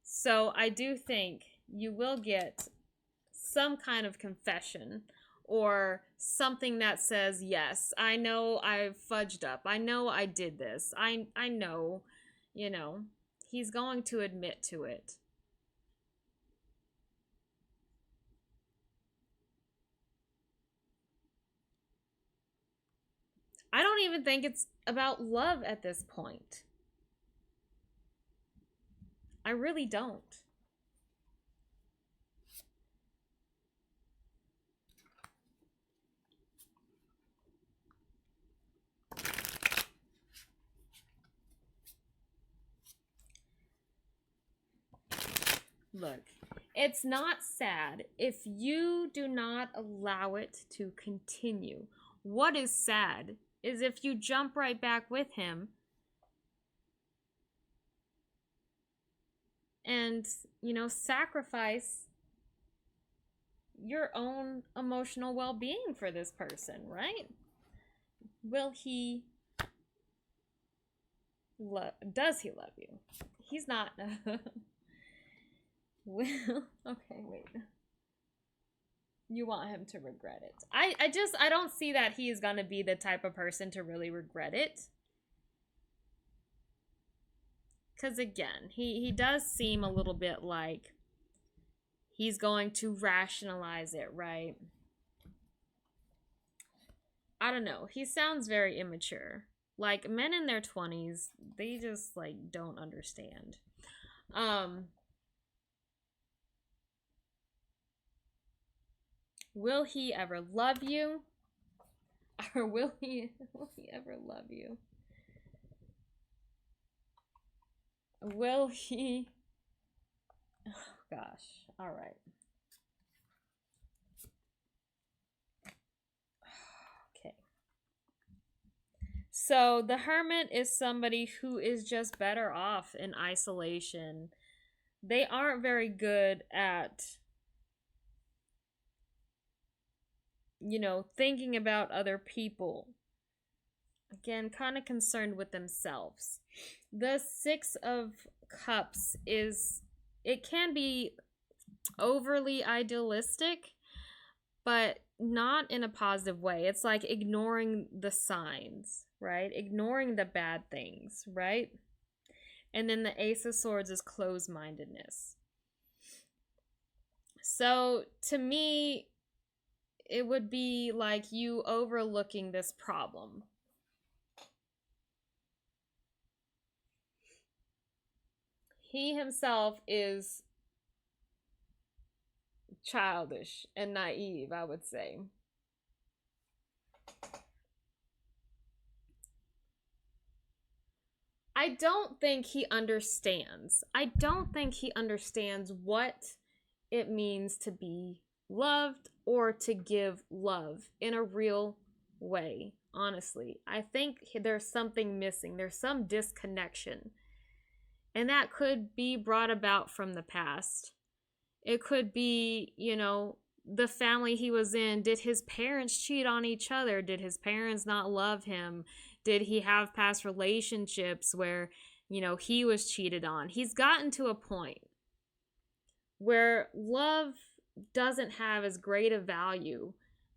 So I do think you will get some kind of confession or something that says, yes, I know I fudged up. I know I did this. I know, you know, he's going to admit to it. I don't even think it's about love at this point. I really don't. Look, it's not sad if you do not allow it to continue. What is sad is if you jump right back with him and, you know, sacrifice your own emotional well-being for this person, right? Will he does he love you? He's not. Will, okay, wait. You want him to regret it. I don't see that he is going to be the type of person to really regret it. Because again, he does seem a little bit like he's going to rationalize it, right? I don't know. He sounds very immature. Like, men in their 20s, they just, like, don't understand. Will he ever love you? Or will he ever love you? Will he? Oh, gosh. All right. Okay. So the Hermit is somebody who is just better off in isolation. They aren't very good at, you know, thinking about other people. Again, kind of concerned with themselves. The Six of Cups is, it can be overly idealistic, but not in a positive way. It's like ignoring the signs, right? Ignoring the bad things, right? And then the Ace of Swords is closed-mindedness. So to me, it would be like you overlooking this problem. He himself is childish and naive, I would say. I don't think he understands. I don't think he understands what it means to be loved or to give love in a real way, honestly. I think there's something missing. There's some disconnection. And that could be brought about from the past. It could be, you know, the family he was in. Did his parents cheat on each other? Did his parents not love him? Did he have past relationships where, you know, he was cheated on? He's gotten to a point where love doesn't have as great a value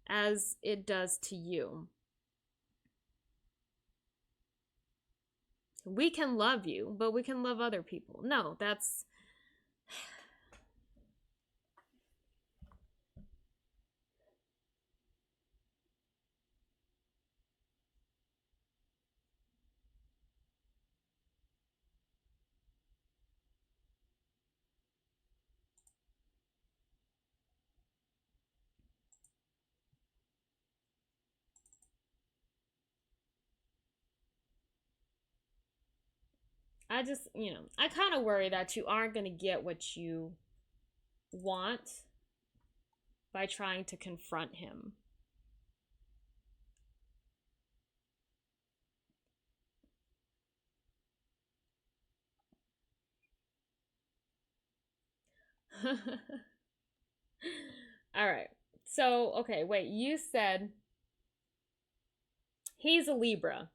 as it does to you. We can love you, but we can love other people. No, that's... I just, you know, I kind of worry that you aren't going to get what you want by trying to confront him. All right. So, okay, wait, you said he's a Libra.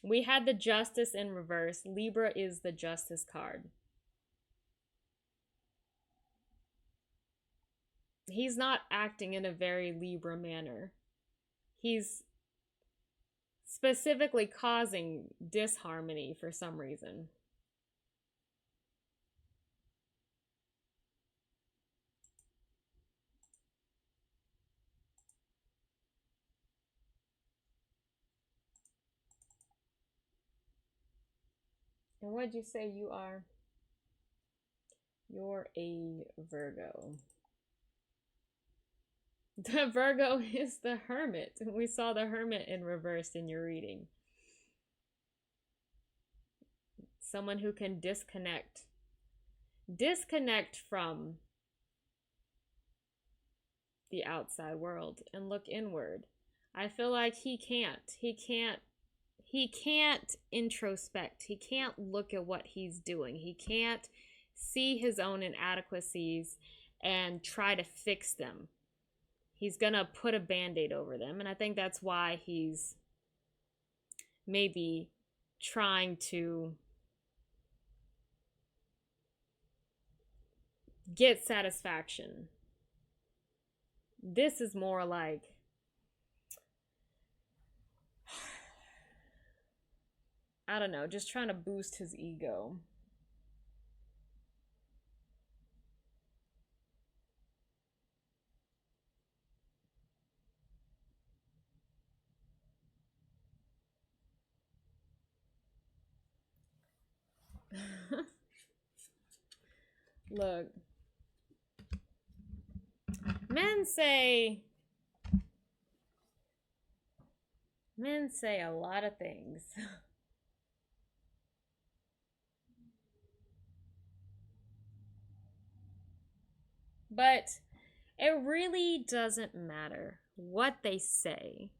We had the Justice in reverse. Libra is the Justice card. He's not acting in a very Libra manner. He's specifically causing disharmony for some reason. And what'd you say you are? You're a Virgo. The Virgo is the Hermit. We saw the Hermit in reverse in your reading. Someone who can disconnect. Disconnect from the outside world and look inward. I feel like he can't introspect. He can't look at what he's doing. He can't see his own inadequacies and try to fix them. He's gonna put a band-aid over them, and I think that's why he's maybe trying to get satisfaction. This is more like, I don't know, just trying to boost his ego. Look, men say a lot of things. But it really doesn't matter what they say.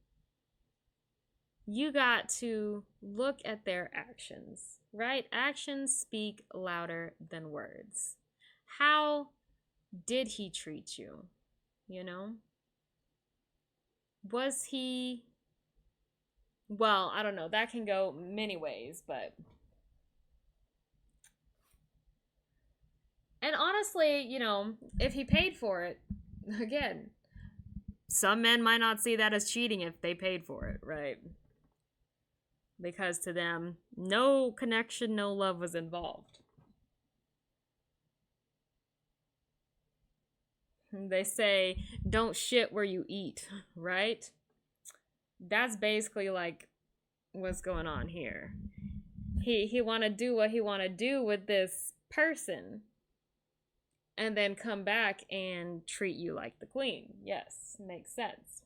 You got to look at their actions, right? Actions speak louder than words. How did he treat you? You know? Was he... Well, I don't know. That can go many ways, but... And honestly, you know, if he paid for it, again, some men might not see that as cheating if they paid for it, right? Because to them, no connection, no love was involved. They say, don't shit where you eat, right? That's basically like what's going on here. He want to do what he want to do with this person and then come back and treat you like the queen. Yes, makes sense.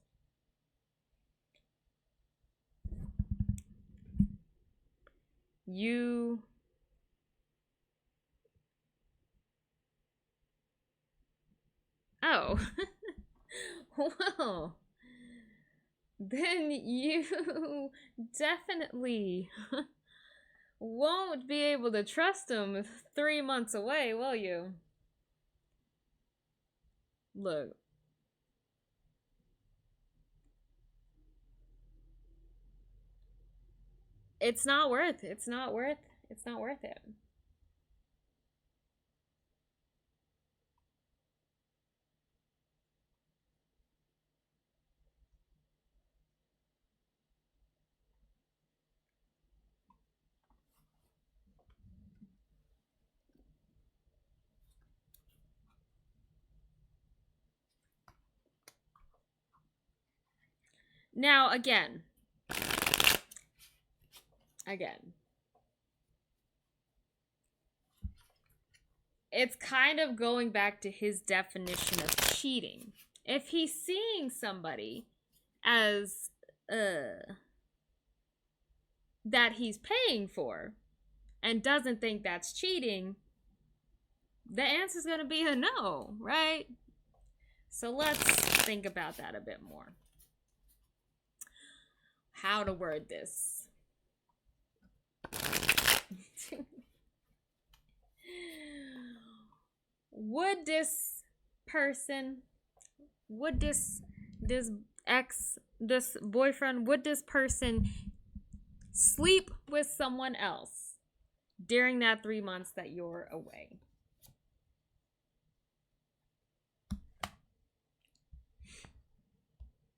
You... Oh. Well, then you definitely won't be able to trust him 3 months away, will you? Look. It's not worth it. It's not worth it. Now, again, it's kind of going back to his definition of cheating. If he's seeing somebody as that he's paying for, and doesn't think that's cheating, the answer is going to be a no, right? So let's think about that a bit more. How to word this. Would this person, would this boyfriend, would this person sleep with someone else during that 3 months that you're away?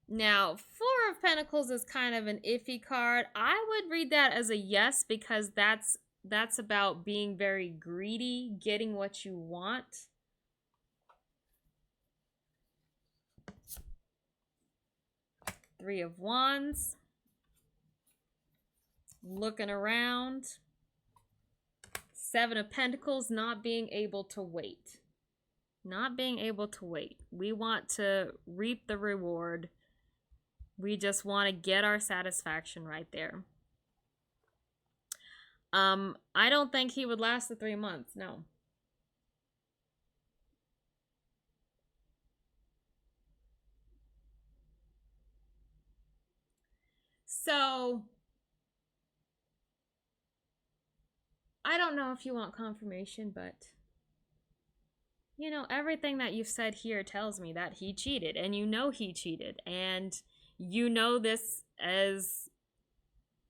Now, Four of Pentacles is kind of an iffy card. I would read that as a yes, because that's about being very greedy, getting what you want. Three of Wands. Looking around. Seven of Pentacles, not being able to wait. Not being able to wait. We want to reap the reward. We just want to get our satisfaction right there. I don't think he would last the 3 months, no. So, I don't know if you want confirmation, but you know, everything that you've said here tells me that he cheated, and you know he cheated, and you know this as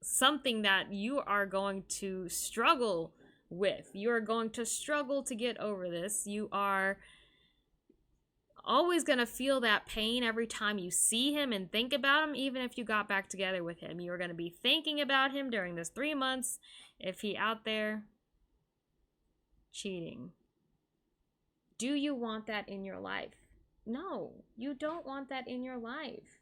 something that you are going to struggle with. You are going to struggle to get over this. You are always going to feel that pain every time you see him and think about him, even if you got back together with him. You're going to be thinking about him during this 3 months if he out there cheating. Do you want that in your life? No, you don't want that in your life.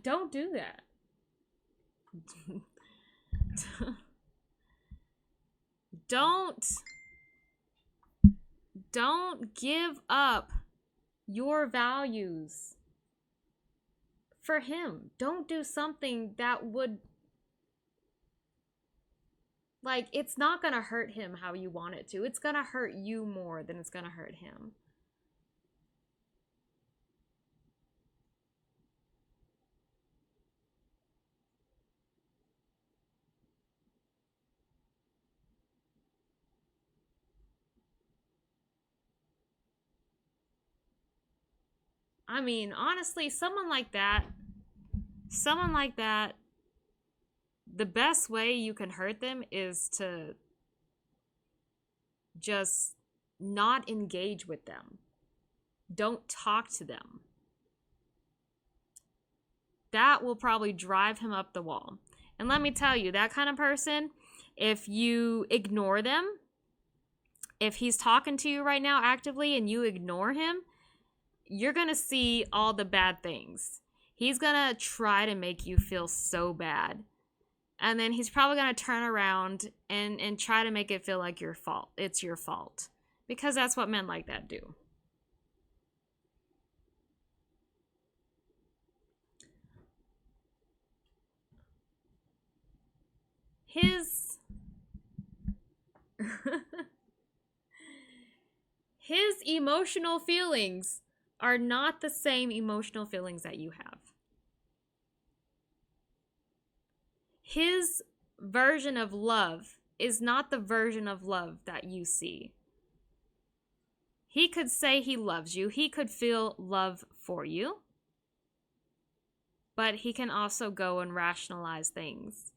Don't do that. Don't give up your values for him. Don't do something that would, like, it's not gonna hurt him how you want it to. It's gonna hurt you more than it's gonna hurt him. I mean, honestly, someone like that, the best way you can hurt them is to just not engage with them. Don't talk to them. That will probably drive him up the wall. And let me tell you, that kind of person, if you ignore them, if he's talking to you right now actively and you ignore him, you're going to see all the bad things. He's going to try to make you feel so bad. And then he's probably going to turn around and try to make it feel like your fault. It's your fault. Because that's what men like that do. His emotional feelings are not the same emotional feelings that you have. His version of love is not the version of love that you see. He could say he loves you. He could feel love for you. But he can also go and rationalize things.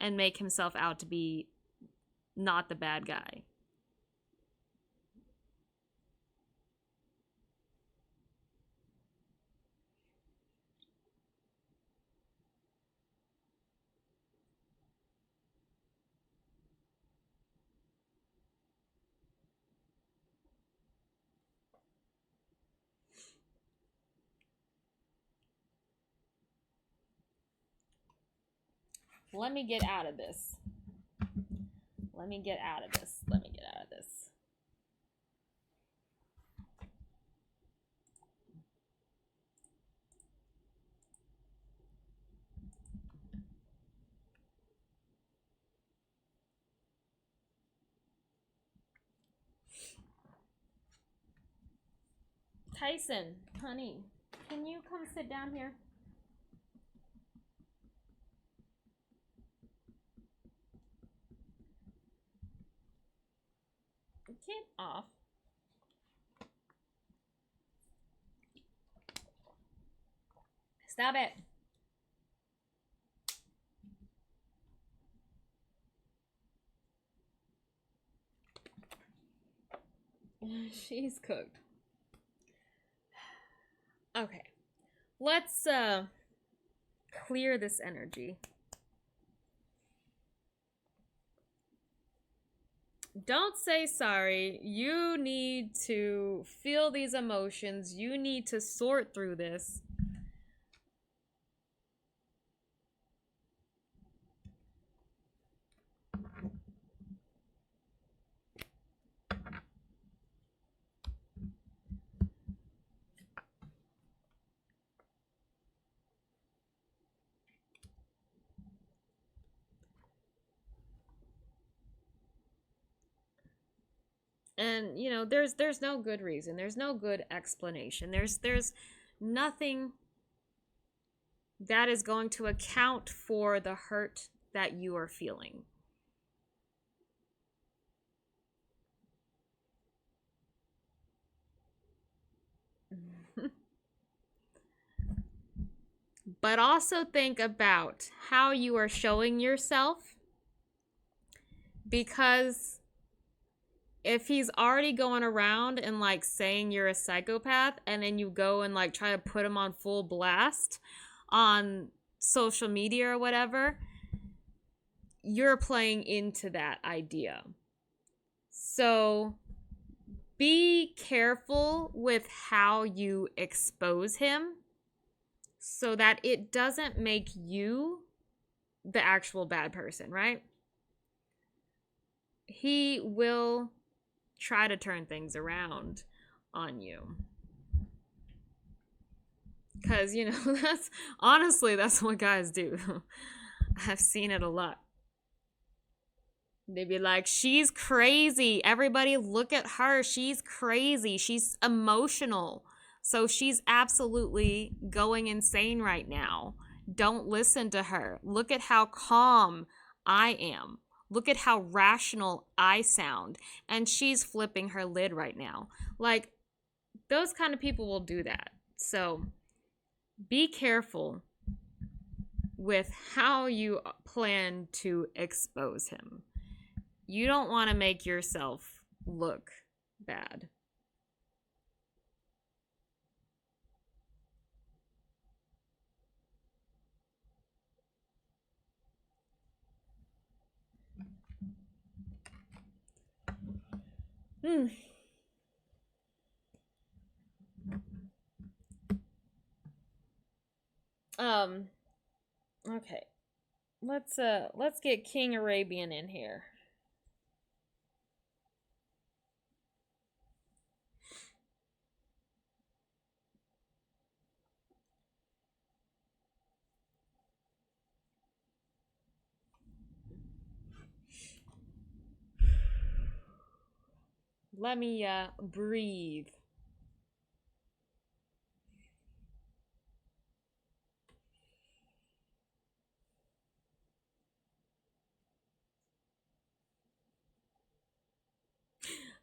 And make himself out to be not the bad guy. Let me get out of this. Let me get out of this. Let me get out of this. Tyson, honey, can you come sit down here? Get off. Stop it. She's cooked. Okay. Let's clear this energy. Don't say sorry. You need to feel these emotions. You need to sort through this. And you know, there's no good reason. There's no good explanation. There's nothing that is going to account for the hurt that you are feeling. But also think about how you are showing yourself, because if he's already going around and like saying you're a psychopath, and then you go and like try to put him on full blast on social media or whatever, you're playing into that idea. So be careful with how you expose him so that it doesn't make you the actual bad person, right? He will try to turn things around on you. Because, you know, that's what guys do. I've seen it a lot. They'd be like, she's crazy. Everybody look at her. She's crazy. She's emotional. So she's absolutely going insane right now. Don't listen to her. Look at how calm I am. Look at how rational I sound. And she's flipping her lid right now. Like, those kind of people will do that. So be careful with how you plan to expose him. You don't want to make yourself look bad. Okay. Let's get King Arabian in here. Let me breathe.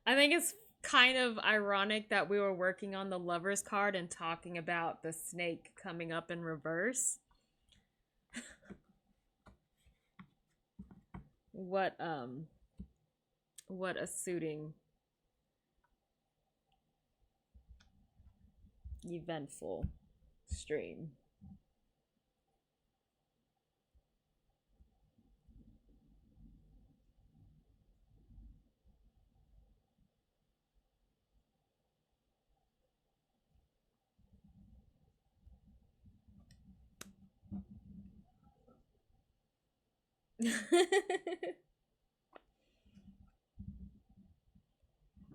I think it's kind of ironic that we were working on the Lover's card and talking about the snake coming up in reverse. What a suiting, eventful stream.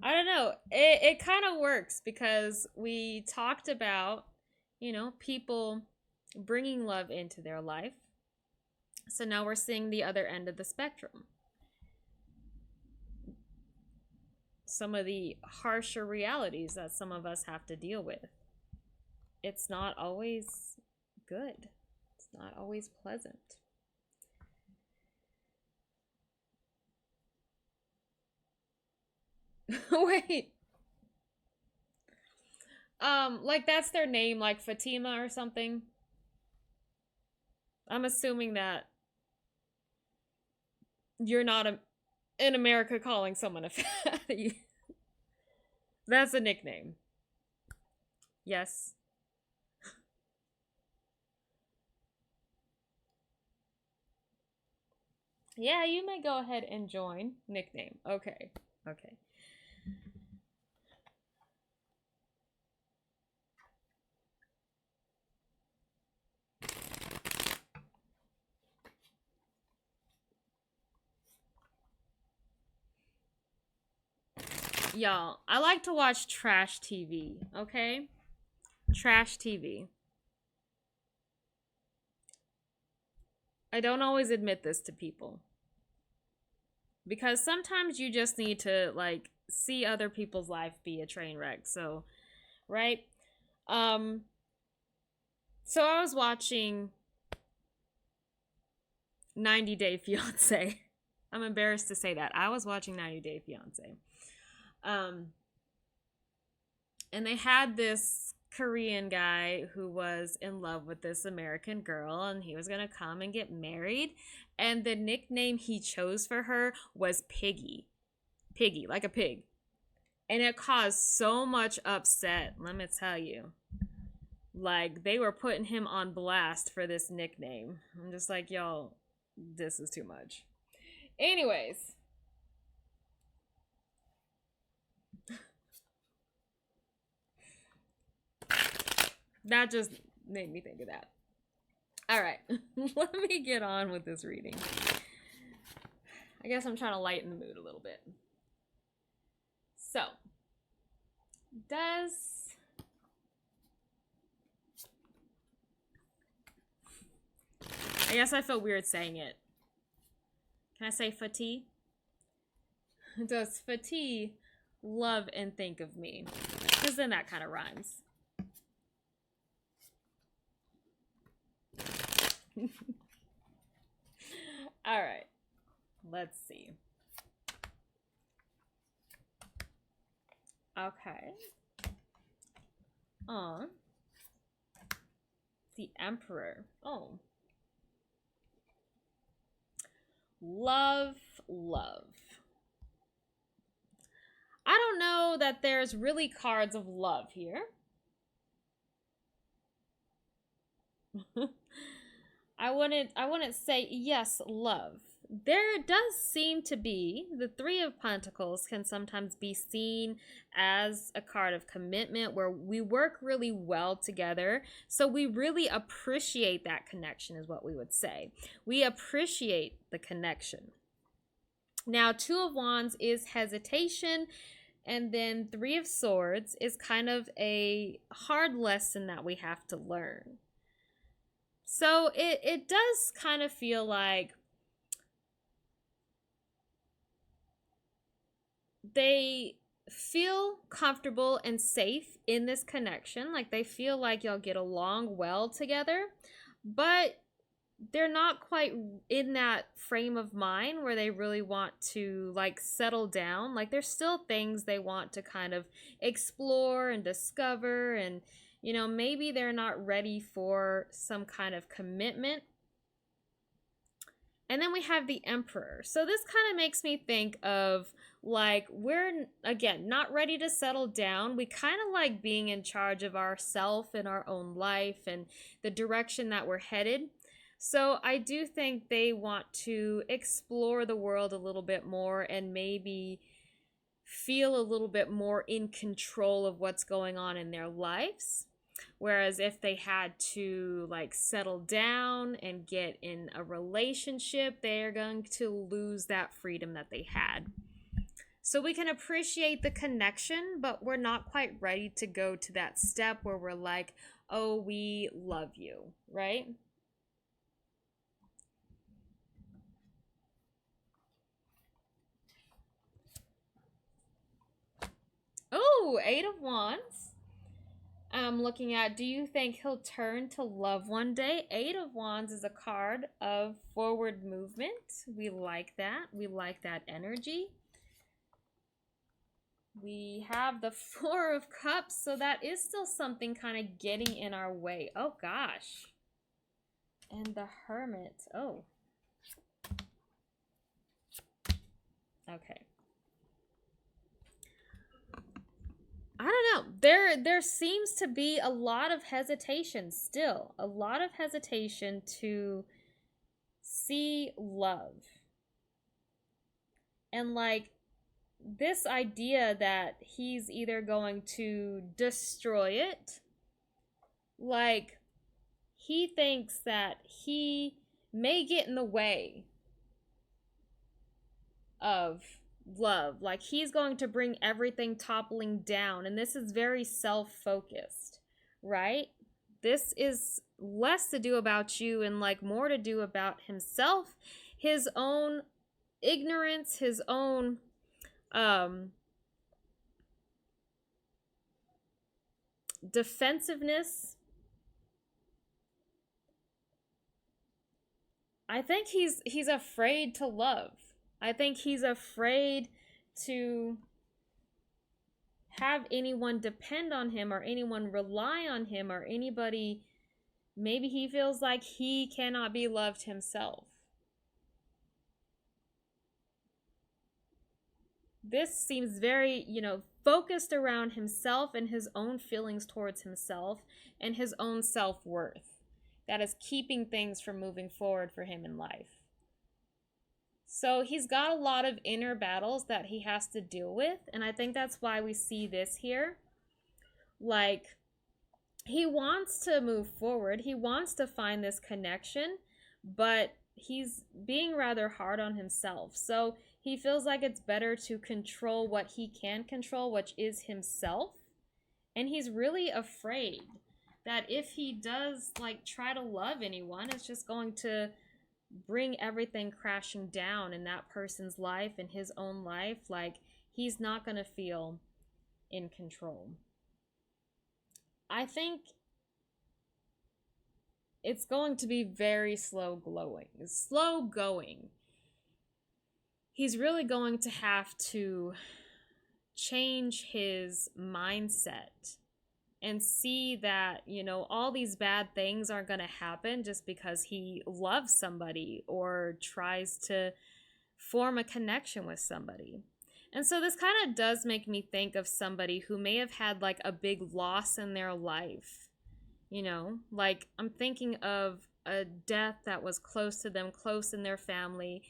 I don't know. It kind of works because we talked about, people bringing love into their life. So now we're seeing the other end of the spectrum. Some of the harsher realities that some of us have to deal with. It's not always good. It's not always pleasant. Wait. Like that's their name, like Fatima or something. I'm assuming that you're not in America calling someone a fatty. That's a nickname. Yes. Yeah, you may go ahead and join. Nickname. Okay. Okay. Y'all, I like to watch trash TV, okay? Trash TV. I don't always admit this to people. Because sometimes you just need to, like, see other people's life be a train wreck. So, right? Um, so I was watching 90 Day Fiance. I'm embarrassed to say that. I was watching 90 Day Fiance. Um, and they had this Korean guy who was in love with this American girl, and he was gonna come and get married. And the nickname he chose for her was Piggy. Piggy, like a pig. And it caused so much upset, let me tell you. Like, they were putting him on blast for this nickname. I'm just like, y'all, this is too much. Anyways. That just made me think of that. All right, let me get on with this reading. I guess I'm trying to lighten the mood a little bit. So, I guess I feel weird saying it. Can I say Fatih? Does Fatih love and think of me? Because then that kind of rhymes. All right. Let's see. Okay. The Emperor. Oh. Love, love. I don't know that there's really cards of love here. I wouldn't say yes, love. There does seem to be the Three of Pentacles can sometimes be seen as a card of commitment where we work really well together. So we really appreciate that connection is what we would say. We appreciate the connection. Now, Two of Wands is hesitation, and then Three of Swords is kind of a hard lesson that we have to learn. So it does kind of feel like they feel comfortable and safe in this connection. Like they feel like y'all get along well together, but they're not quite in that frame of mind where they really want to like settle down. Like there's still things they want to kind of explore and discover, and maybe they're not ready for some kind of commitment. And then we have the Emperor. So this kind of makes me think of like we're, again, not ready to settle down. We kind of like being in charge of ourselves and our own life and the direction that we're headed. So I do think they want to explore the world a little bit more and maybe feel a little bit more in control of what's going on in their lives. Whereas if they had to like settle down and get in a relationship, they're going to lose that freedom that they had. So we can appreciate the connection, but we're not quite ready to go to that step where we're like, oh, we love you, right? Oh, Eight of Wands. I'm looking at, do you think he'll turn to love one day? Eight of Wands is a card of forward movement. We like that. We like that energy. We have the Four of Cups, so that is still something kind of getting in our way. Oh, gosh. And the Hermit. Oh. Okay. I don't know. There seems to be a lot of hesitation still. A lot of hesitation to see love. And like this idea that he's either going to destroy it, like he thinks that he may get in the way of love, like he's going to bring everything toppling down, and this is very self-focused, right? This is less to do about you and like more to do about himself, his own ignorance, his own defensiveness. I think he's afraid to love. I think he's afraid to have anyone depend on him or anyone rely on him or anybody. Maybe he feels like he cannot be loved himself. This seems very, focused around himself and his own feelings towards himself and his own self-worth. That is keeping things from moving forward for him in life. So he's got a lot of inner battles that he has to deal with, and I think that's why we see this here. Like, he wants to move forward, he wants to find this connection, but he's being rather hard on himself. So he feels like it's better to control what he can control, which is himself. And he's really afraid that if he does like try to love anyone, it's just going to bring everything crashing down in that person's life and his own life. Like, he's not going to feel in control. I think it's going to be very slow going. He's really going to have to change his mindset and see that, all these bad things aren't going to happen just because he loves somebody or tries to form a connection with somebody. And so this kind of does make me think of somebody who may have had like a big loss in their life. Like I'm thinking of a death that was close to them, close in their family,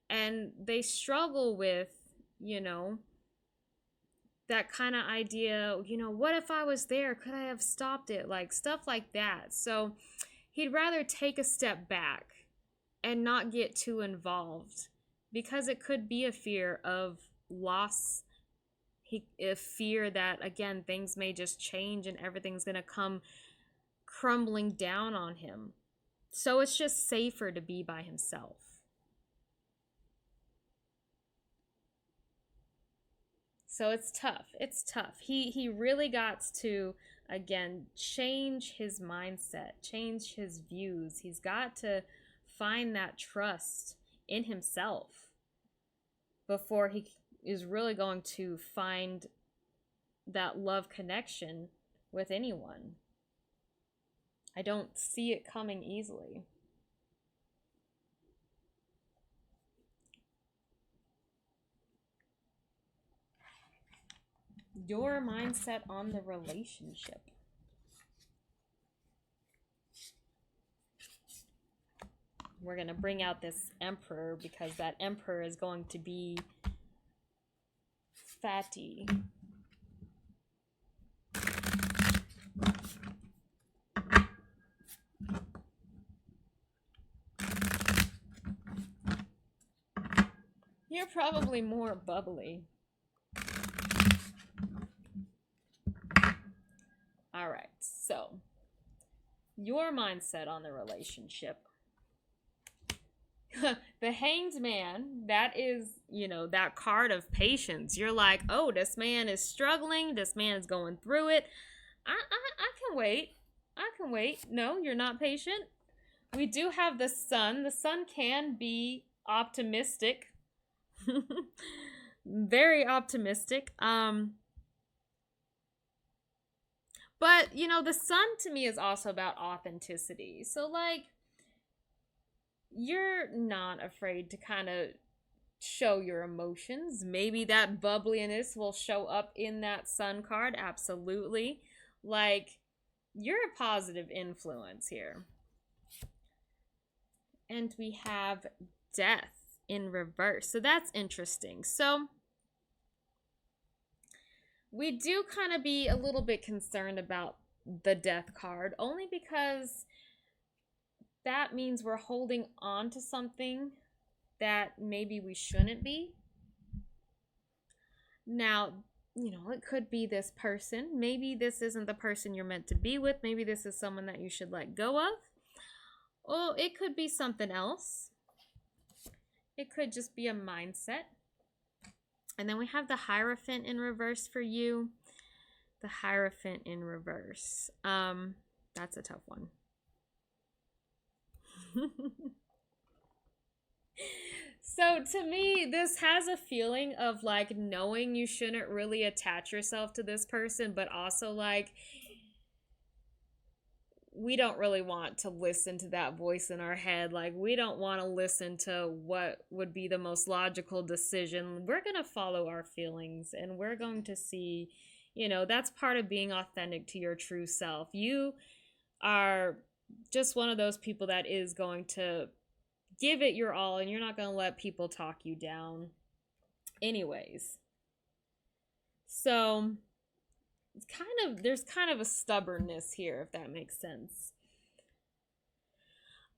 and they struggle with, that kind of idea, what if I was there? Could I have stopped it? Like stuff like that. So he'd rather take a step back and not get too involved because it could be a fear of loss, a fear that, again, things may just change and everything's going to come crumbling down on him. So it's just safer to be by himself. So it's tough. He really got to, again, change his mindset, change his views. He's got to find that trust in himself before he is really going to find that love connection with anyone. I don't see it coming easily. Your mindset on the relationship. We're going to bring out this Emperor because that Emperor is going to be fatty. You're probably more bubbly. All right, so your mindset on the relationship. The Hanged Man, that is, that card of patience. You're like, oh, this man is struggling. This man is going through it. I can wait. I can wait. No, you're not patient. We do have the Sun. The Sun can be optimistic. Very optimistic. But, the Sun to me is also about authenticity. So, like, you're not afraid to kind of show your emotions. Maybe that bubbliness will show up in that Sun card. Absolutely. Like, you're a positive influence here. And we have Death in reverse. So that's interesting. So we do kind of be a little bit concerned about the Death card, only because that means we're holding on to something that maybe we shouldn't be. Now, it could be this person. Maybe this isn't the person you're meant to be with. Maybe this is someone that you should let go of. Or it could be something else. It could just be a mindset. And then we have the Hierophant in reverse for you. The Hierophant in reverse. That's a tough one. So to me, this has a feeling of like knowing you shouldn't really attach yourself to this person, but also like we don't really want to listen to that voice in our head. Like, we don't want to listen to what would be the most logical decision. We're going to follow our feelings, and we're going to see, that's part of being authentic to your true self. You are just one of those people that is going to give it your all, and you're not going to let people talk you down. So there's kind of a stubbornness here, if that makes sense.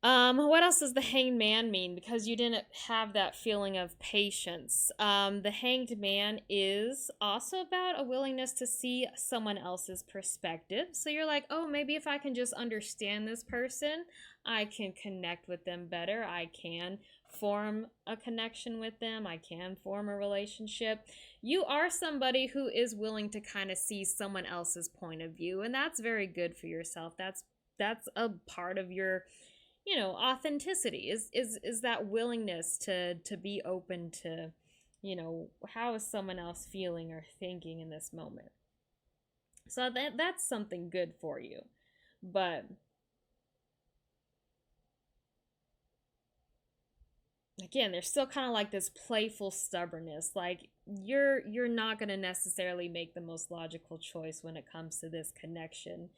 What else does the Hanged Man mean? Because you didn't have that feeling of patience. The Hanged Man is also about a willingness to see someone else's perspective. So you're like, oh, maybe if I can just understand this person, I can connect with them better. I can form a connection with them. I can form a relationship. You are somebody who is willing to kind of see someone else's point of view, and that's very good for yourself. That's a part of your authenticity is that willingness to be open to, how is someone else feeling or thinking in this moment. So that's something good for you. But again, there's still kind of like this playful stubbornness. Like you're not going to necessarily make the most logical choice when it comes to this connection.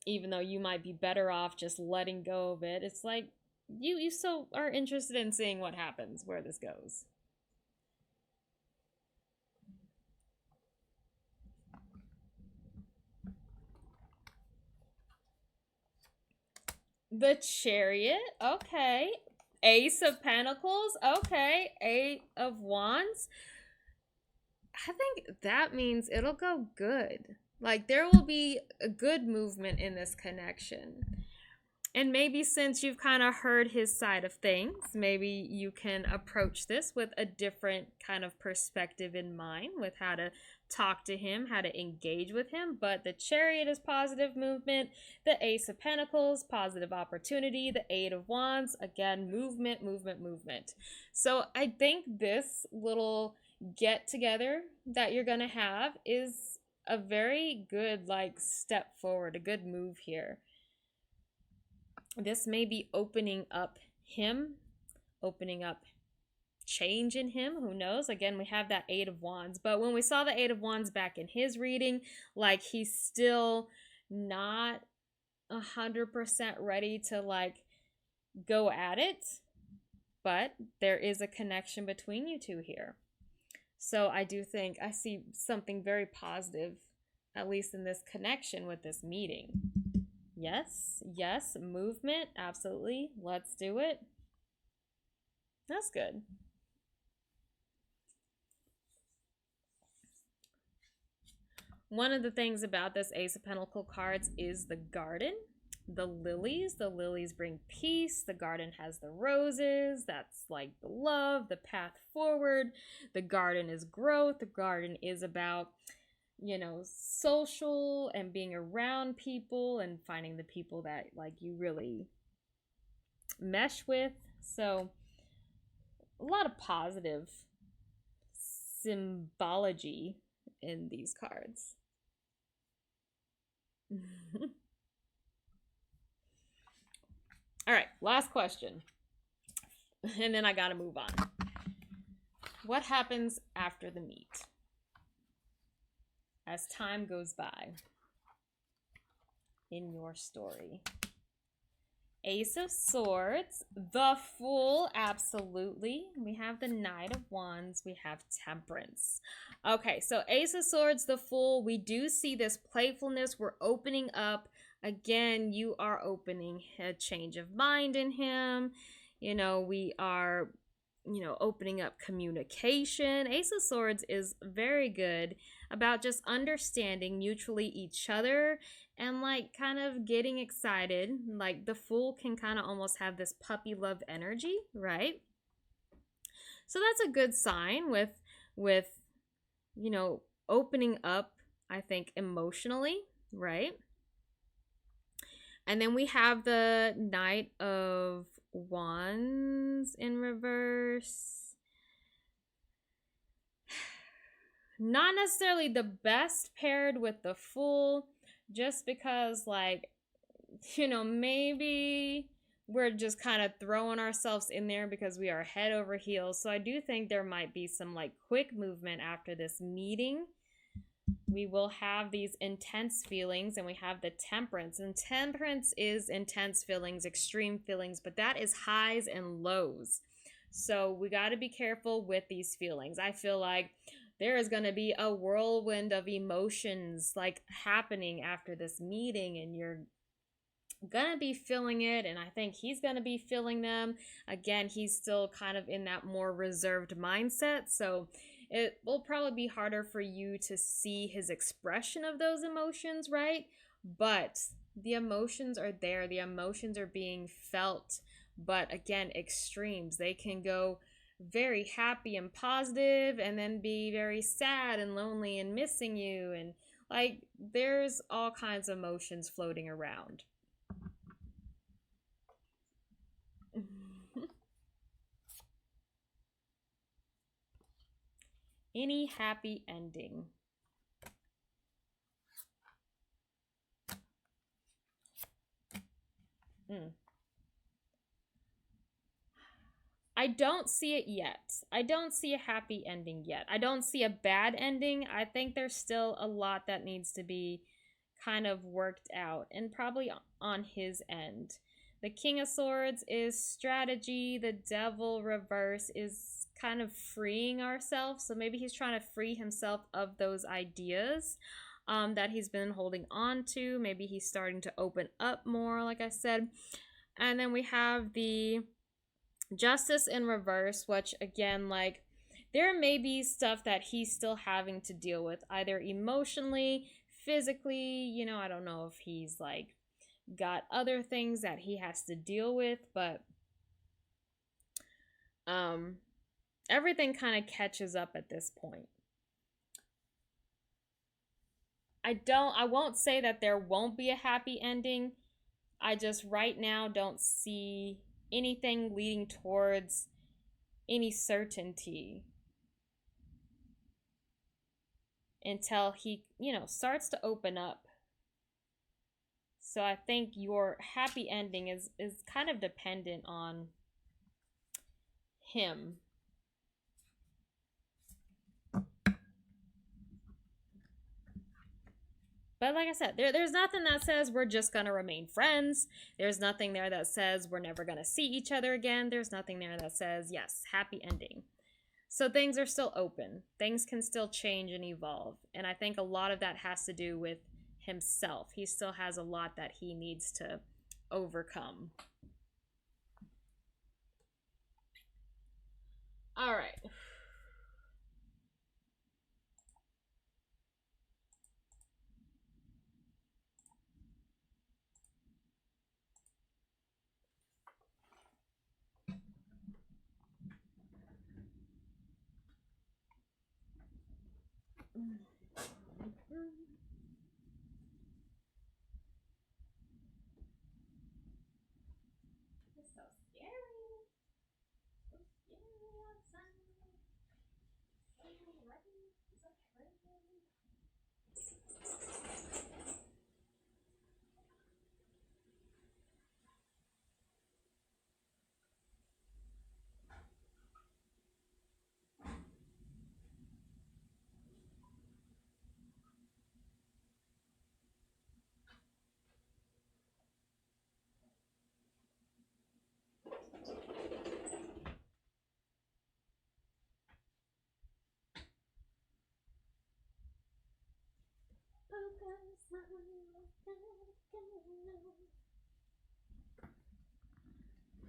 Even though you might be better off just letting go of it, it's like you still are interested in seeing what happens, where this goes. The Chariot, okay. Ace of Pentacles, okay. Eight of Wands. I think that means it'll go good. Like, there will be a good movement in this connection. And maybe since you've kind of heard his side of things, maybe you can approach this with a different kind of perspective in mind with how to talk to him, how to engage with him. But the Chariot is positive movement. The Ace of Pentacles, positive opportunity. The Eight of Wands, again, movement, movement, movement. So I think this little get together that you're going to have is a very good step forward, a good move here. This may be opening up him, opening up change in him, who knows. Again, we have that Eight of Wands, but when we saw the Eight of Wands back in his reading, he's still not 100% ready to go at it, but there is a connection between you two here. So I do think I see something very positive, at least in this connection with this meeting. Yes, movement, absolutely. Let's do it. That's good. One of the things about this Ace of Pentacle cards is the garden. The lilies. The lilies bring peace. The garden has the roses. That's like the love, the path forward. The garden is growth. The garden is about, you know, social and being around people and finding the people that like you really mesh with. So a lot of positive symbology in these cards. All right, last question. And then I gotta move on. What happens after the meet? As time goes by in your story. Ace of Swords, the Fool, absolutely. We have the Knight of Wands, we have Temperance. Okay, so Ace of Swords, the Fool, we do see this playfulness. We're opening up. Again, you are opening a change of mind in him. You know, we are, you know, opening up communication. Ace of Swords is very good about just understanding mutually each other and like kind of getting excited. Like the Fool can kind of almost have this puppy love energy, right? So that's a good sign with you know, opening up, I think, emotionally, right? And then we have the Knight of Wands in reverse. Not necessarily the best paired with the Fool, just because, like, you know, maybe we're just kind of throwing ourselves in there because we are head over heels. So I do think there might be some like quick movement after this meeting. We will have these intense feelings, and we have the Temperance. And Temperance is intense feelings, extreme feelings, but that is highs and lows. So we got to be careful with these feelings. I feel like there is going to be a whirlwind of emotions like happening after this meeting, and you're gonna be feeling it, and I think he's gonna be feeling them. Again, he's still kind of in that more reserved mindset, so it will probably be harder for you to see his expression of those emotions, right? But the emotions are there, the emotions are being felt. But again, extremes, they can go very happy and positive and then be very sad and lonely and missing you, and like there's all kinds of emotions floating around. Any happy ending? Mm. I don't see it yet. I don't see a happy ending yet. I don't see a bad ending. I think there's still a lot that needs to be kind of worked out, and probably on his end. The King of Swords is strategy. The Devil reverse is kind of freeing ourselves. So maybe he's trying to free himself of those ideas that he's been holding on to. Maybe he's starting to open up more, like I said. And then we have the Justice in reverse, which again, like, there may be stuff that he's still having to deal with, either emotionally, physically. You know, I don't know if he's like got other things that he has to deal with, but everything kind of catches up at this point. I won't say that there won't be a happy ending. I just right now don't see anything leading towards any certainty until he, you know, starts to open up. So I think your happy ending is kind of dependent on him. But like I said, there's nothing that says we're just going to remain friends. There's nothing there that says we're never going to see each other again. There's nothing there that says, yes, happy ending. So things are still open. Things can still change and evolve. And I think a lot of that has to do with himself. He still has a lot that he needs to overcome.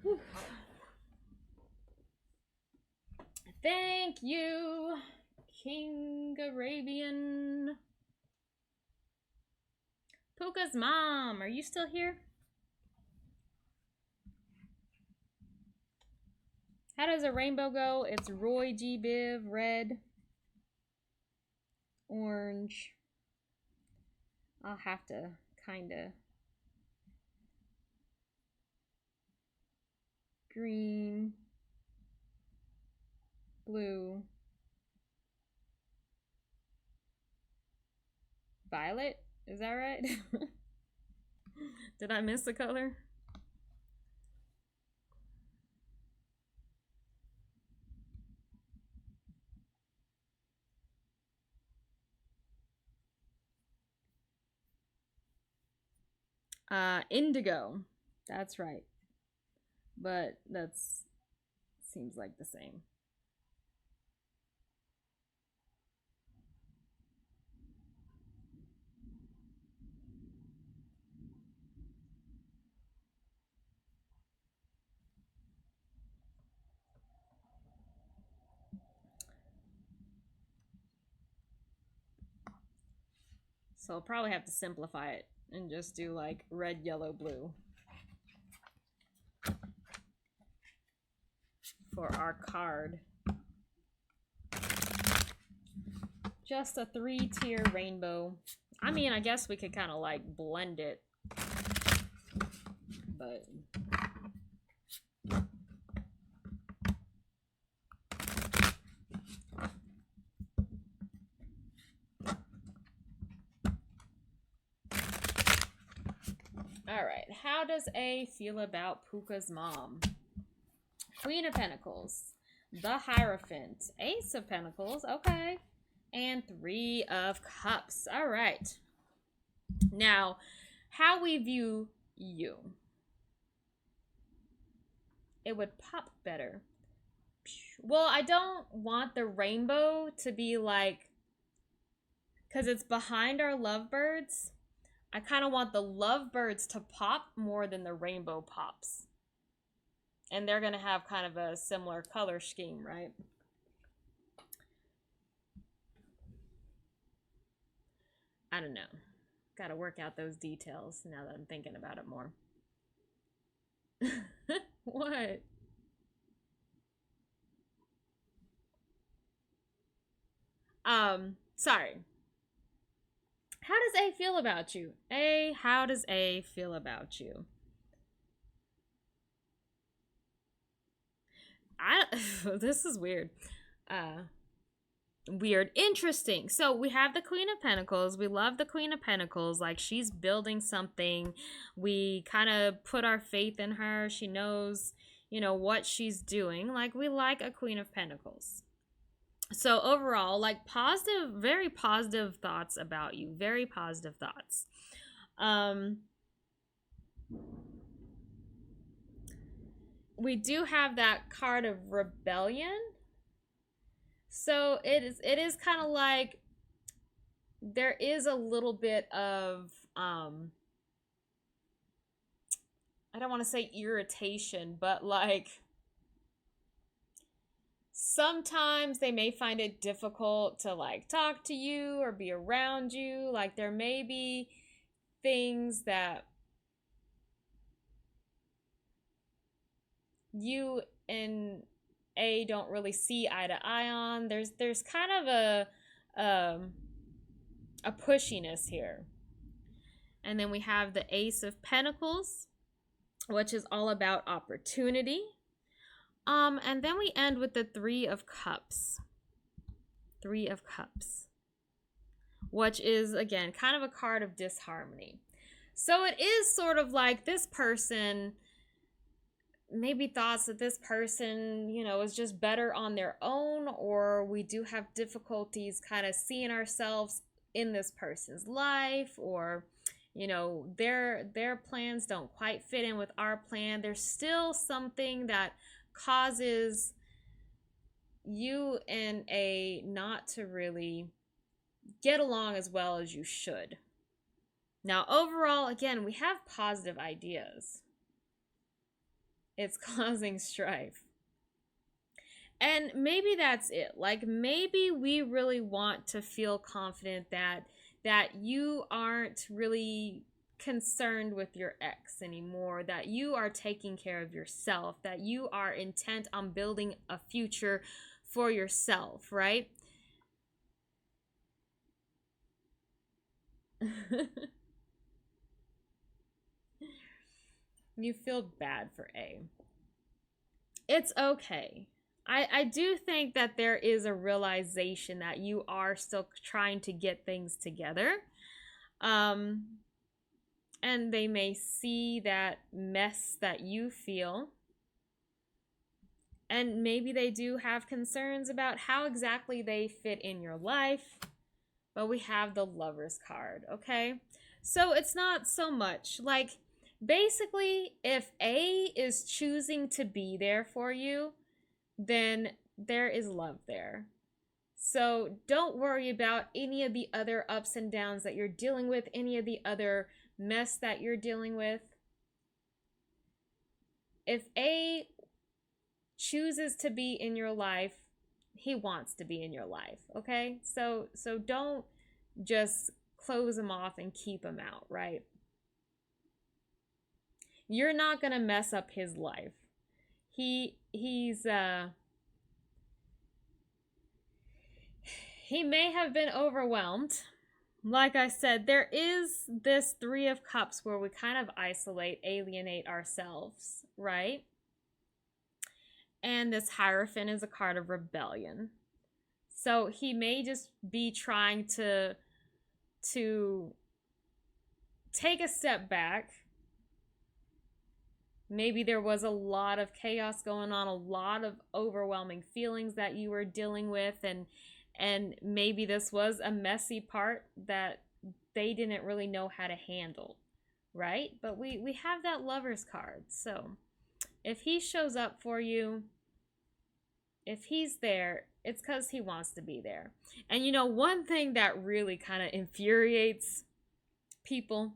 Whew. Thank you, King Arabian. Puka's mom, are you still here? How does a rainbow go? It's Roy G. Biv, red, orange. I'll have to kind of green, blue, violet. Is that right? Did I miss a color? Indigo. That's right. But that's seems like the same. So I'll probably have to simplify it and just do like red, yellow, blue for our card. Just a 3-tier rainbow. I mean, I guess we could kind of like blend it, but all right. How does A feel about Puka's mom? Queen of Pentacles, the Hierophant, Ace of Pentacles, okay, and 3 of Cups. All right. Now, how we view you. It would pop better. Well, I don't want the rainbow to be like, because it's behind our lovebirds. I kind of want the lovebirds to pop more than the rainbow pops. And they're going to have kind of a similar color scheme, right? I don't know. Got to work out those details now that I'm thinking about it more. What? Sorry. How does A feel about you? A, how does A feel about you? This is weird. Weird. Interesting. So we have the Queen of Pentacles. We love the Queen of Pentacles. Like, she's building something. We kind of put our faith in her. She knows, you know, what she's doing. Like, we like a Queen of Pentacles. So overall, like, positive, very positive thoughts about you. Very positive thoughts. We do have that card of rebellion. So it is kind of like there is a little bit of I don't want to say irritation, but like sometimes they may find it difficult to like talk to you or be around you. Like, there may be things that you and A don't really see eye to eye on. There's kind of a pushiness here. And then we have the Ace of Pentacles, which is all about opportunity. And then we end with the 3 of Cups. 3 of Cups, which is, again, kind of a card of disharmony. So it is sort of like this person maybe thoughts that this person, you know, is just better on their own, or we do have difficulties kind of seeing ourselves in this person's life, or, you know, their plans don't quite fit in with our plan. There's still something that causes you and A not to really get along as well as you should. Now, overall, again, we have positive ideas. It's causing strife. And maybe that's it. Like maybe we really want to feel confident that you aren't really concerned with your ex anymore, that you are taking care of yourself, that you are intent on building a future for yourself, right? You feel bad for A. It's okay. I do think that there is a realization that you are still trying to get things together. Um, and they may see that mess that you feel. And maybe they do have concerns about how exactly they fit in your life. But we have the Lover's card, okay? So it's not so much like basically if A is choosing to be there for you, then there is love there. So don't worry about any of the other ups and downs that you're dealing with, any of the other mess that you're dealing with. If A chooses to be in your life, he wants to be in your life, okay? So don't just close him off and keep him out, right? You're not going to mess up his life. He may have been overwhelmed. Like I said, there is this 3 of Cups where we kind of isolate, alienate ourselves, right? And this Hierophant is a card of rebellion. So he may just be trying to take a step back. Maybe there was a lot of chaos going on, a lot of overwhelming feelings that you were dealing with, and maybe this was a messy part that they didn't really know how to handle, right? But we have that Lover's card. So if he shows up for you, if he's there, it's because he wants to be there. And you know, one thing that really kind of infuriates people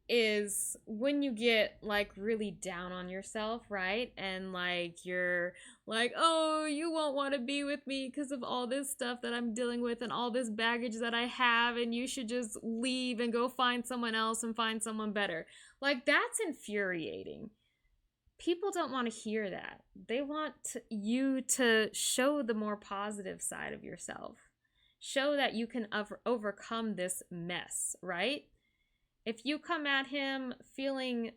is when you get like really down on yourself, right? And like you're like, oh, you won't want to be with me because of all this stuff that I'm dealing with and all this baggage that I have, and you should just leave and go find someone else and find someone better. Like that's infuriating. People don't want to hear that. They want you to show the more positive side of yourself. Show that you can overcome this mess, right? If you come at him feeling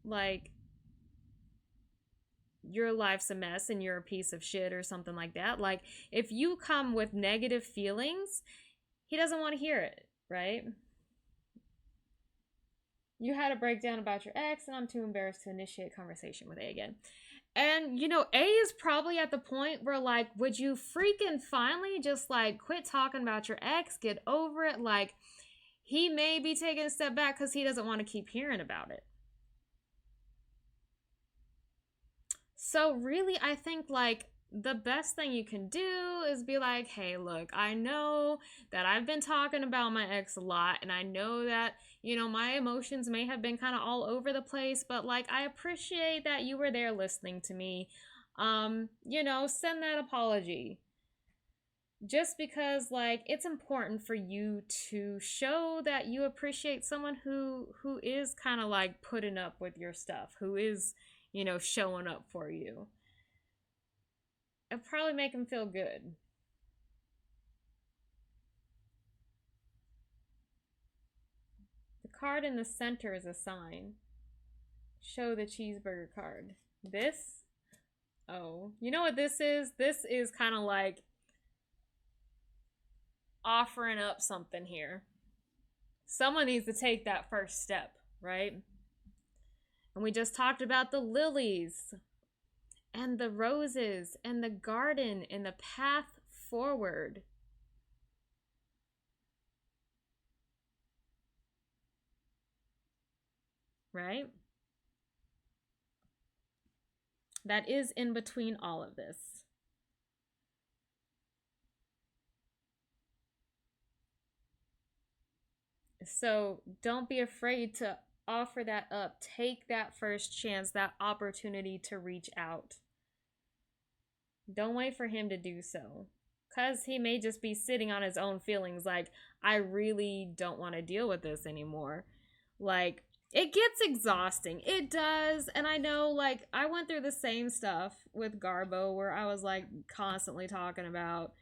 like your life's a mess and you're a piece of shit or something like that, like if you come with negative feelings, he doesn't want to hear it, right? You had a breakdown about your ex and I'm too embarrassed to initiate conversation with A again. And you know, A is probably at the point where like, would you freaking finally just like quit talking about your ex, get over it? Like, he may be taking a step back because he doesn't want to keep hearing about it. So really, I think like the best thing you can do is be like, hey, look, I know that I've been talking about my ex a lot, and I know that, you know, my emotions may have been kind of all over the place, but like I appreciate that you were there listening to me. You know, send that apology. Just because like it's important for you to show that you appreciate someone who is kind of like putting up with your stuff, who is, you know, showing up for you. It'll probably make them feel good. The card in the center is a sign. Show the cheeseburger card. This, oh, you know what this is? This is kind of like offering up something here. Someone needs to take that first step, right? And we just talked about the lilies and the roses and the garden and the path forward. Right? That is in between all of this. So don't be afraid to offer that up. Take that first chance, that opportunity to reach out. Don't wait for him to do so. Because he may just be sitting on his own feelings like, I really don't want to deal with this anymore. Like, it gets exhausting. It does. And I know, like, I went through the same stuff with Garbo where I was, like, constantly talking about,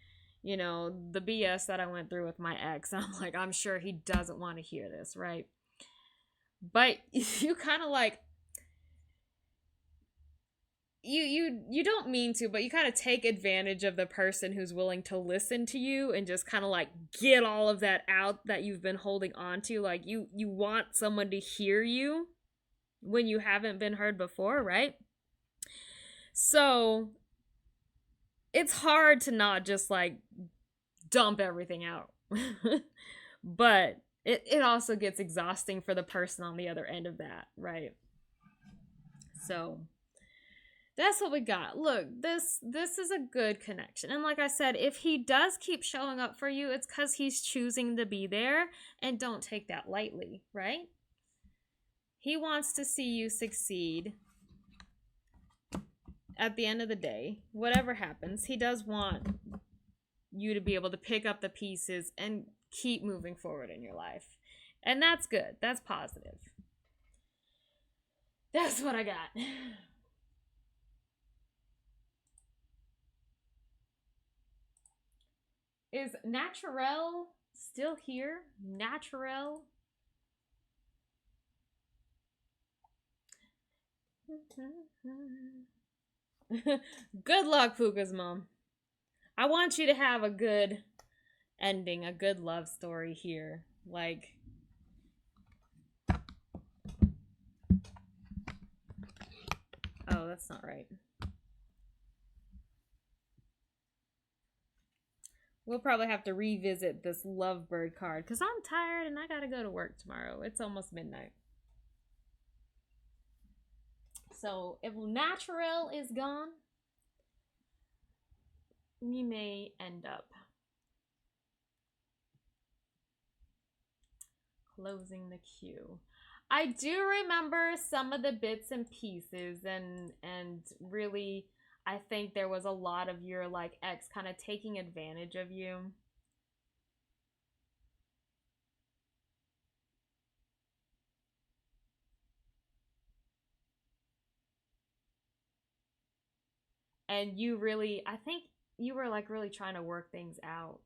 you know, the BS that I went through with my ex. I'm like, I'm sure he doesn't want to hear this, right? But you kind of like, you don't mean to, but you kind of take advantage of the person who's willing to listen to you and just kind of like get all of that out that you've been holding on to. Like you want someone to hear you when you haven't been heard before, right? So it's hard to not just like dump everything out. But it also gets exhausting for the person on the other end of that, right? So that's what we got. Look, this is a good connection. And like I said, if he does keep showing up for you, it's because he's choosing to be there, and don't take that lightly, right? He wants to see you succeed at the end of the day. Whatever happens, he does want you to be able to pick up the pieces and keep moving forward in your life. And that's good. That's positive. That's what I got. Is Naturel still here? Naturel? Good luck, Puka's mom. I want you to have a good ending, a good love story here. Like, oh, that's not right. We'll probably have to revisit this lovebird card because I'm tired and I gotta go to work tomorrow. It's almost midnight. So if Natural is gone, we may end up closing the queue. I do remember some of the bits and pieces, and really I think there was a lot of your like ex kind of taking advantage of you. And you really, I think you were like really trying to work things out.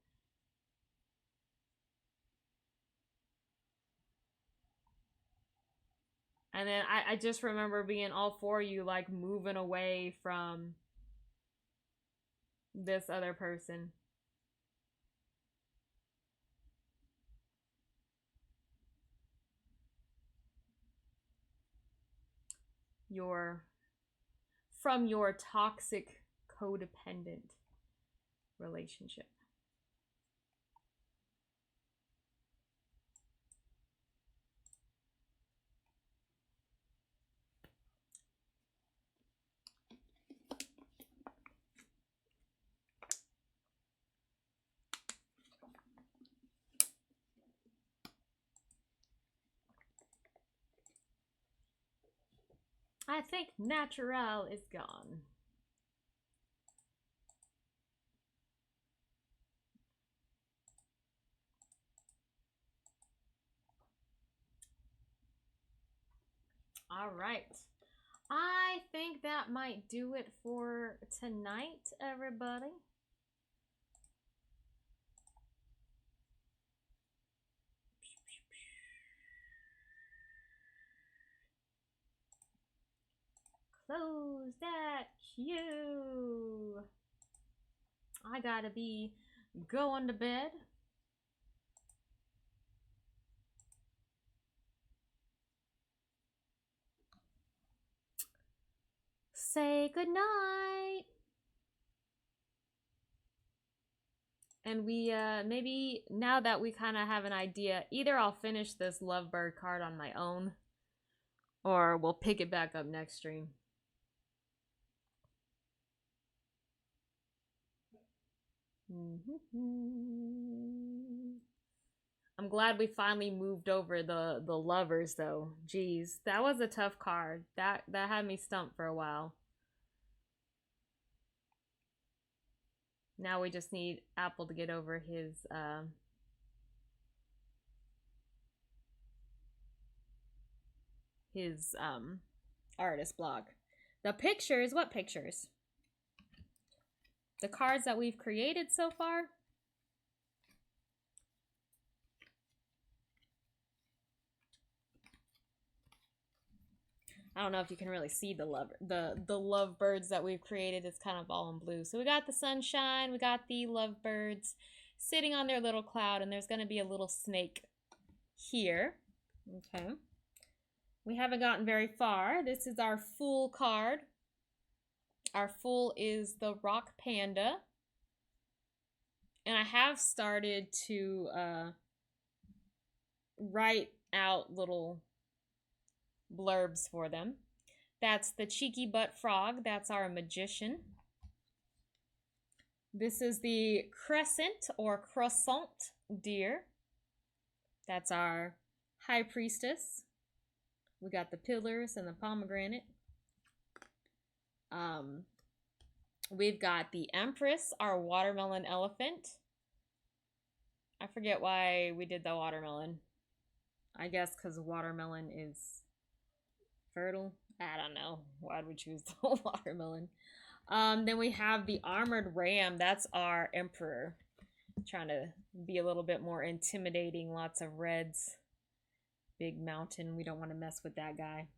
And then I just remember being all for you, like moving away from this other person. Your From your toxic codependent relationship. I think Natural is gone. All right. I think that might do it for tonight, everybody. Close that queue. I gotta be going to bed. Say goodnight. And we maybe now that we kind of have an idea, either I'll finish this lovebird card on my own, or we'll pick it back up next stream. I'm glad we finally moved over the lovers though. Jeez, that was a tough card. That had me stumped for a while. Now we just need Apple to get over his artist block. The pictures, what pictures? The cards that we've created so far? I don't know if you can really see the lovebirds that we've created. It's kind of all in blue. So we got the sunshine, we got the lovebirds sitting on their little cloud, and there's going to be a little snake here. Okay. We haven't gotten very far. This is our Fool card. Our Fool is the rock panda. And I have started to write out little blurbs for them. That's the cheeky butt frog. That's our magician. This is the crescent or croissant deer. That's our high priestess. We got the pillars and the pomegranate. We've got the empress, our watermelon elephant. I forget why we did the watermelon. I guess because watermelon is fertile. I don't know. Why'd we choose the watermelon? Then we have the armored ram. That's our emperor. Trying to be a little bit more intimidating. Lots of reds. Big mountain. We don't want to mess with that guy.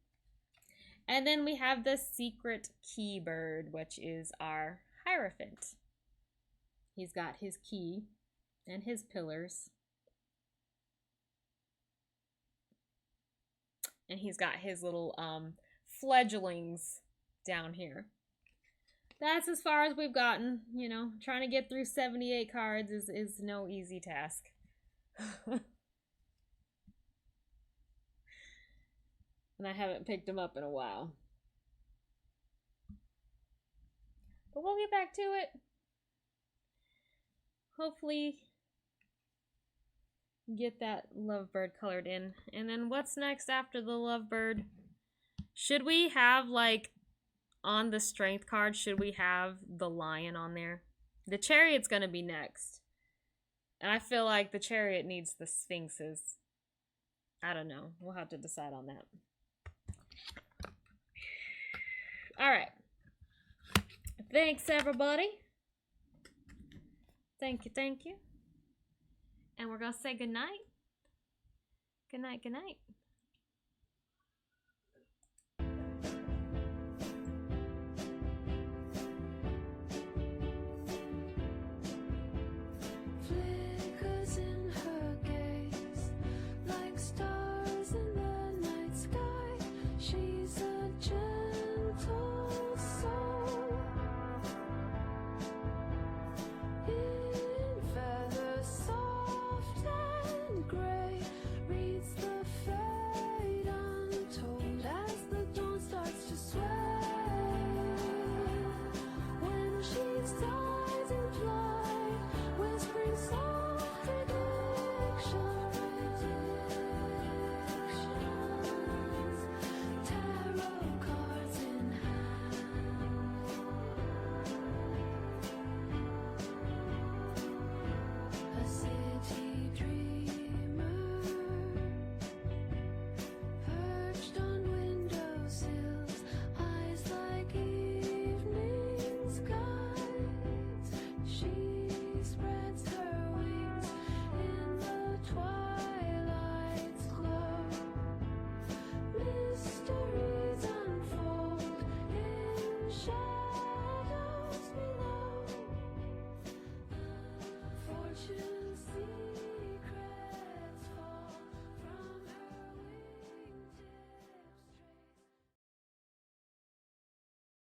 And then we have the secret key bird, which is our Hierophant. He's got his key and his pillars. And he's got his little fledglings down here. That's as far as we've gotten. You know, trying to get through 78 cards is no easy task. And I haven't picked them up in a while. But we'll get back to it. Hopefully get that lovebird colored in. And then what's next after the lovebird? Should we have, like, on the strength card, should we have the lion on there? The chariot's going to be next. And I feel like the chariot needs the sphinxes. I don't know. We'll have to decide on that. All right. Thanks, everybody. Thank you, thank you. And we're going to say goodnight. Good night, good night.